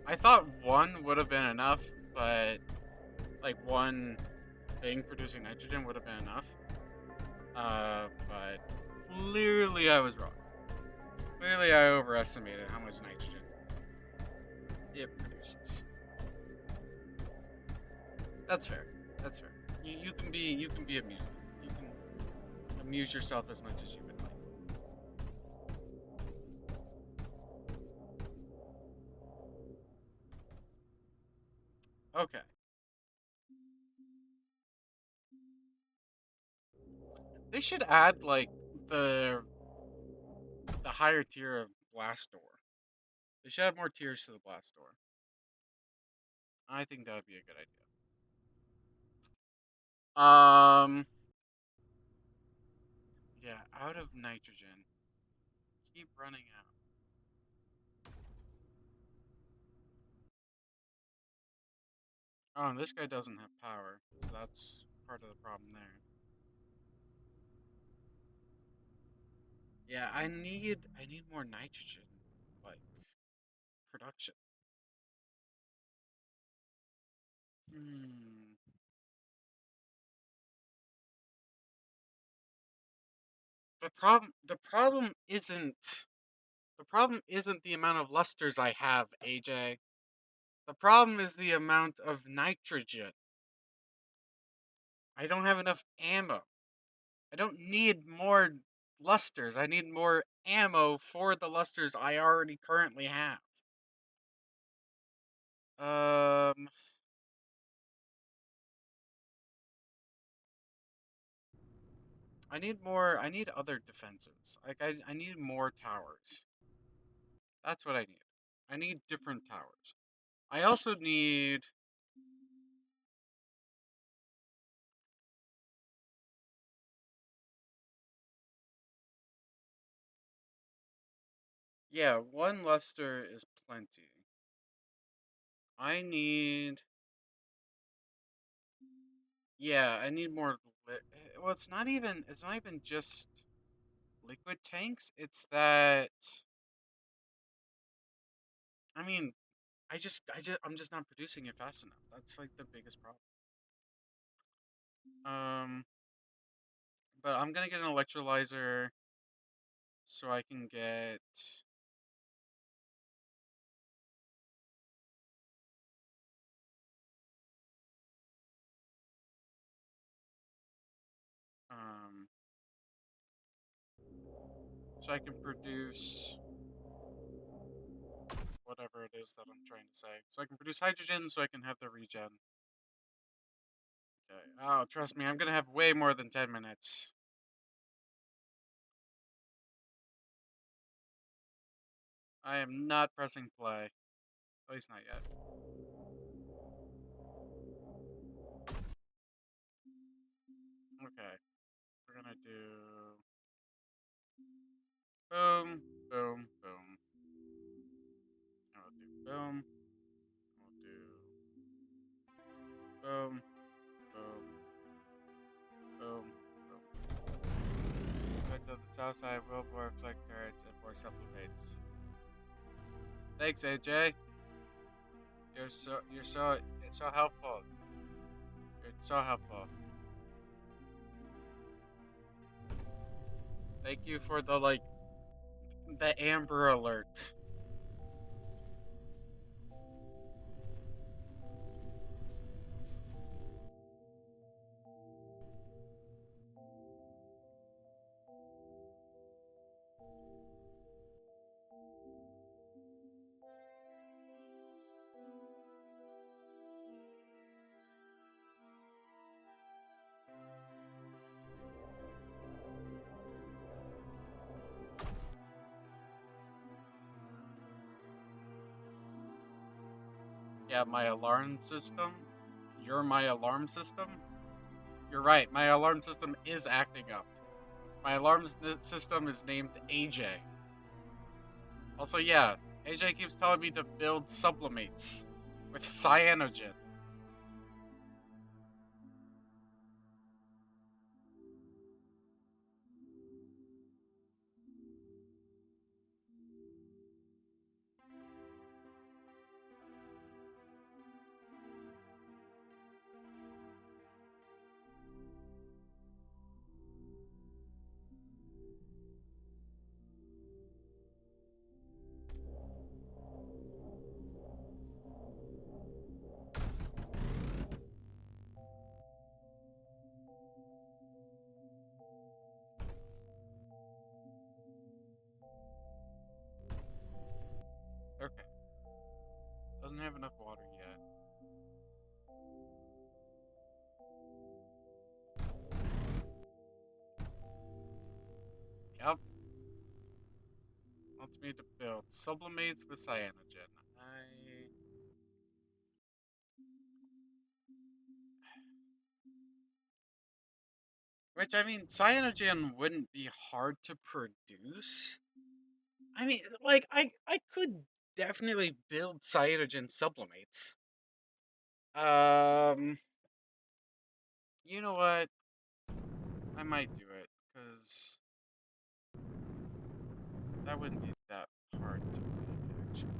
I thought one would have been enough, but like one thing producing nitrogen would have been enough. But clearly I was wrong. Clearly I overestimated how much nitrogen it produces. That's fair. That's fair. You can be amusing. You can amuse yourself as much as you would like. Okay. They should add like the the higher tier of blast door. They should add more tiers to the blast door. I think that would be a good idea. Yeah, out of nitrogen. Keep running out. Oh, and this guy doesn't have power. So that's part of the problem there. Yeah, I need more nitrogen, like production. Hmm. The problem isn't the amount of lusters I have, AJ. The problem is the amount of nitrogen. I don't have enough ammo. I don't need more lusters. I need more ammo for the lusters I already currently have. Um, I need more. I need other defenses. Like I need more towers. That's what I need. I need different towers. I also need. Yeah, one luster is plenty. I need. Yeah, I need more. Well, it's not even. It's not even just liquid tanks. It's that. I mean, I'm just not producing it fast enough. That's like the biggest problem. Um, but I'm gonna get an electrolyzer so I can get. Um, so I can produce whatever it is that I'm trying to say. So I can produce hydrogen, so I can have the regen. Okay. Oh, trust me, I'm gonna have way more than 10 minutes. I am not pressing play. At least not yet. Okay. We're gonna do boom, boom, boom. And we'll do boom. We'll do boom, boom, boom, boom. Effect of the south side will bore reflect turrets and more supplements. Thanks, AJ. You're so helpful. You're so helpful. Thank you for the Amber Alert. Yeah, my alarm system. You're my alarm system? You're right, my alarm system is acting up. My system is named AJ. Also, yeah, AJ keeps telling me to build sublimates with cyanogen. have enough water yet. Yep. Wants me to build sublimates with cyanogen. Which, I mean, cyanogen wouldn't be hard to produce. I mean, like, I could definitely build cyanogen sublimates. You know what? I might do it, because that wouldn't be that hard to make, actually.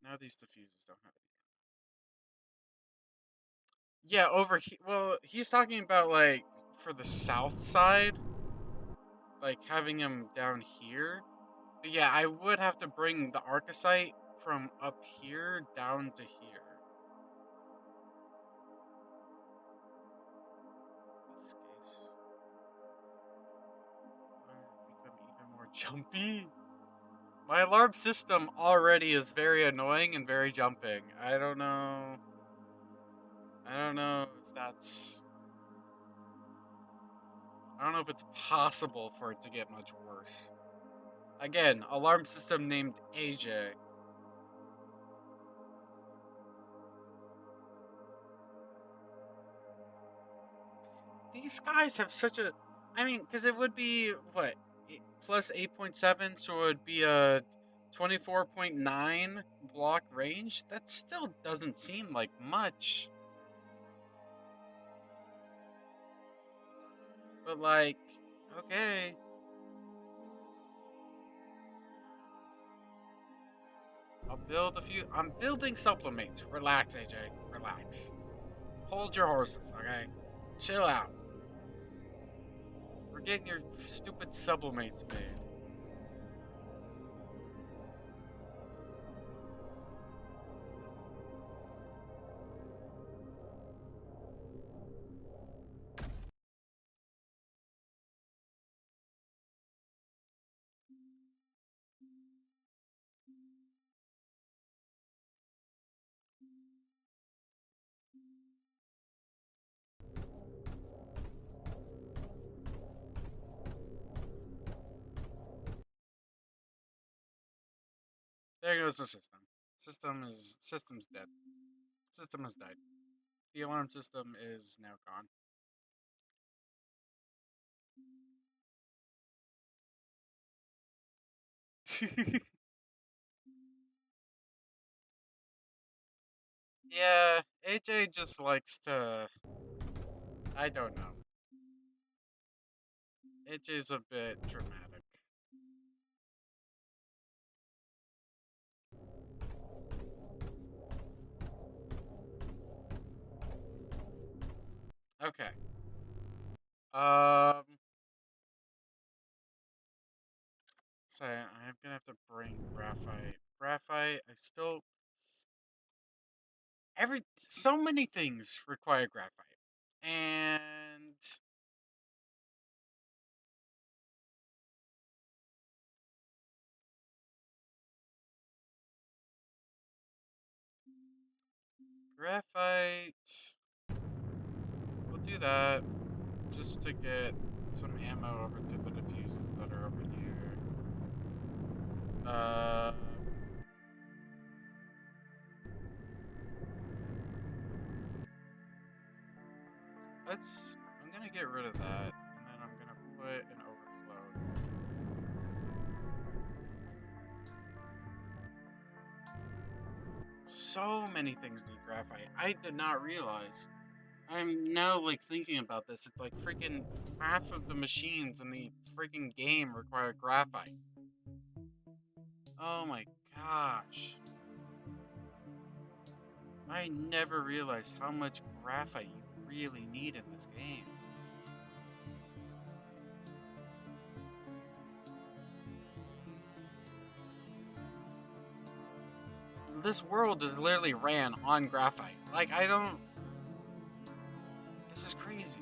Now these diffusers don't have it. Yeah, over here. Well, he's talking about, like, for the south side, like, having him down here. But yeah, I would have to bring the arcosite from up here down to here. This case. Become even more jumpy. My alarm system already is very annoying and very jumping. I don't know. I don't know if that's. I don't know if it's possible for it to get much worse. Again, alarm system named AJ. These guys have such a. I mean, because it would be, what? Plus 8.7, so it would be a 24.9 block range? That still doesn't seem like much. But, like, okay. I'll build a few. I'm building supplements. Relax, AJ. Relax. Hold your horses, okay? Chill out. We're getting your stupid sublimates made. There goes the system. System's dead. System has died. The alarm system is now gone. Yeah, AJ just likes to. I don't know. AJ's a bit dramatic. Okay. Um. So I'm gonna have to bring graphite. Graphite. I still. So many things require graphite, and graphite. We'll do that just to get some ammo over to the diffusers that are over here. Uh. I'm gonna get rid of that, and then I'm gonna put an overflow. So many things need graphite. I did not realize. I'm now, like, thinking about this. It's like freaking half of the machines in the freaking game require graphite. Oh my gosh. I never realized how much graphite you really need in this game. This world is literally ran on graphite. Like, I don't. This is crazy.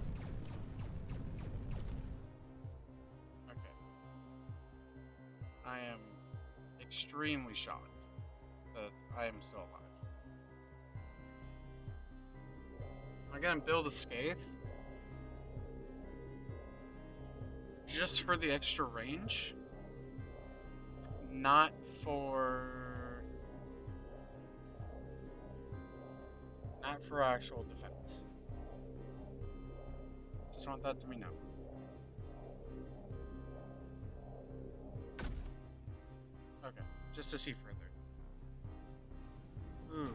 I am extremely shocked that I am still alive. I'm gonna build a Skaith just for the extra range, not for not for actual defense. Just want that to be known. Okay, just to see further. Ooh, ooh.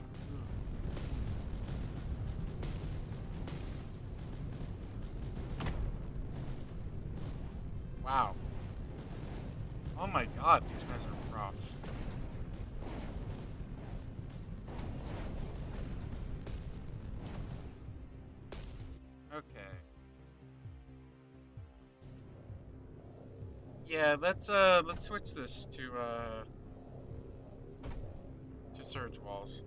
Wow. Oh my god, these guys are rough. Okay. Yeah, let's switch this to surge walls.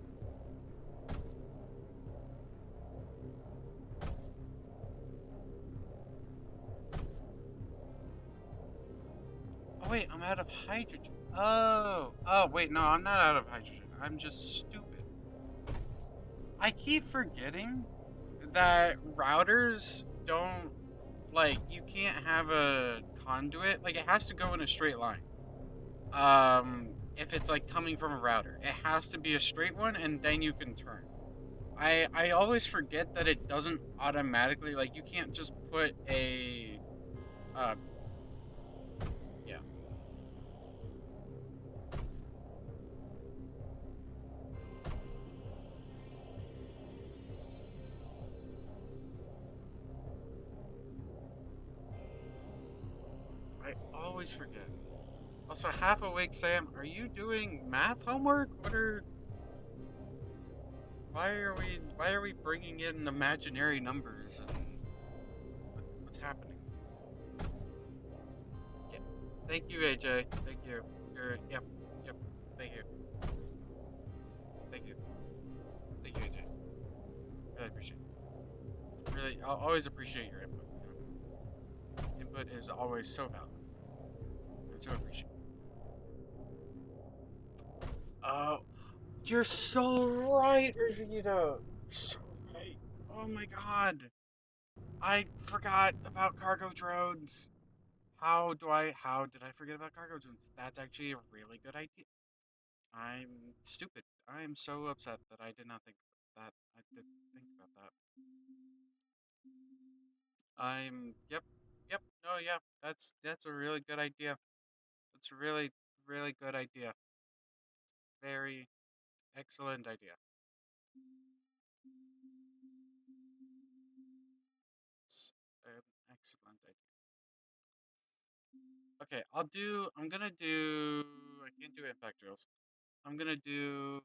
Oh wait, I'm out of hydrogen. Oh wait, no, I'm not out of hydrogen. I'm just stupid. I keep forgetting that routers don't like you can't have a conduit. Like it has to go in a straight line. If it's like coming from a router, it has to be a straight one, and then you can turn. I always forget that it doesn't automatically like you can't just put a uh yeah. I always forget. Also, half awake Sam, are you doing math homework? Why are we bringing in imaginary numbers and what's happening? Yeah. Thank you, AJ. Thank you. Yep, yep. Thank you. Thank you. Thank you, AJ. Really appreciate it. Really, I'll always appreciate your input. Input is always so valuable. And so appreciate. Oh, you're so right, Rosita. You're so right. Oh my god. I forgot about cargo drones. How did I forget about cargo drones? That's actually a really good idea. I'm stupid. I am so upset that I did not think that. I did think about that. Yep, yep, no, yeah, that's a really good idea. That's a really, really good idea. Very excellent idea. It's an excellent idea. Okay, I'm gonna do, I can't do impact drills. I'm gonna do,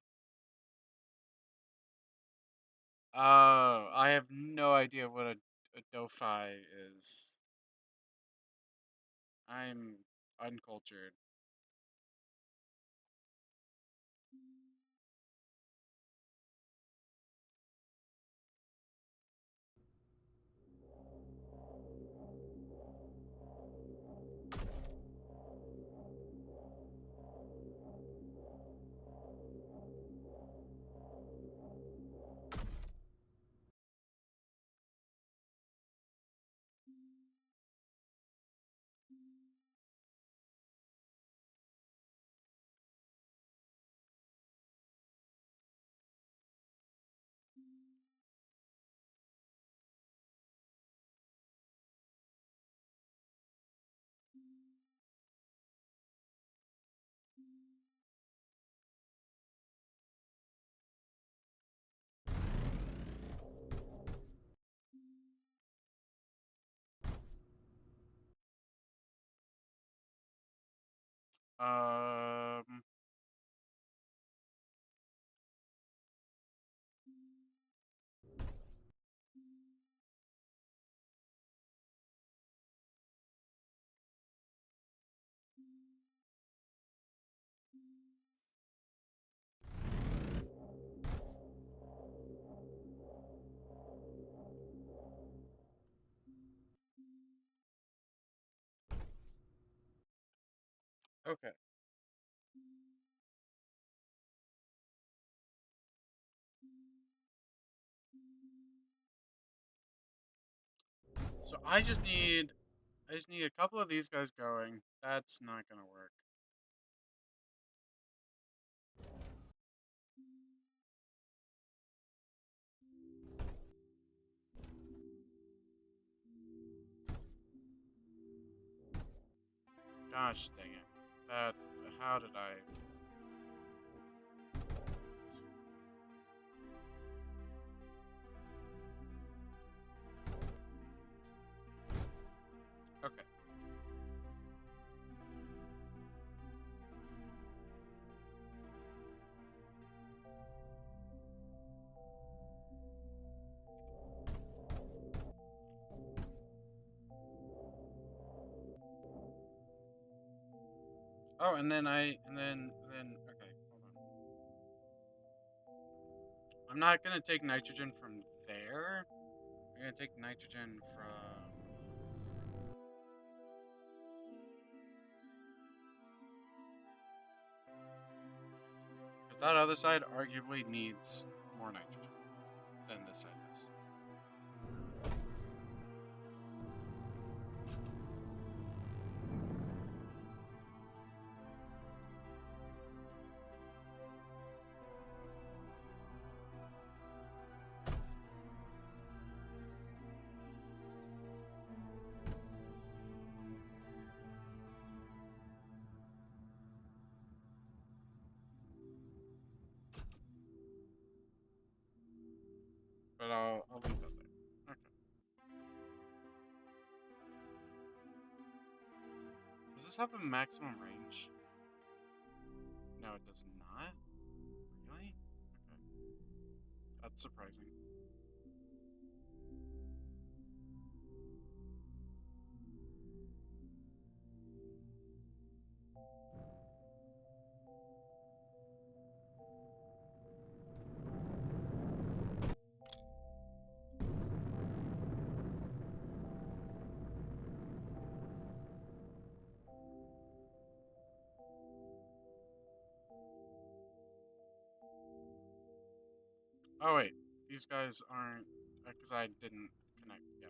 I have no idea what a DoFi is. I'm uncultured. Um, okay. So I just need a couple of these guys going. That's not gonna work. Gosh dang it. That how did I Okay. Oh, okay, hold on. I'm not gonna take nitrogen from there. I'm gonna take nitrogen from because that other side arguably needs more nitrogen than this side does. But I'll leave that there. Okay. Does this have a maximum range? No, it does not. Really? Okay. That's surprising. Oh wait, these guys aren't because I didn't connect. Yeah,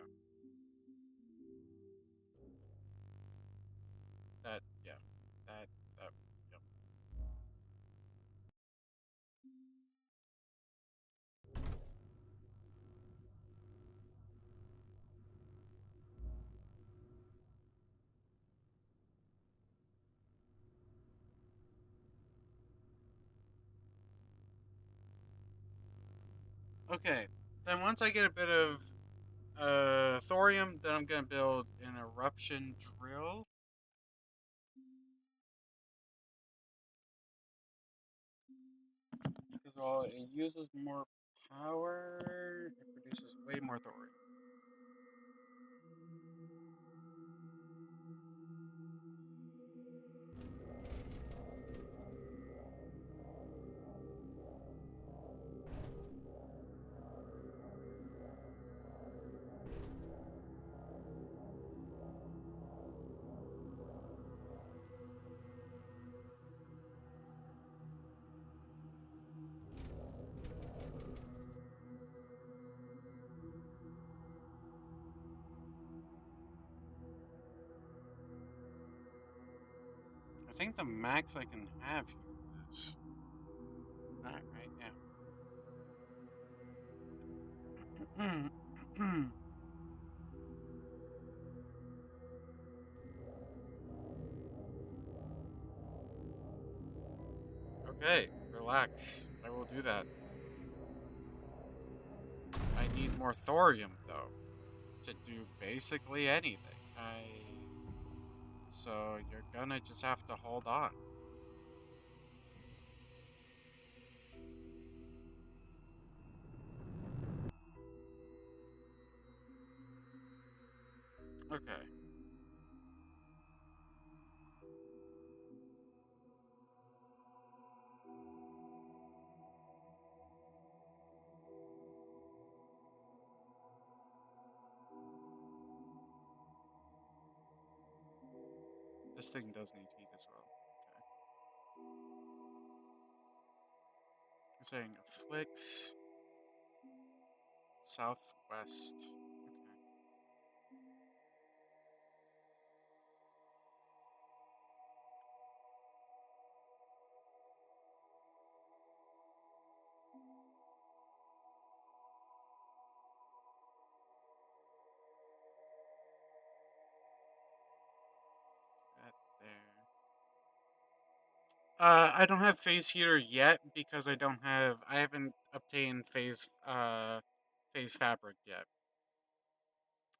that. Yeah, that. That. Yep. Okay. Then once I get a bit of thorium, then I'm gonna build an eruption drill. Because while it uses more power, it produces way more thorium. I think the max I can have here is that, right? Yeah. Okay, relax. I will do that. I need more thorium though to do basically anything. So you're gonna just have to hold on. Okay. This thing does need heat as well. Okay. You're saying afflicts southwest. Okay. I don't have phase heater yet because I haven't obtained phase fabric yet.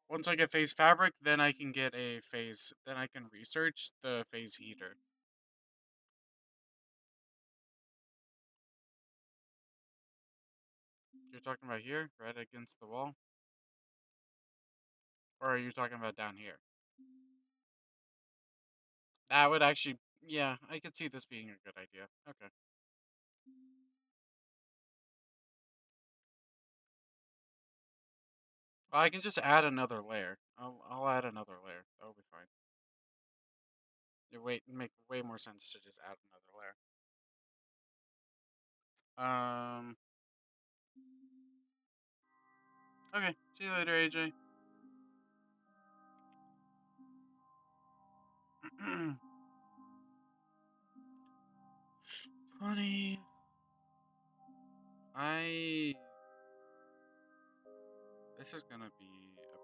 Once I get phase fabric, then I can get then I can research the phase heater. You're talking about here, right against the wall? Or are you talking about down here? That would actually, yeah, I could see this being a good idea. Okay. Well, I can just add another layer. I'll add another layer. That'll be fine. Make way more sense to just add another layer. Okay. See you later, AJ. 20. I. This is gonna be a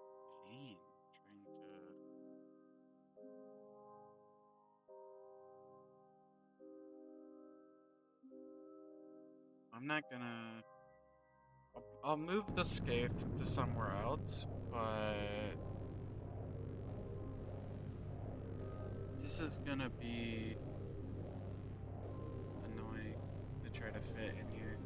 pain trying to. I'm not gonna. I'll move the scathe to somewhere else, but this is gonna be annoying to try to fit in here.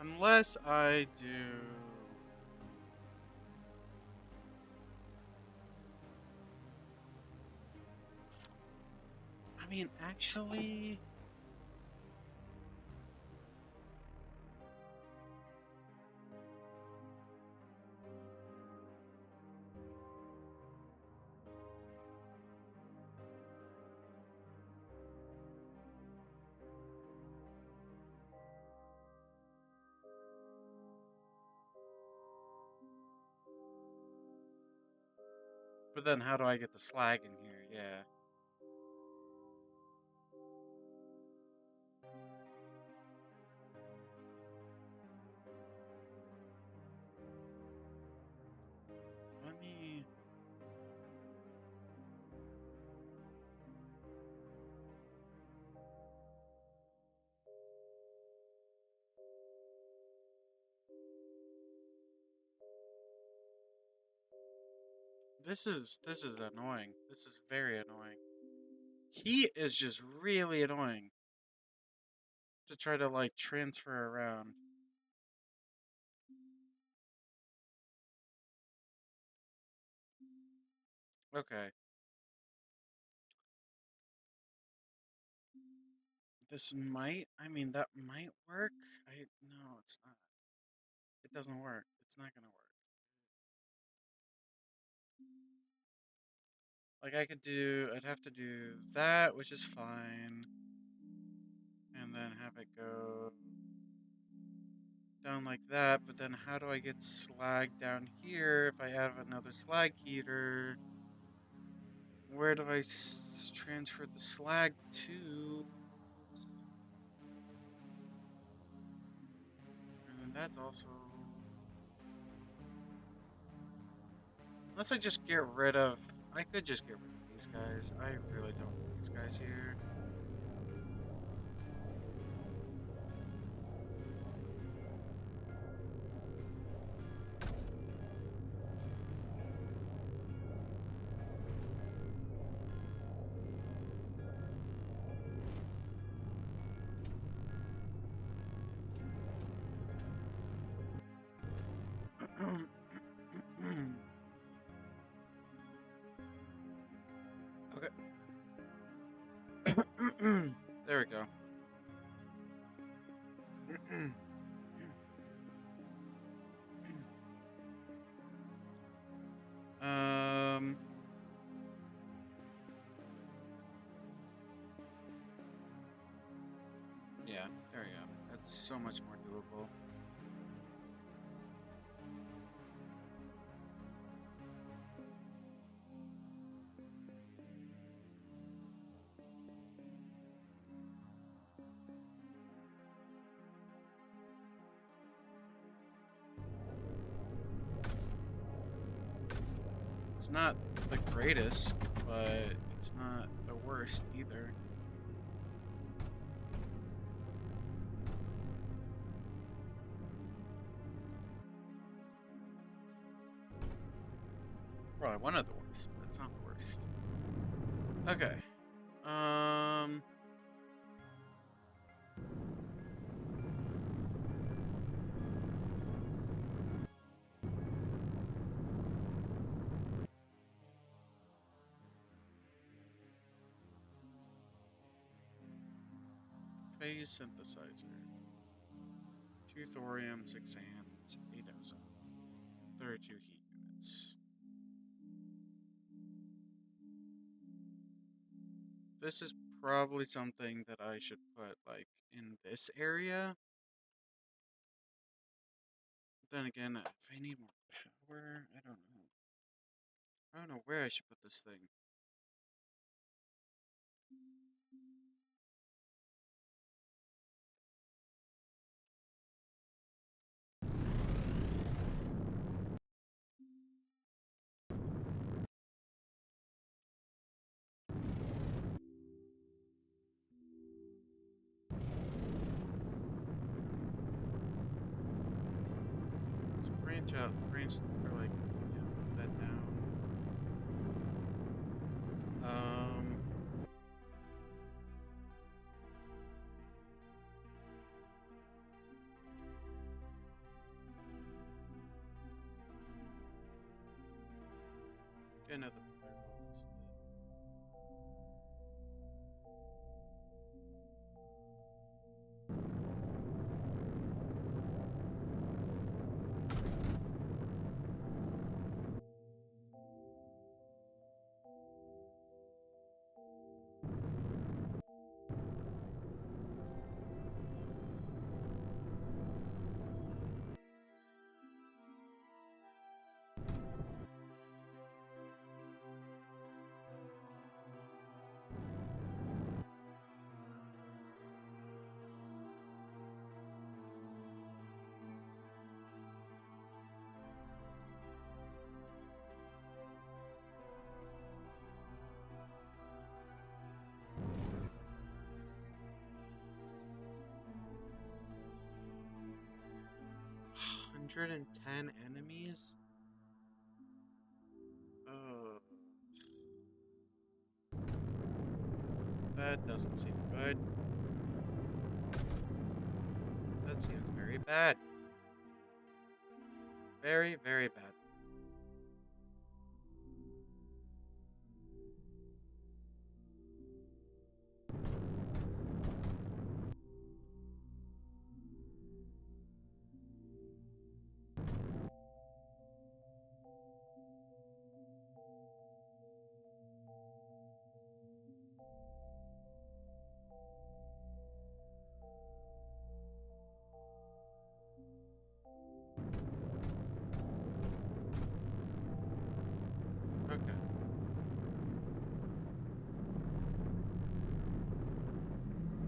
Unless I do. I mean, actually. But then how do I get the slag in here? Yeah. Let me. This is annoying. This is very annoying. Heat is just really annoying to try to like transfer around. Okay. I mean, that might work. No, it's not. It doesn't work. It's not gonna work. Like, I'd have to do that, which is fine. And then have it go down like that. But then how do I get slag down here if I have another slag heater? Where do I transfer the slag to? And then that's also. Unless I just get rid of. I could just get rid of these guys. I really don't need these guys here. Okay. There we go. so much more doable. It's not the greatest, but it's not the worst either. Probably one of the worst, but it's not the worst. Okay. Phase synthesizer. 2 thorium, 6 amps, 8 ozone. 32 heat units. This is probably something that I should put, like, in this area. Then again, if I need more power, I don't know. I don't know where I should put this thing. Let's branch out, or like, yeah, put that down. Um, get another fireball. 110 enemies? Oh, that doesn't seem good. That seems very bad. Very, very bad. Okay.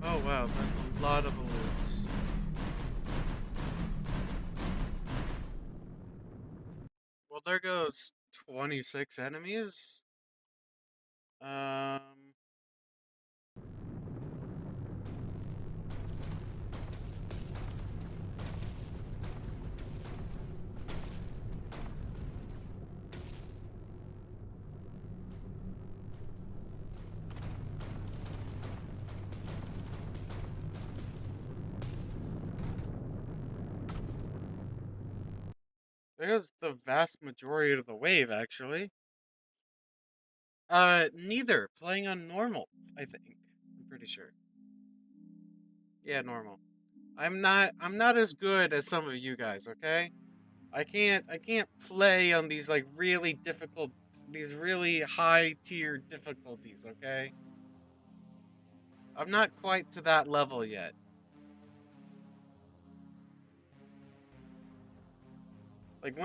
Oh wow, that's a lot of balloons. Well, there goes 26 enemies. Um, there goes the vast majority of the wave, actually. Neither. Playing on normal, I think. I'm pretty sure. Yeah, normal. I'm not as good as some of you guys, okay? I can't play on these like really difficult these really high tier difficulties, okay? I'm not quite to that level yet. Like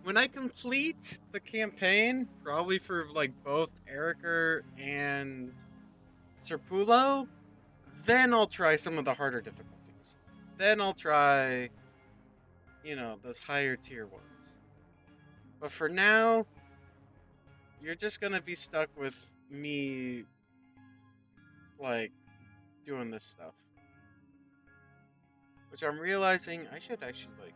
when I complete the campaign, probably for like both Eriker and Serpulo, then I'll try some of the harder difficulties. Then I'll try, those higher tier ones. But for now, you're just gonna be stuck with me, like, doing this stuff. Which I'm realizing I should actually, like.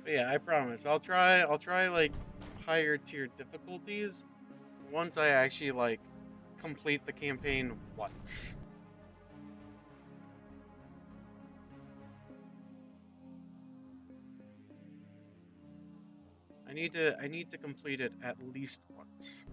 But yeah, I promise. I'll try, like, higher tier difficulties once I actually, like, complete the campaign once. I need to complete it at least once.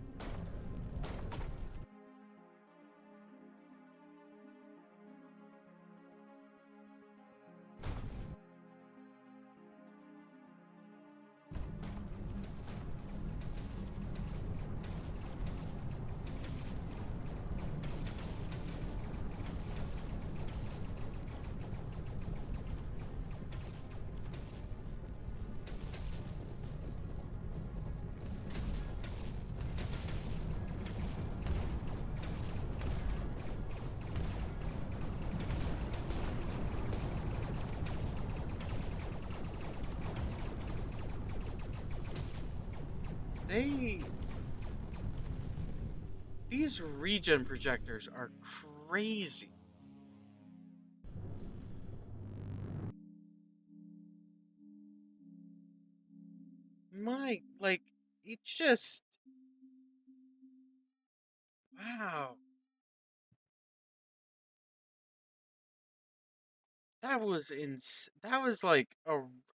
They These regen projectors are crazy. Like, it's just, wow. That was like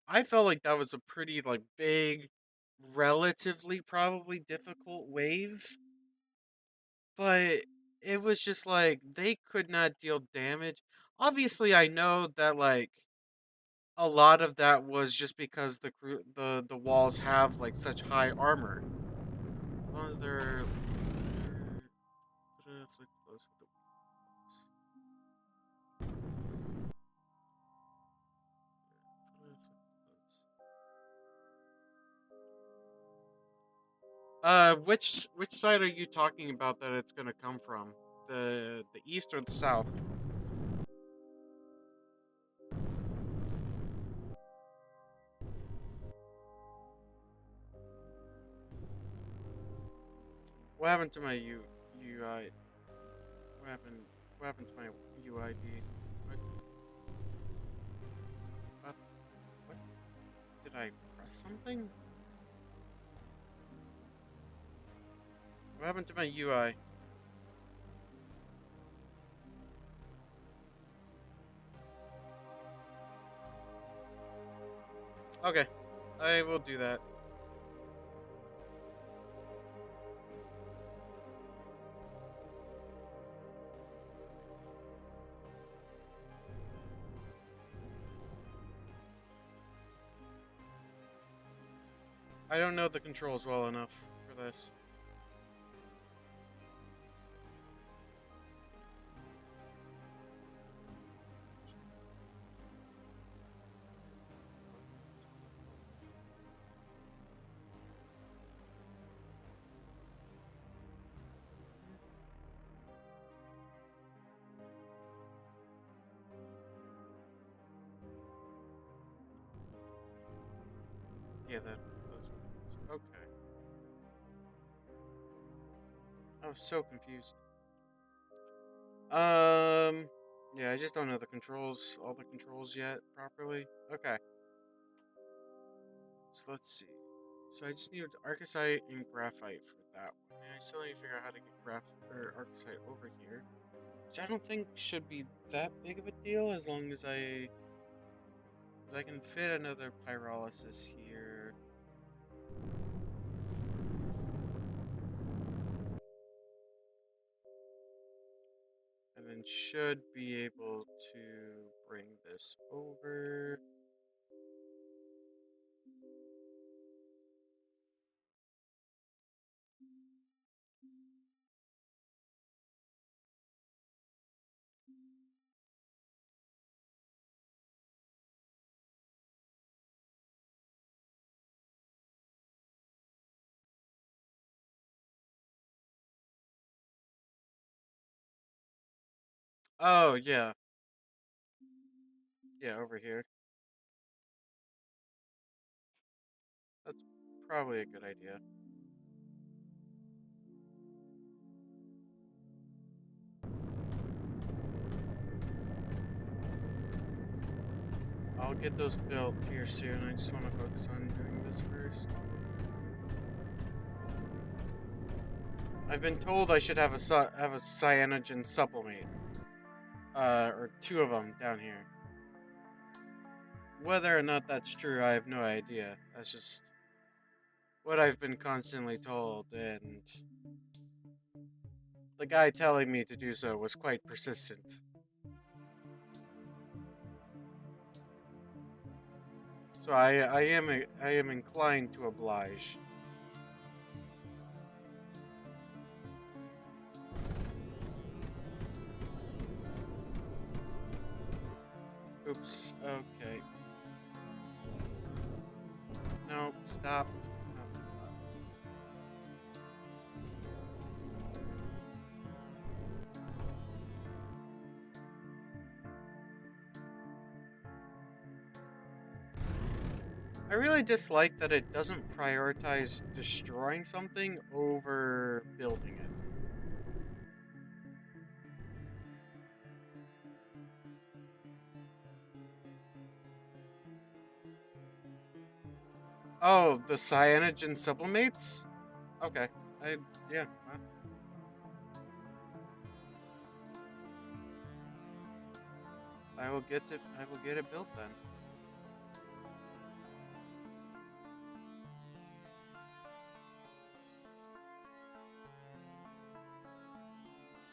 I felt like that was a pretty, like, big, relatively probably difficult wave, but it was just like they could not deal damage. Obviously, I know that, like, a lot of that was just because the walls have, like, such high armor. As long as they're afflict close with the which side are you talking about that it's gonna come from? The east or the south? What happened to my UI? What happened? What happened to my UID? What? What? What? Did I press something? What happened to my UI? Okay, I will do that. I don't know the controls well enough for this. Yeah, those ones. Okay. I was so confused. Yeah, I just don't know the controls, all the controls yet properly. Okay, so let's see. So I just needed arcosite and graphite for that one. And I still need to figure out how to get arcosite over here, which I don't think should be that big of a deal as I can fit another pyrolysis here. And then should be able to bring this over. Oh, yeah. Yeah, over here. That's probably a good idea. I'll get those built here soon. I just want to focus on doing this first. I've been told I should have a cyanogen supplement. Or two of them down here. Whether or not that's true, I have no idea. That's just what I've been constantly told, and the guy telling me to do so was quite persistent. So I am inclined to oblige. Oops. Okay. No, stop. No. I really dislike that it doesn't prioritize destroying something over building it. Oh, the cyanogen sublimates? Okay. Yeah. I will get it built then.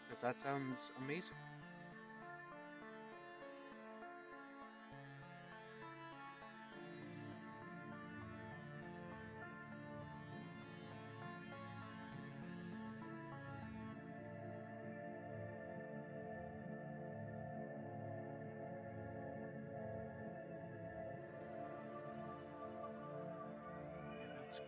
Because that sounds amazing. Yeah, that's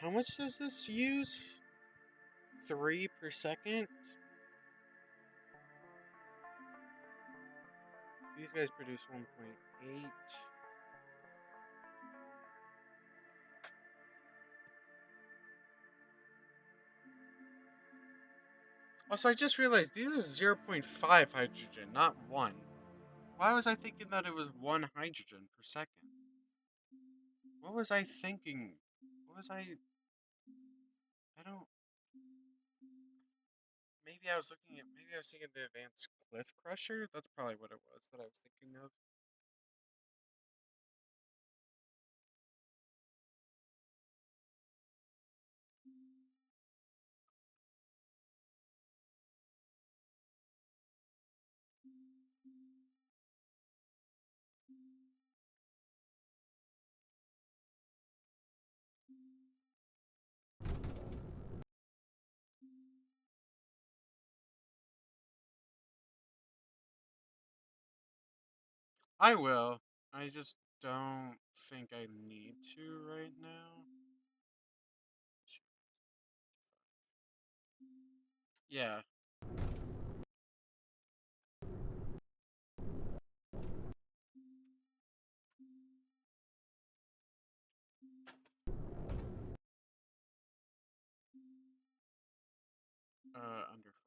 how much does this use? 3 per second? These guys produce 1.8. Also, I just realized these are 0.5 hydrogen, not 1. Why was I thinking that it was 1 hydrogen per second? What was I thinking? What was I. I don't. Maybe I was looking at. Maybe I was thinking the advanced cliff crusher? That's probably what it was that I was thinking of. I will. I just don't think I need to right now. Yeah. Underfoil.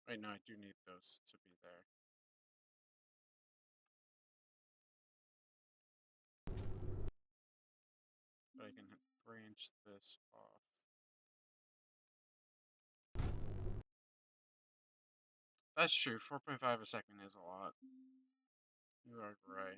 Wait, no, I do need those to be there. But I can branch this off. That's true. 4.5 a second is a lot. You are right.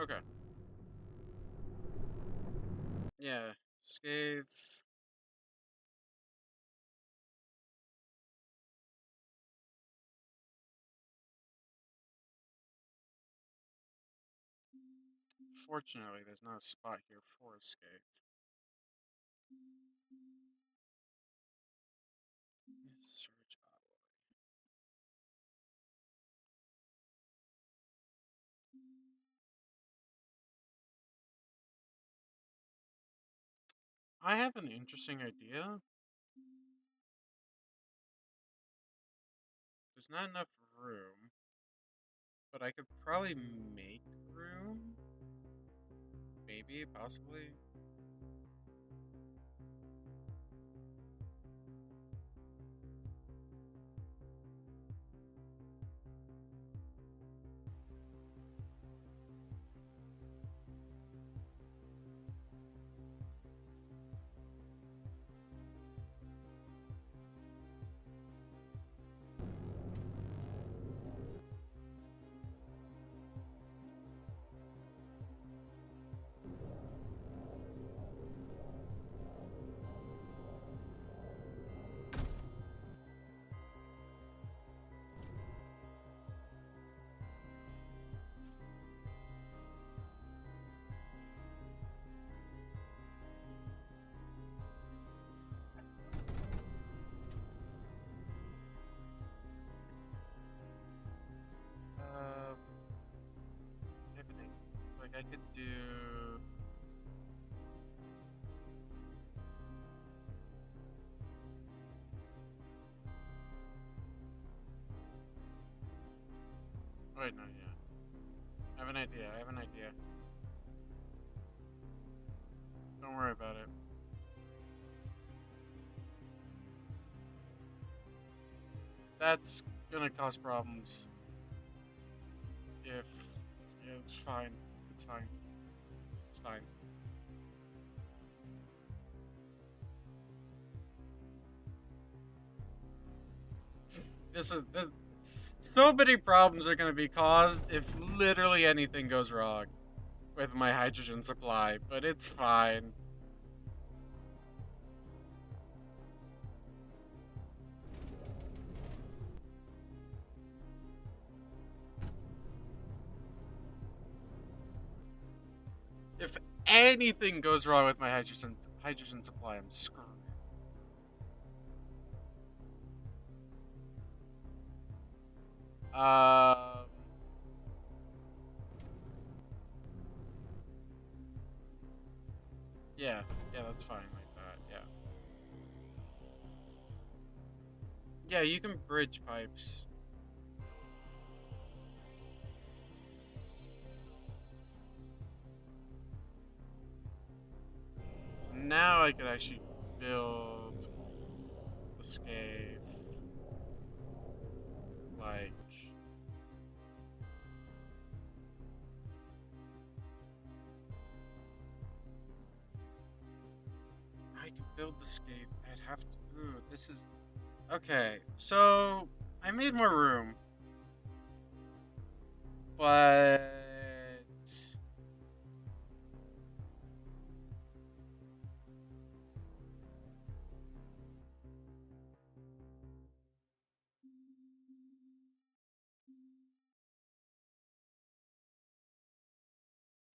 Okay. Yeah. Scathe. Fortunately, there's not a spot here for a scathe. Surge alloy. I have an interesting idea. There's not enough room, but I could probably make room. Maybe, possibly. Um, pivoting. Like I could do. Oh, wait, no, yeah. I have an idea. I have an idea. Don't worry about it. That's gonna cause problems. If yeah, it's fine. It's fine. It's fine. This so many problems are gonna be caused if literally anything goes wrong with my hydrogen supply, but it's fine. If anything goes wrong with my hydrogen supply, I'm screwed. Um, yeah, yeah, that's fine like that. Yeah, yeah, you can bridge pipes. So now I could actually build the scathe like I could build the scathe. I'd have to. Ooh, this is okay. So I made more room, but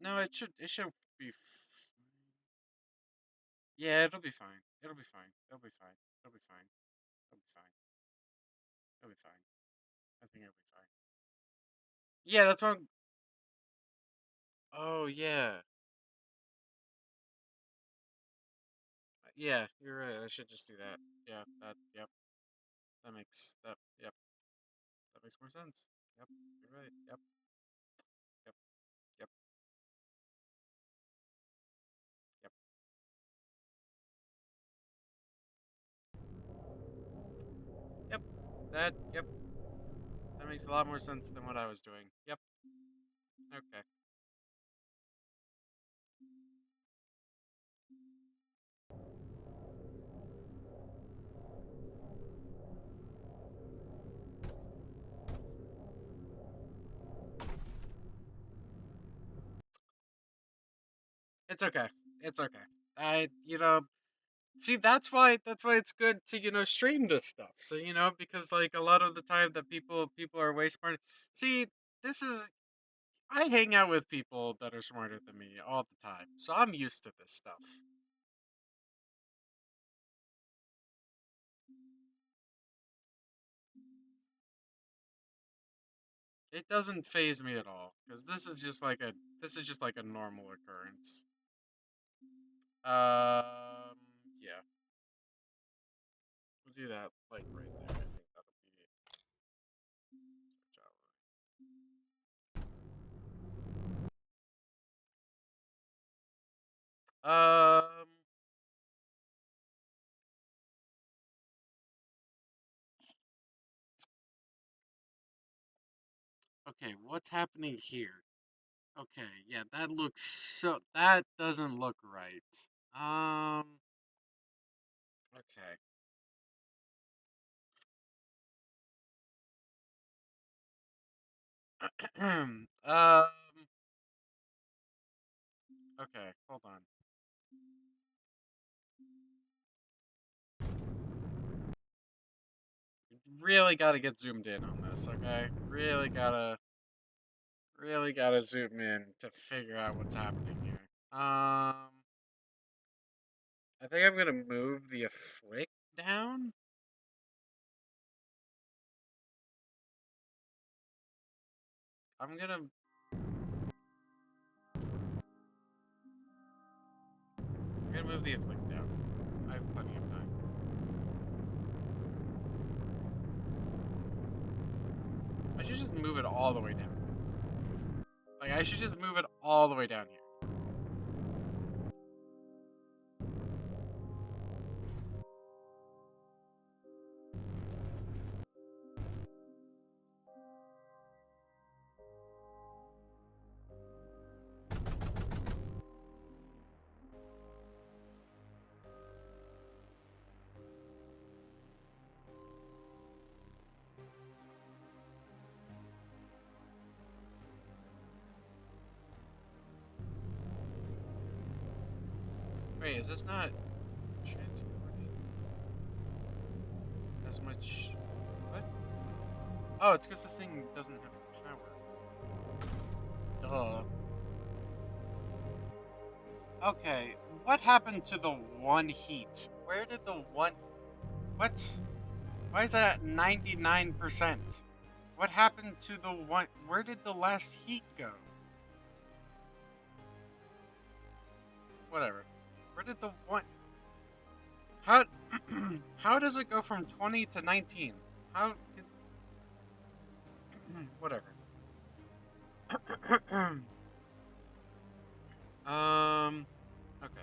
no, it should be. Yeah, it'll be fine. It'll be fine. It'll be fine. It'll be fine. It'll be fine. It'll be fine. I think it'll be fine. Yeah, that's what I'm... Oh, yeah. Yeah, you're right. I should just do that. Yeah, yep. Yep. That makes more sense. Yep, you're right. Yep, yep, yep, yep. Yep. That makes a lot more sense than what I was doing. Yep. Okay. It's okay. It's okay. See, that's why it's good to, stream this stuff. So, because like a lot of the time that people are way smarter. See, this is I hang out with people that are smarter than me all the time. So I'm used to this stuff. It doesn't phase me at all because this is just like a normal occurrence. Um, yeah, we'll do that like right there. I think that'll be um. Okay, what's happening here? Okay, yeah, that doesn't look right. Um, okay. Okay, hold on. Really gotta get zoomed in on this, okay? Really gotta zoom in to figure out what's happening here. I think I'm gonna move the afflict down. I'm gonna I'm gonna move the afflict down. I have plenty of time. I should just move it all the way down. Like I should just move it all the way down here. Wait, is this not transported as much? What? Oh, it's because this thing doesn't have power. Duh. Okay, what happened to the one heat? Where did the one... What? Why is that at 99%? What happened to the one... Where did the last heat go? Whatever. Where did the one... How... How does it go from 20 to 19? How... Did... Whatever. Okay.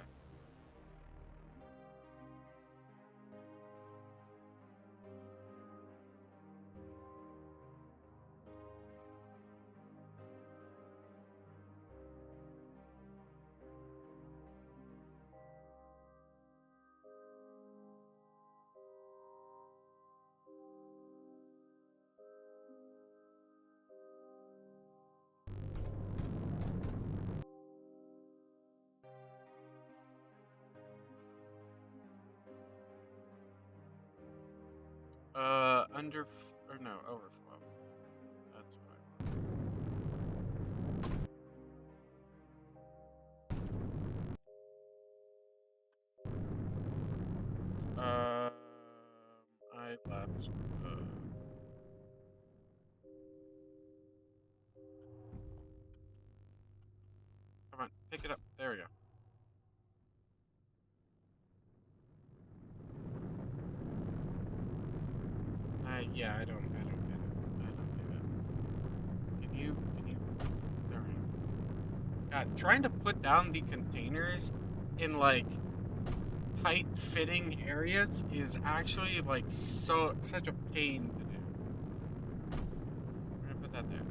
Or no, overflow. That's what I... I left, Pick it up. There we go. Yeah, I don't get it. I don't get it. Can you, there we go. God, trying to put down the containers in, like, tight fitting areas is actually, like, such a pain to do. We're gonna put that there.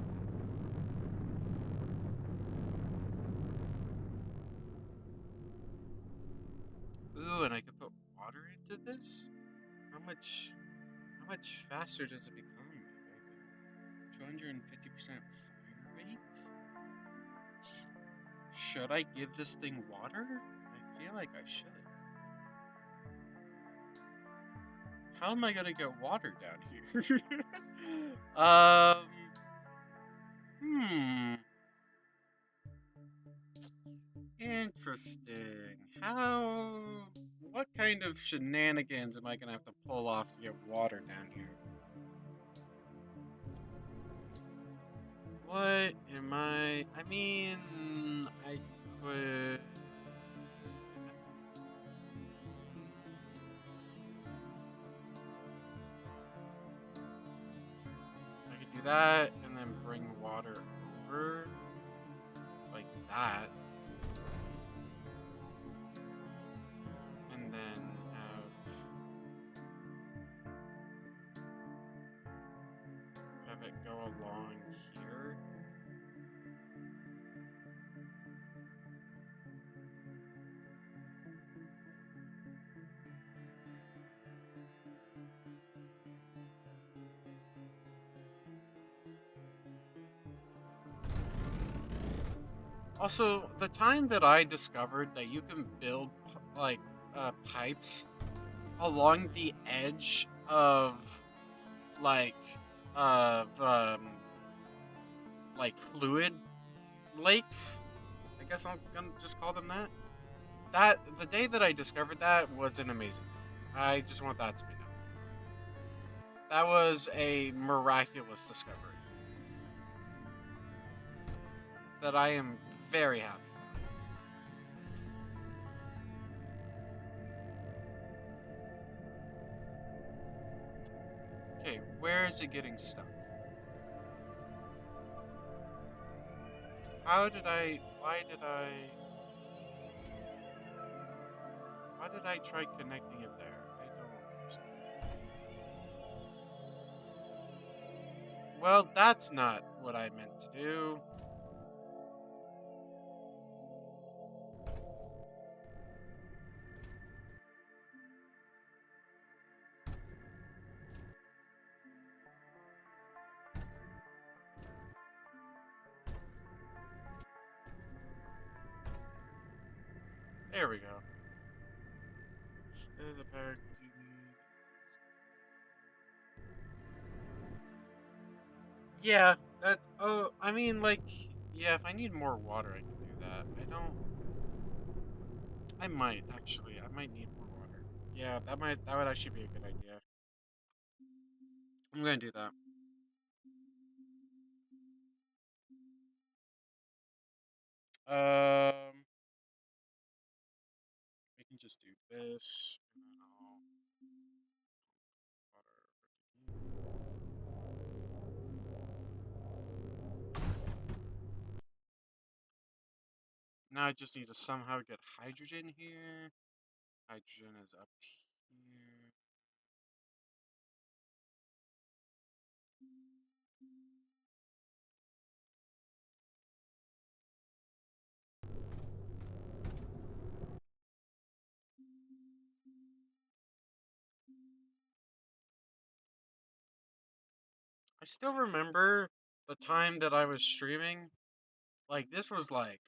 Ooh, and I could put water into this? How much faster does it become? 250% fire rate? Should I give this thing water? I feel like I should. How am I gonna get water down here? Hmm. Interesting. What kind of shenanigans am I gonna have to pull off to get water down here? What am I mean, I could. I could do that and then bring water over like that. And then have it go along here. Also, the time that I discovered that you can build like pipes along the edge of like of like fluid lakes, I guess I'm gonna just call them that. That the day that I discovered that was an amazing day. I just want that to be known. That was a miraculous discovery that I am very happy. Okay, where is it getting stuck? How did I? Why did I try connecting it there? I don't understand. Well, that's not what I meant to do. There we go. There's a pair. Yeah, that. Oh, I mean, like, yeah. If I need more water, I can do that. I don't. I might actually. I might need more water. Yeah, that would actually be a good idea. I'm gonna do that. We can just do this, and then I'll water. Now I just need to somehow get hydrogen here. Hydrogen is up here. I still remember the time that I was streaming. Like, this was like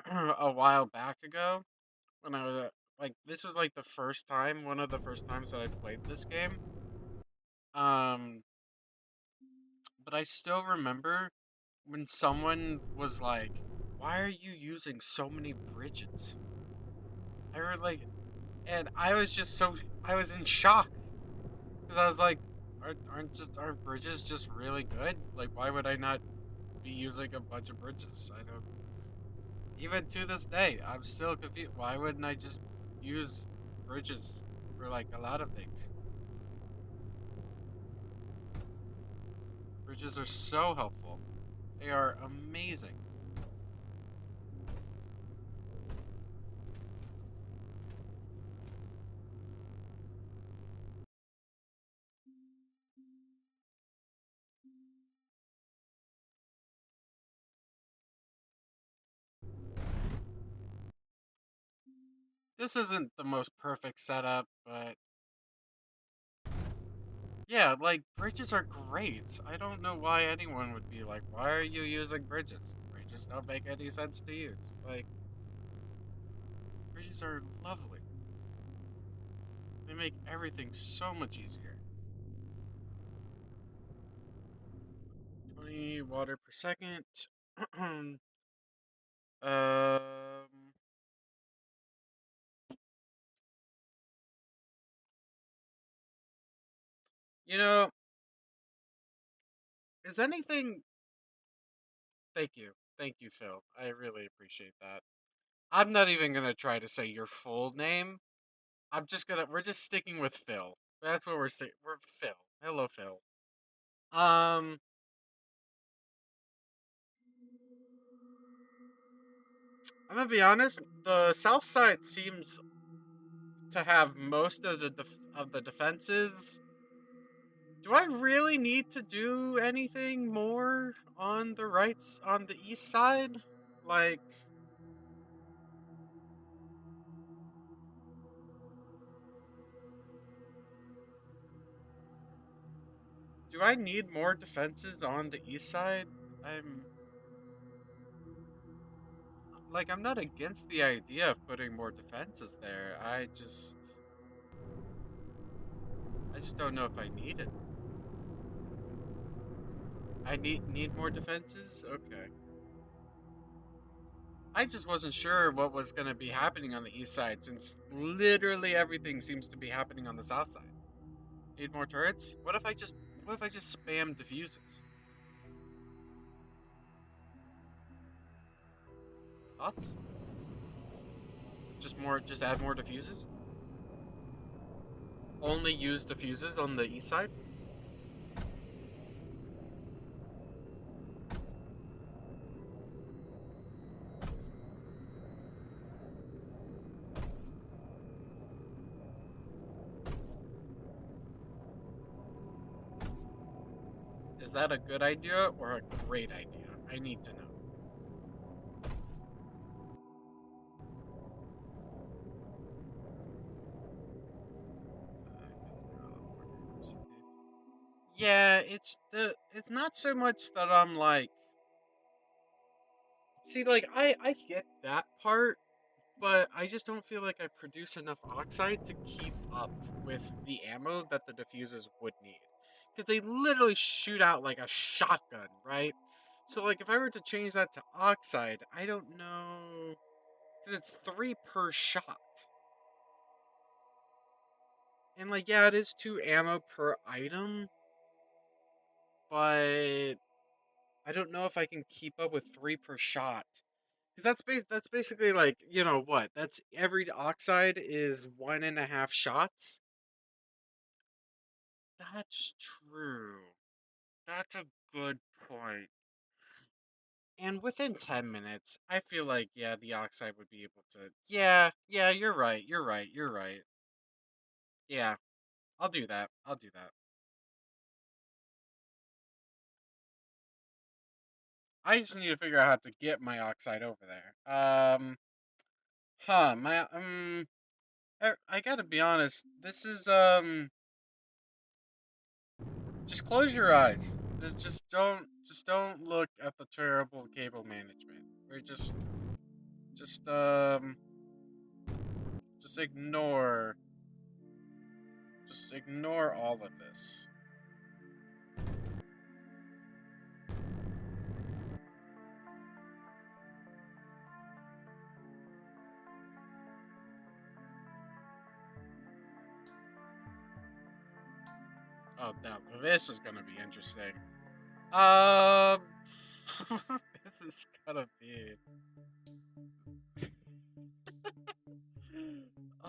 a while back ago when I was like, this was like the first time, one of the first times that I played this game. Um, but I still remember when someone was like, "Why are you using so many bridges?" I heard like, and I was just I was in shock because I was like, aren't bridges just really good? Like, why would I not be using a bunch of bridges? I don't. Even to this day, I'm still confused. Why wouldn't I just use bridges for like a lot of things? Bridges are so helpful. They are amazing. This isn't the most perfect setup, but yeah, like bridges are great. I don't know why anyone would be like, "Why are you using bridges? Bridges don't make any sense to use." Like bridges are lovely. They make everything so much easier. 20 water per second. um, you know, is anything? Thank you, Phil. I really appreciate that. I'm not even gonna try to say your full name. We're just sticking with Phil. That's what we're Phil. Hello, Phil. Um, I'm gonna be honest. The South Side seems to have most of of the defenses. Do I really need to do anything more on on the east side? Like, do I need more defenses on the east side? I'm I'm not against the idea of putting more defenses there. I just don't know if I need it. I need more defenses? Okay. I just wasn't sure what was going to be happening on the east side since literally everything seems to be happening on the south side. Need more turrets? What if I just spam diffuses? Thoughts? Just add more diffuses? Only use diffuses on the east side? Is that a good idea or a great idea? I need to know. Yeah, it's not so much that I'm like see I get that part, but I just don't feel like I produce enough oxide to keep up with the ammo that the diffusers would need. Because they literally shoot out like a shotgun, right? So like if I were to change that to oxide, I don't know because it's three per shot. And like yeah, it is two ammo per item, but I don't know if I can keep up with three per shot. Because that's basically like, you know what? That's every oxide is 1.5 shots. That's true. That's a good point. And within 10 minutes, I feel like, yeah, the oxide would be able to. Yeah, yeah, you're right. You're right. You're right. Yeah, I'll do that. I'll do that. I just need to figure out how to get my oxide over there. My, I gotta be honest. This is, just close your eyes. Just don't look at the terrible cable management. We're just, just just ignore all of this. Oh, now this is gonna be interesting. Um, this is gonna be.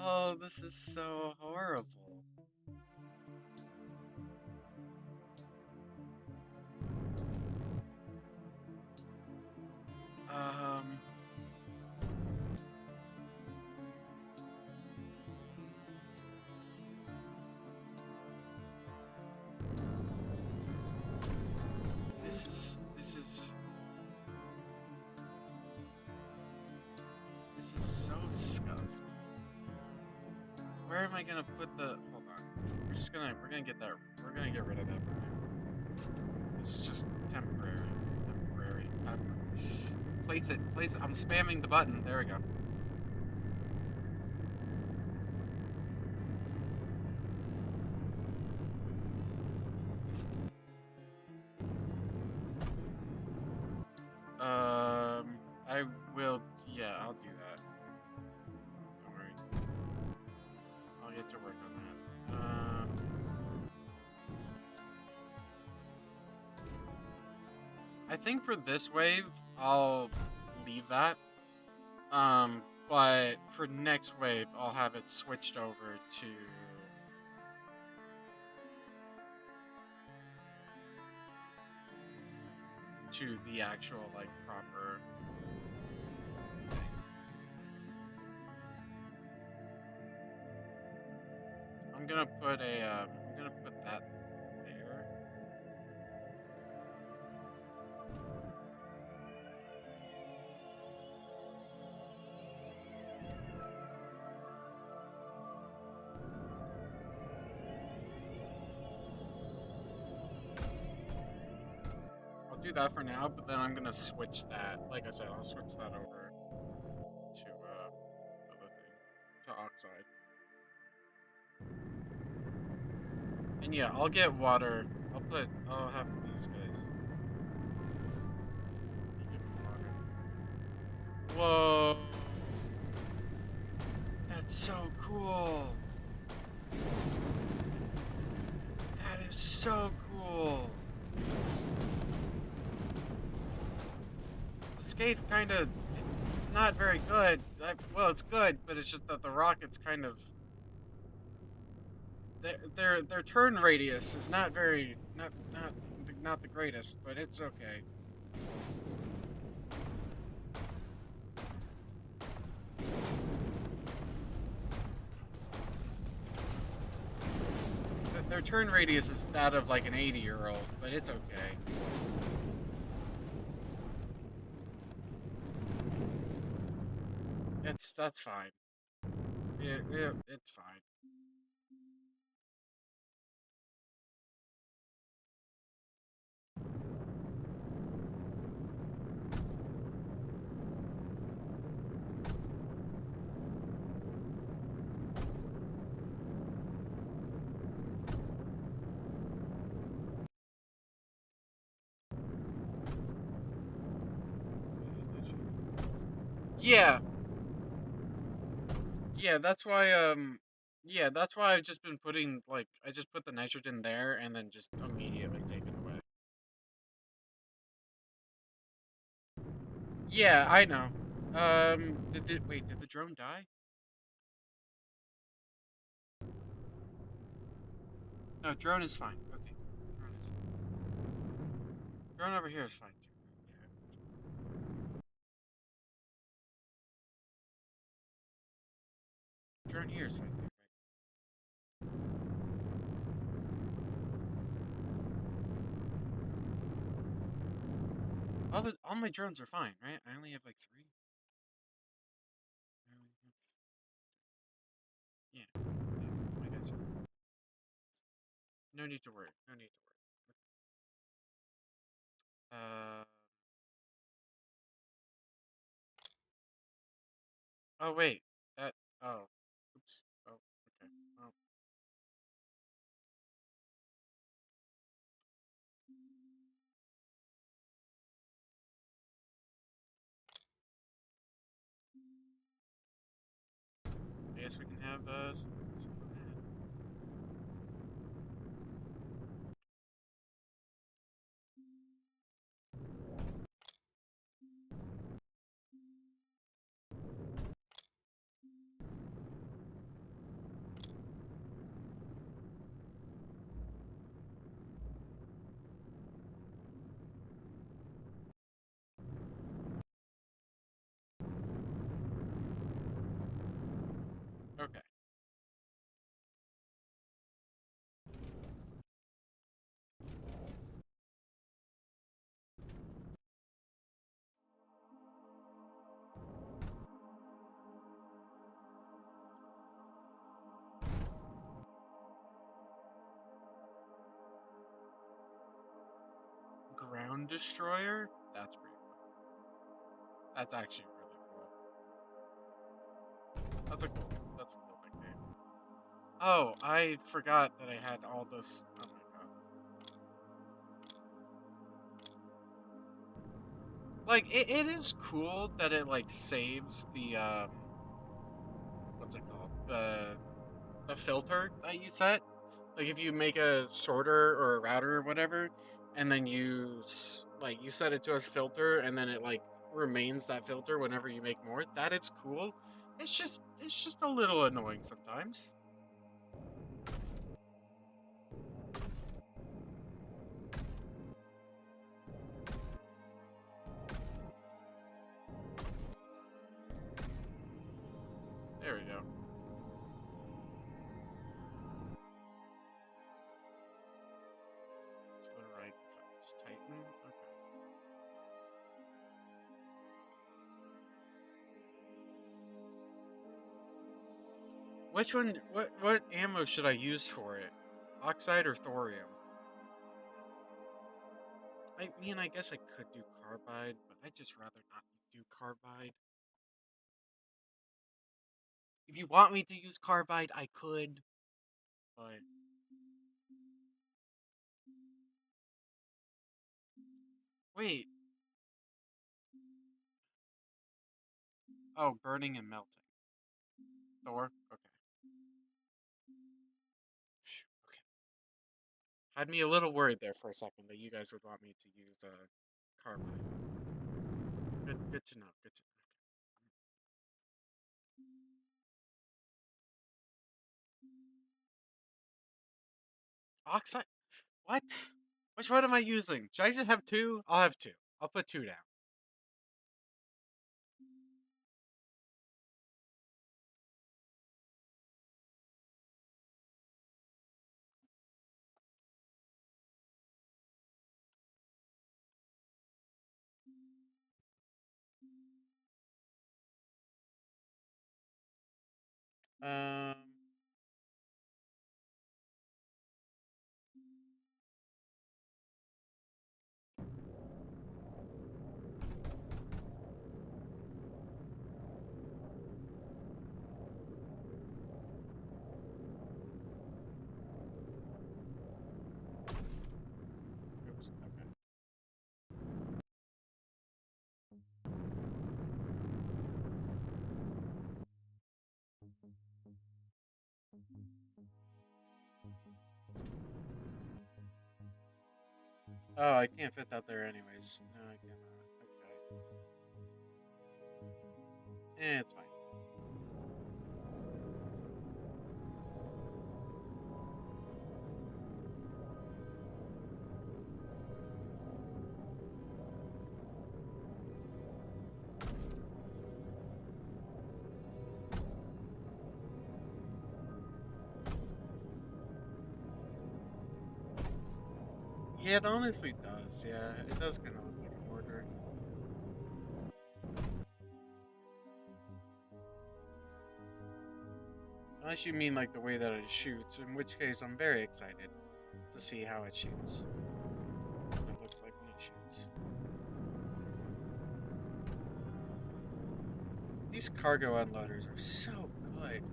Oh, this is so horrible. Um, this is so scuffed. Where am I gonna put the? Hold on. We're gonna get that. We're gonna get rid of that for now. This is just temporary. Temporary. Place it. Place it. I'm spamming the button. There we go. I will. Yeah, I'll do that. Don't worry. I'll get to work on that. I think for this wave, I'll leave that. But for next wave, I'll have it switched over to the actual like proper thing. I'm gonna put that there. I'll do that for now, but then I'm gonna switch that. Like I said, I'll switch that over to other thing, to oxide. And yeah, I'll get water. I'll have these guys. You give me water. Whoa. That's so cool. That is so cool. The Scathe kind of, it's not very good. Well, it's good, but it's just that the rockets kind of, their turn radius is not very, not the greatest, but it's okay. Their turn radius is that of like an 80-year-old, but it's okay. That's fine. It's fine. Yeah, yeah. That's why I've just been putting like I just put the nitrogen there and then just immediately take it away. Yeah, I know. Did the drone die? No, drone is fine. Okay, drone is fine. Drone over here is fine too. Yeah, drone here is fine too. Right? All my drones are fine, right? I only have like three. I only have, yeah, my guys are fine. No need to worry. No need to worry. Uh. Oh wait. That. Oh. Oops. Oh. Okay. Well. I guess we can have some of that. Destroyer. That's pretty cool. That's actually really cool. That's a cool nickname. Oh, I forgot that I had all this. Oh my god. Like, it is cool that it, like, saves the, what's it called? The filter that you set. Like, if you make a sorter or a router or whatever, and then you, like, you set it to as filter, and then it, like, remains that filter whenever you make more, that is cool. It's just a little annoying sometimes. There we go. To the right defense. Titan. Okay. Which one? What ammo should I use for it? Oxide or thorium? I mean, I guess I could do carbide, but I'd just rather not do carbide. If you want me to use carbide, I could, but wait. Oh, burning and melting. Thor. Okay. Phew, okay. Had me a little worried there for a second that you guys would want me to use carbide. Good to know. Good to know. Oxide. What? Which one am I using? Should I just have two? I'll have two. I'll put two down. Um. Oops. Okay. Oh, I can't fit that there anyways. No, I cannot. Okay. It's fine. Yeah, it honestly does. Yeah, it does kind of look like a mortar. Unless you mean like the way that it shoots, in which case I'm very excited to see how it shoots. It looks like when it shoots. These cargo unloaders are so good.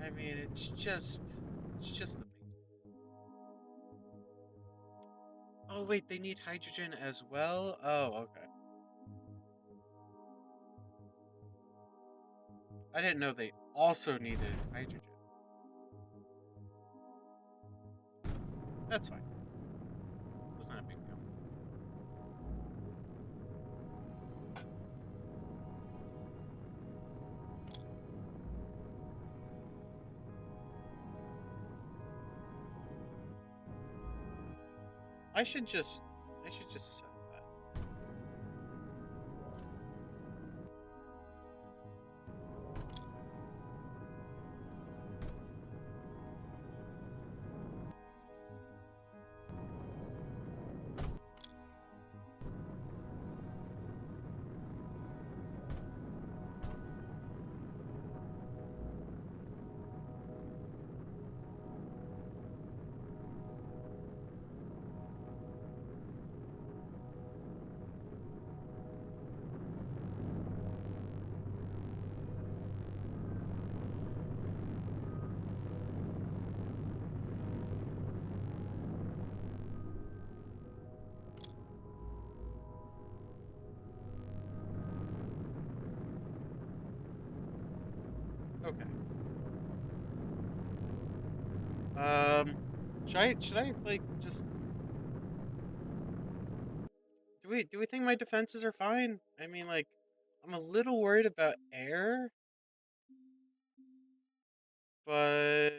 I mean, it's just amazing. Oh wait, they need hydrogen as well? Oh, okay. I didn't know they also needed hydrogen. That's fine. It's not a big deal. I should just set that. Should I like just do we think my defenses are fine? I mean, like, I'm a little worried about air, but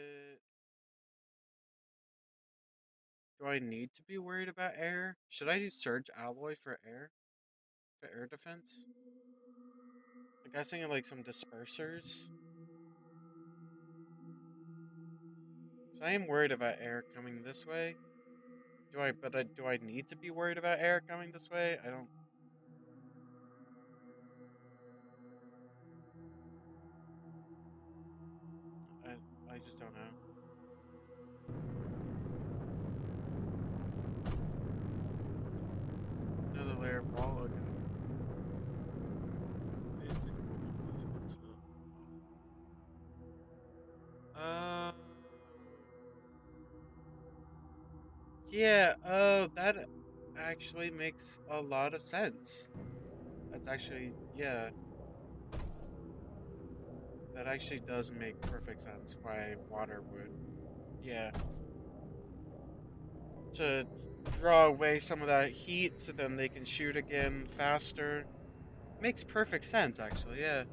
do I need to be worried about air? Should I do surge alloy for air defense? Like, I was thinking like some dispersers. So I am worried about air coming this way. Do I need to be worried about air coming this way? I don't. I I just don't know. Another layer of wall. Okay. Please take a moment, please. It's not off. Yeah. Oh, that actually makes a lot of sense. That's actually, yeah. That actually does make perfect sense why water would. Yeah. To draw away some of that heat so then they can shoot again faster. Makes perfect sense, actually. Yeah.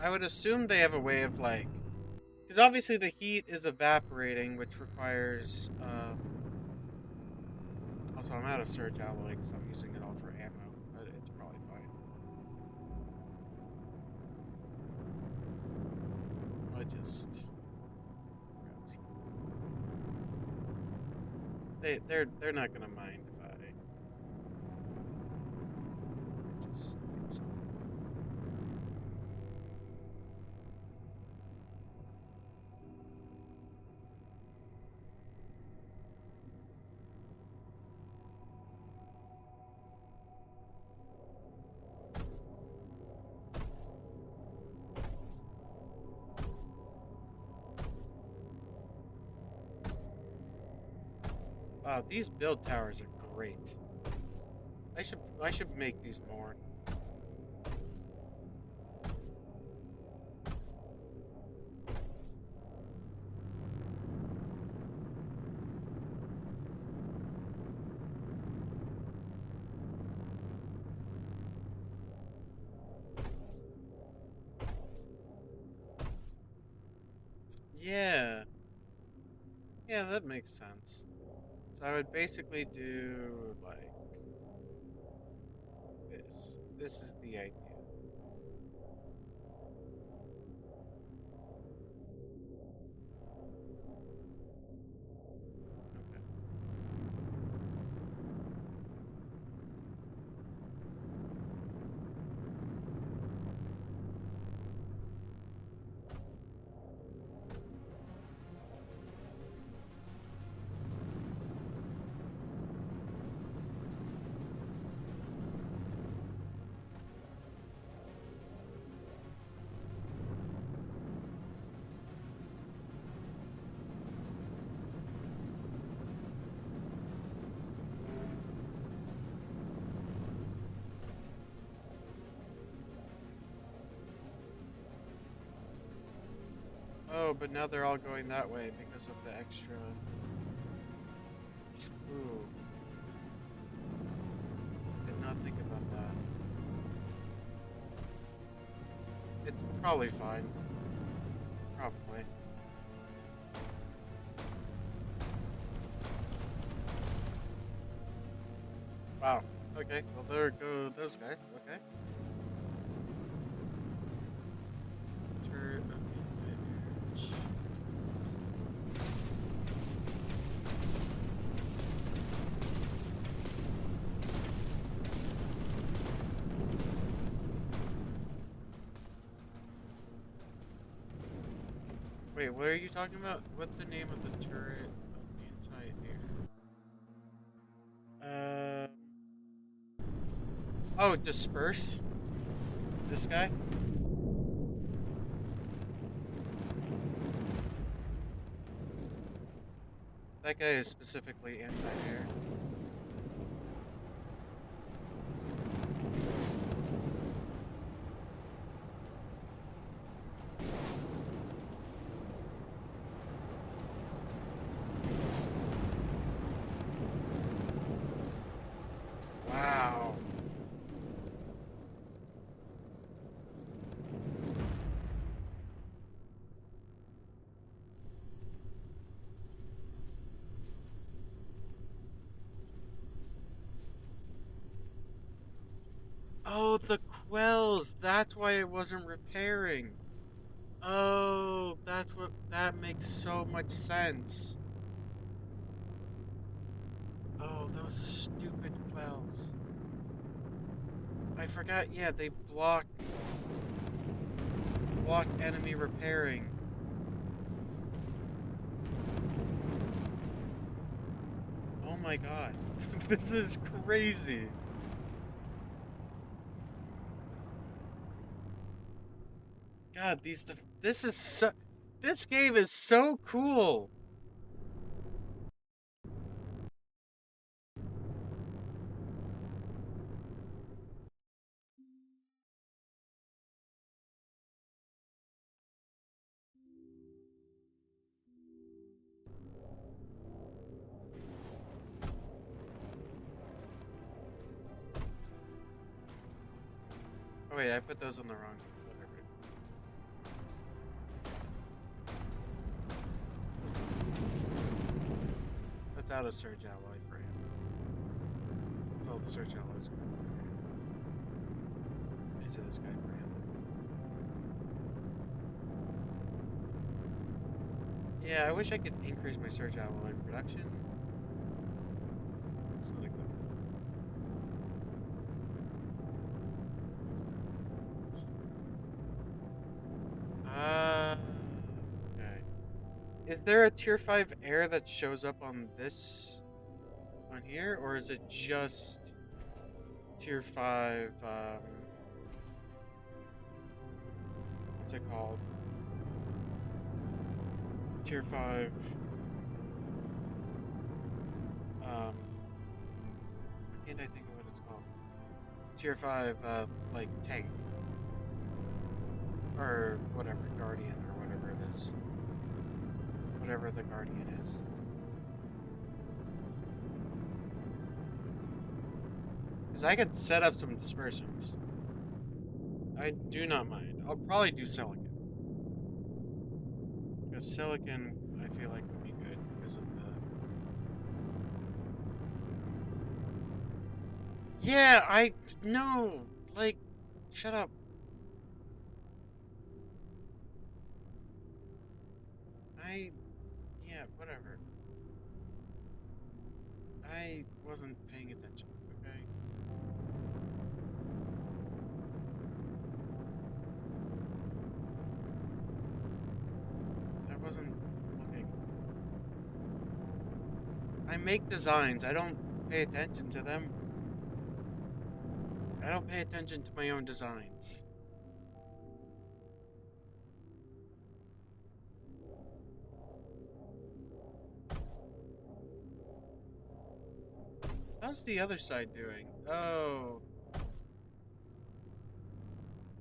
I would assume they have a way of like, because obviously the heat is evaporating, which requires. Also, I'm out of surge alloy because I'm using it all for ammo. But it's probably fine. I just grab some. They're not gonna mind if I just get some. Wow, these build towers are great. I should make these more. Yeah, yeah, that makes sense. So I would basically do like this. This is the idea. Okay. Oh, but now they're all going that way because of the extra. Ooh, did not think about that. It's probably fine. Probably. Wow. Okay. Well, there go those guys. Okay. Turret of the edge. Wait, what are you talking about? What's the name of the turret of anti-air? Oh, disperse. This guy. That guy is specifically anti-air. Oh, the quells. That's why it wasn't repairing. Oh, that's what. That makes so much sense. Oh, those stupid quells. I forgot. Yeah, they block enemy repairing. Oh my god. This is crazy. God, this is so this game is so cool. Oh wait, I put those on the wrong whatever. That's out of Surge Alloy for him. That's all the Surge Alloys go into this guy for him. Yeah, I wish I could increase my Surge Alloy production. It's not a good. Uh, okay. Is there a tier 5 air that shows up on this on here, or is it just tier 5 what's it called? Tier 5 um why can't I think of what it's called? Tier 5 like tank or whatever, guardian or whatever it is. Whatever the guardian is. Because I could set up some dispersers. I do not mind. I'll probably do silicon. Because silicon, I feel like, would be good because of the. Yeah, I. No! Like, shut up. I. Yeah, whatever. I wasn't paying attention, okay? I wasn't looking. I make designs, I don't pay attention to them. I don't pay attention to my own designs. How's the other side doing? Oh.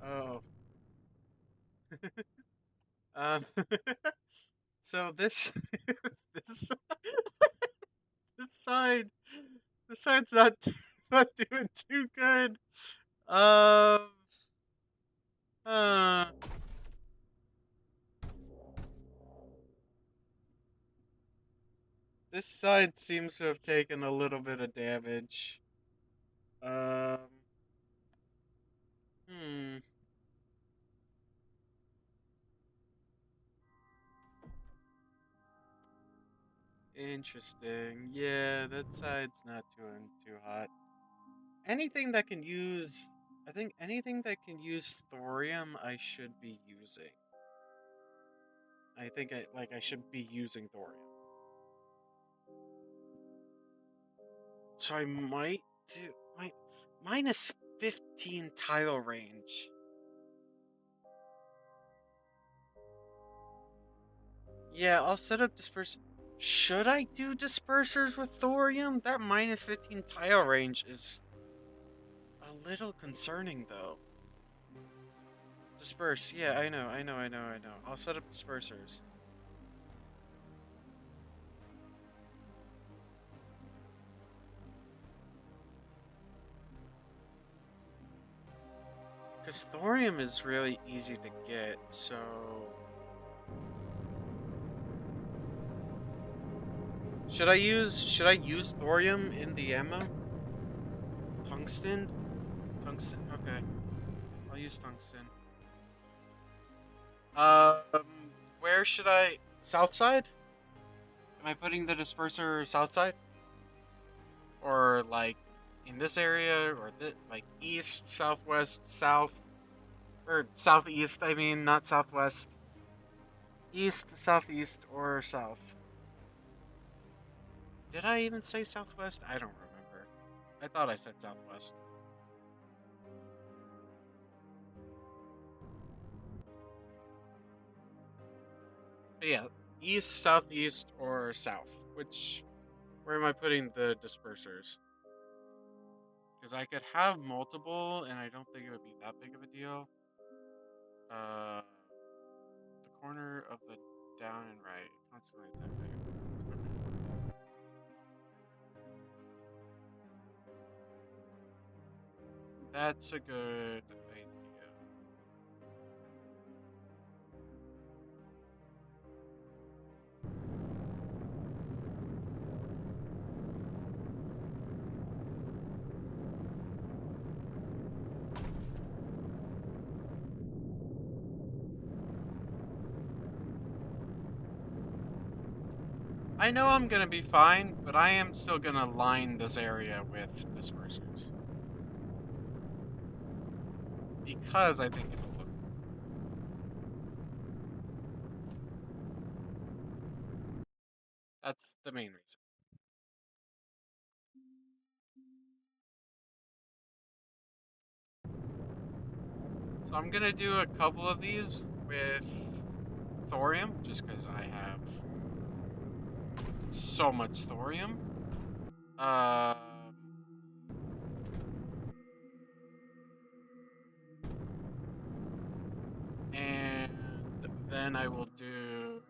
Oh. Um. So this, this, this side, this side's not not doing too good. Um. Uh. This side seems to have taken a little bit of damage. Um. Hmm. Interesting. Yeah, that side's not doing too hot. Anything that can use, I think anything that can use thorium, I should be using. I think I should be using thorium. So I might do my minus 15 tile range. Yeah, I'll set up disperse. Should I do dispersers with thorium? That minus 15 tile range is a little concerning though. Disperse. Yeah, I know. I'll set up dispersers. Because thorium is really easy to get, so. Should I use thorium in the ammo? Tungsten? Tungsten. Okay, I'll use tungsten. Um, where should I? South side? Am I putting the disperser south side, or like in this area, or like east, southwest, south, or southeast? I mean, not southwest. East, southeast, or south? Did I even say southwest? I don't remember. I thought I said southwest. But yeah, east, southeast, or south. Which, where am I putting the dispersers? Because I could have multiple, and I don't think it would be that big of a deal. The corner of the down and right, constantly that big. Okay. That's a good idea. I know I'm gonna be fine, but I am still gonna line this area with dispersers because I think it'll look. That's the main reason. So I'm gonna do a couple of these with thorium, just because I have so much thorium. Um, and then I will do.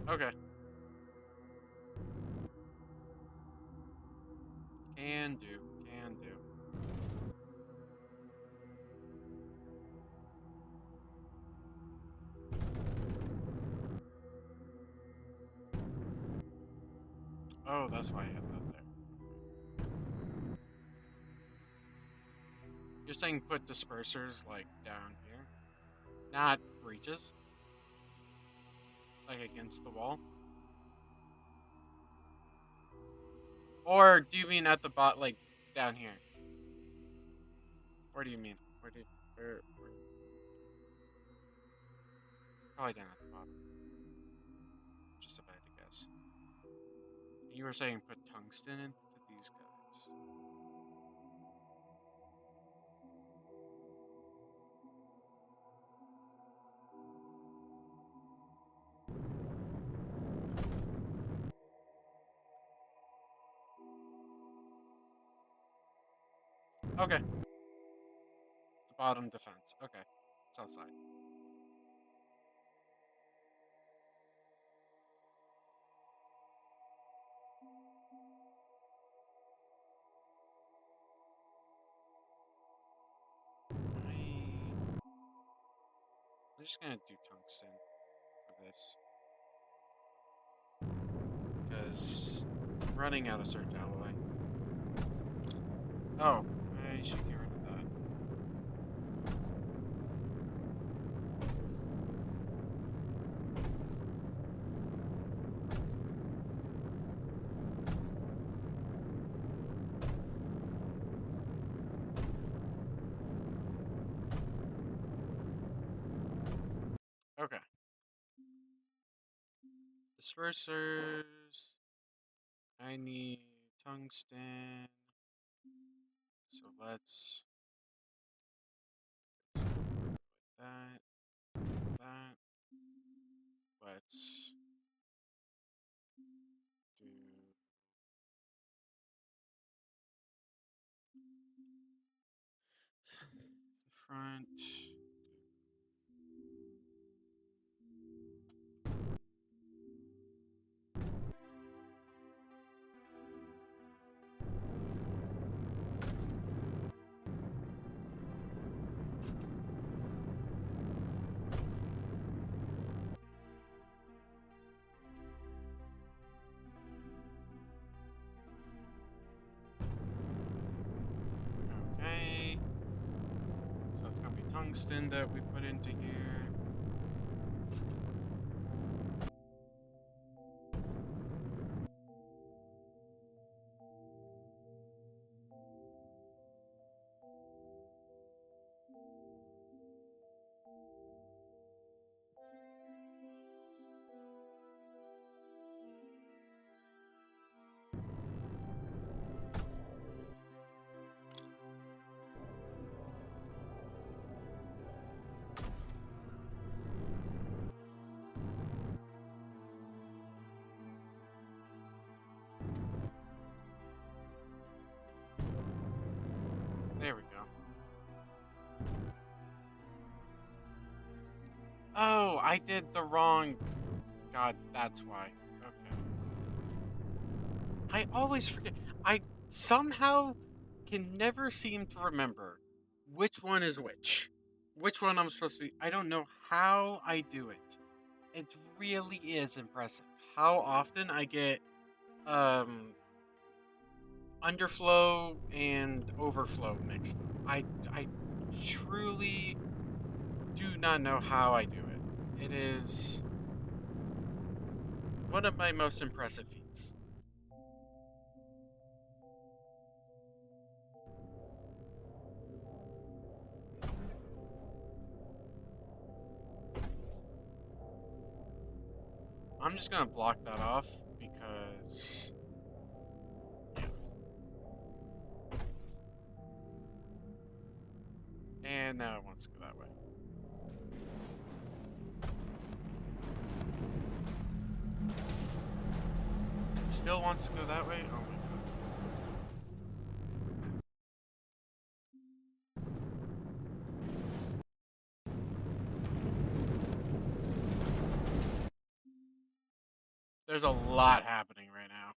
Okay, can do, can do. Oh, that's why I had that there. You're saying put dispersers like down here, not breaches, like against the wall, or do you mean at the bot, like down here? Where do you mean? Where do you, where probably down at the bottom? Just if I had to guess. You were saying put tungsten into these guys. Okay, the bottom defense. Okay, south side. I'm just gonna do tungsten for this because I'm running out of search alloy. Oh, I should get rid of that. Okay, dispersers. I need tungsten. So let's that, that. Let's do the front. tungsten that we put into here. There we go. Oh, I did the wrong... God, that's why. Okay. I always forget. I somehow can never seem to remember which one is which. Which one I'm supposed to be... I don't know how I do it. It really is impressive how often I get underflow and overflow mixed up. I truly do not know how I do it. It is one of my most impressive feats. I'm just gonna block that off because yeah. And now it wants to go that way. It still wants to go that way? Oh my god. There's a lot happening right now.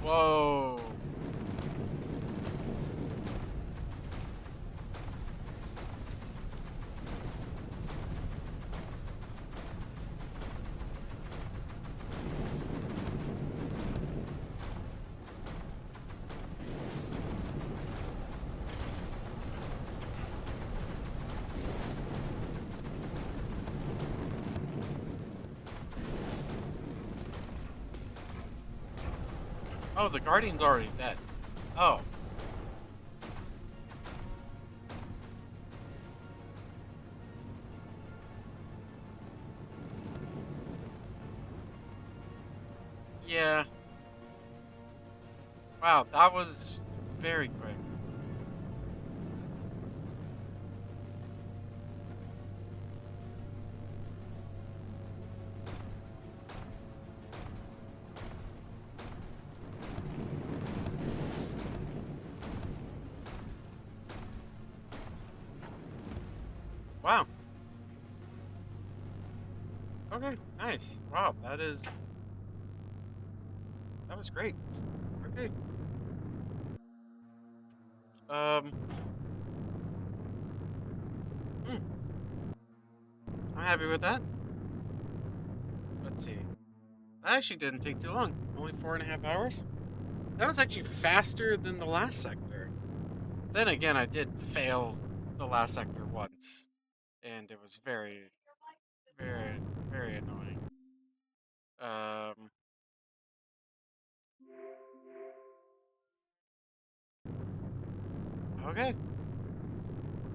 Whoa. Oh, the Guardian's already dead. Oh. Yeah. Wow, that was very quick. Wow. Okay, nice. Wow, that was great. Okay. Um hmm, I'm happy with that. Let's see. That actually didn't take too long. Only 4.5 hours. That was actually faster than the last sector. Then again, I did fail the last sector once, and it was very, very, very annoying. Um, okay.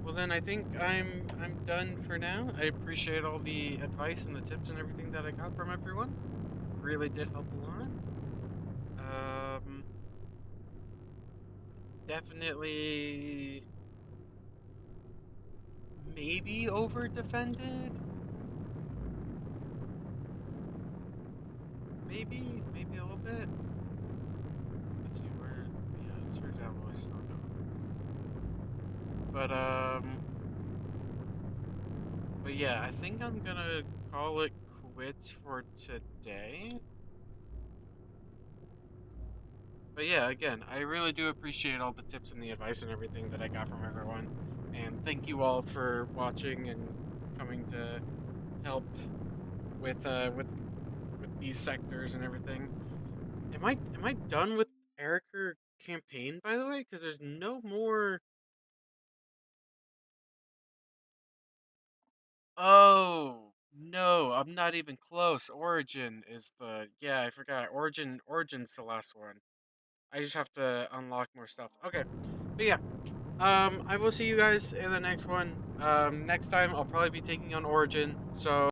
Well then, I think I'm done for now. I appreciate all the advice and the tips and everything that I got from everyone. Really did help a lot. Um, definitely, maybe over defended. Maybe a little bit. Let's see where. Yeah, Surge Alloy still going. But yeah, I think I'm gonna call it quits for today. But yeah, again, I really do appreciate all the tips and the advice and everything that I got from everyone. And thank you all for watching and coming to help with these sectors and everything. Am I done with Ericer campaign, by the way? Because there's no more. Oh no, I'm not even close. Origin is the yeah, I forgot. Origin's the last one. I just have to unlock more stuff. Okay. But yeah. I will see you guys in the next one. Next time I'll probably be taking on Origin. So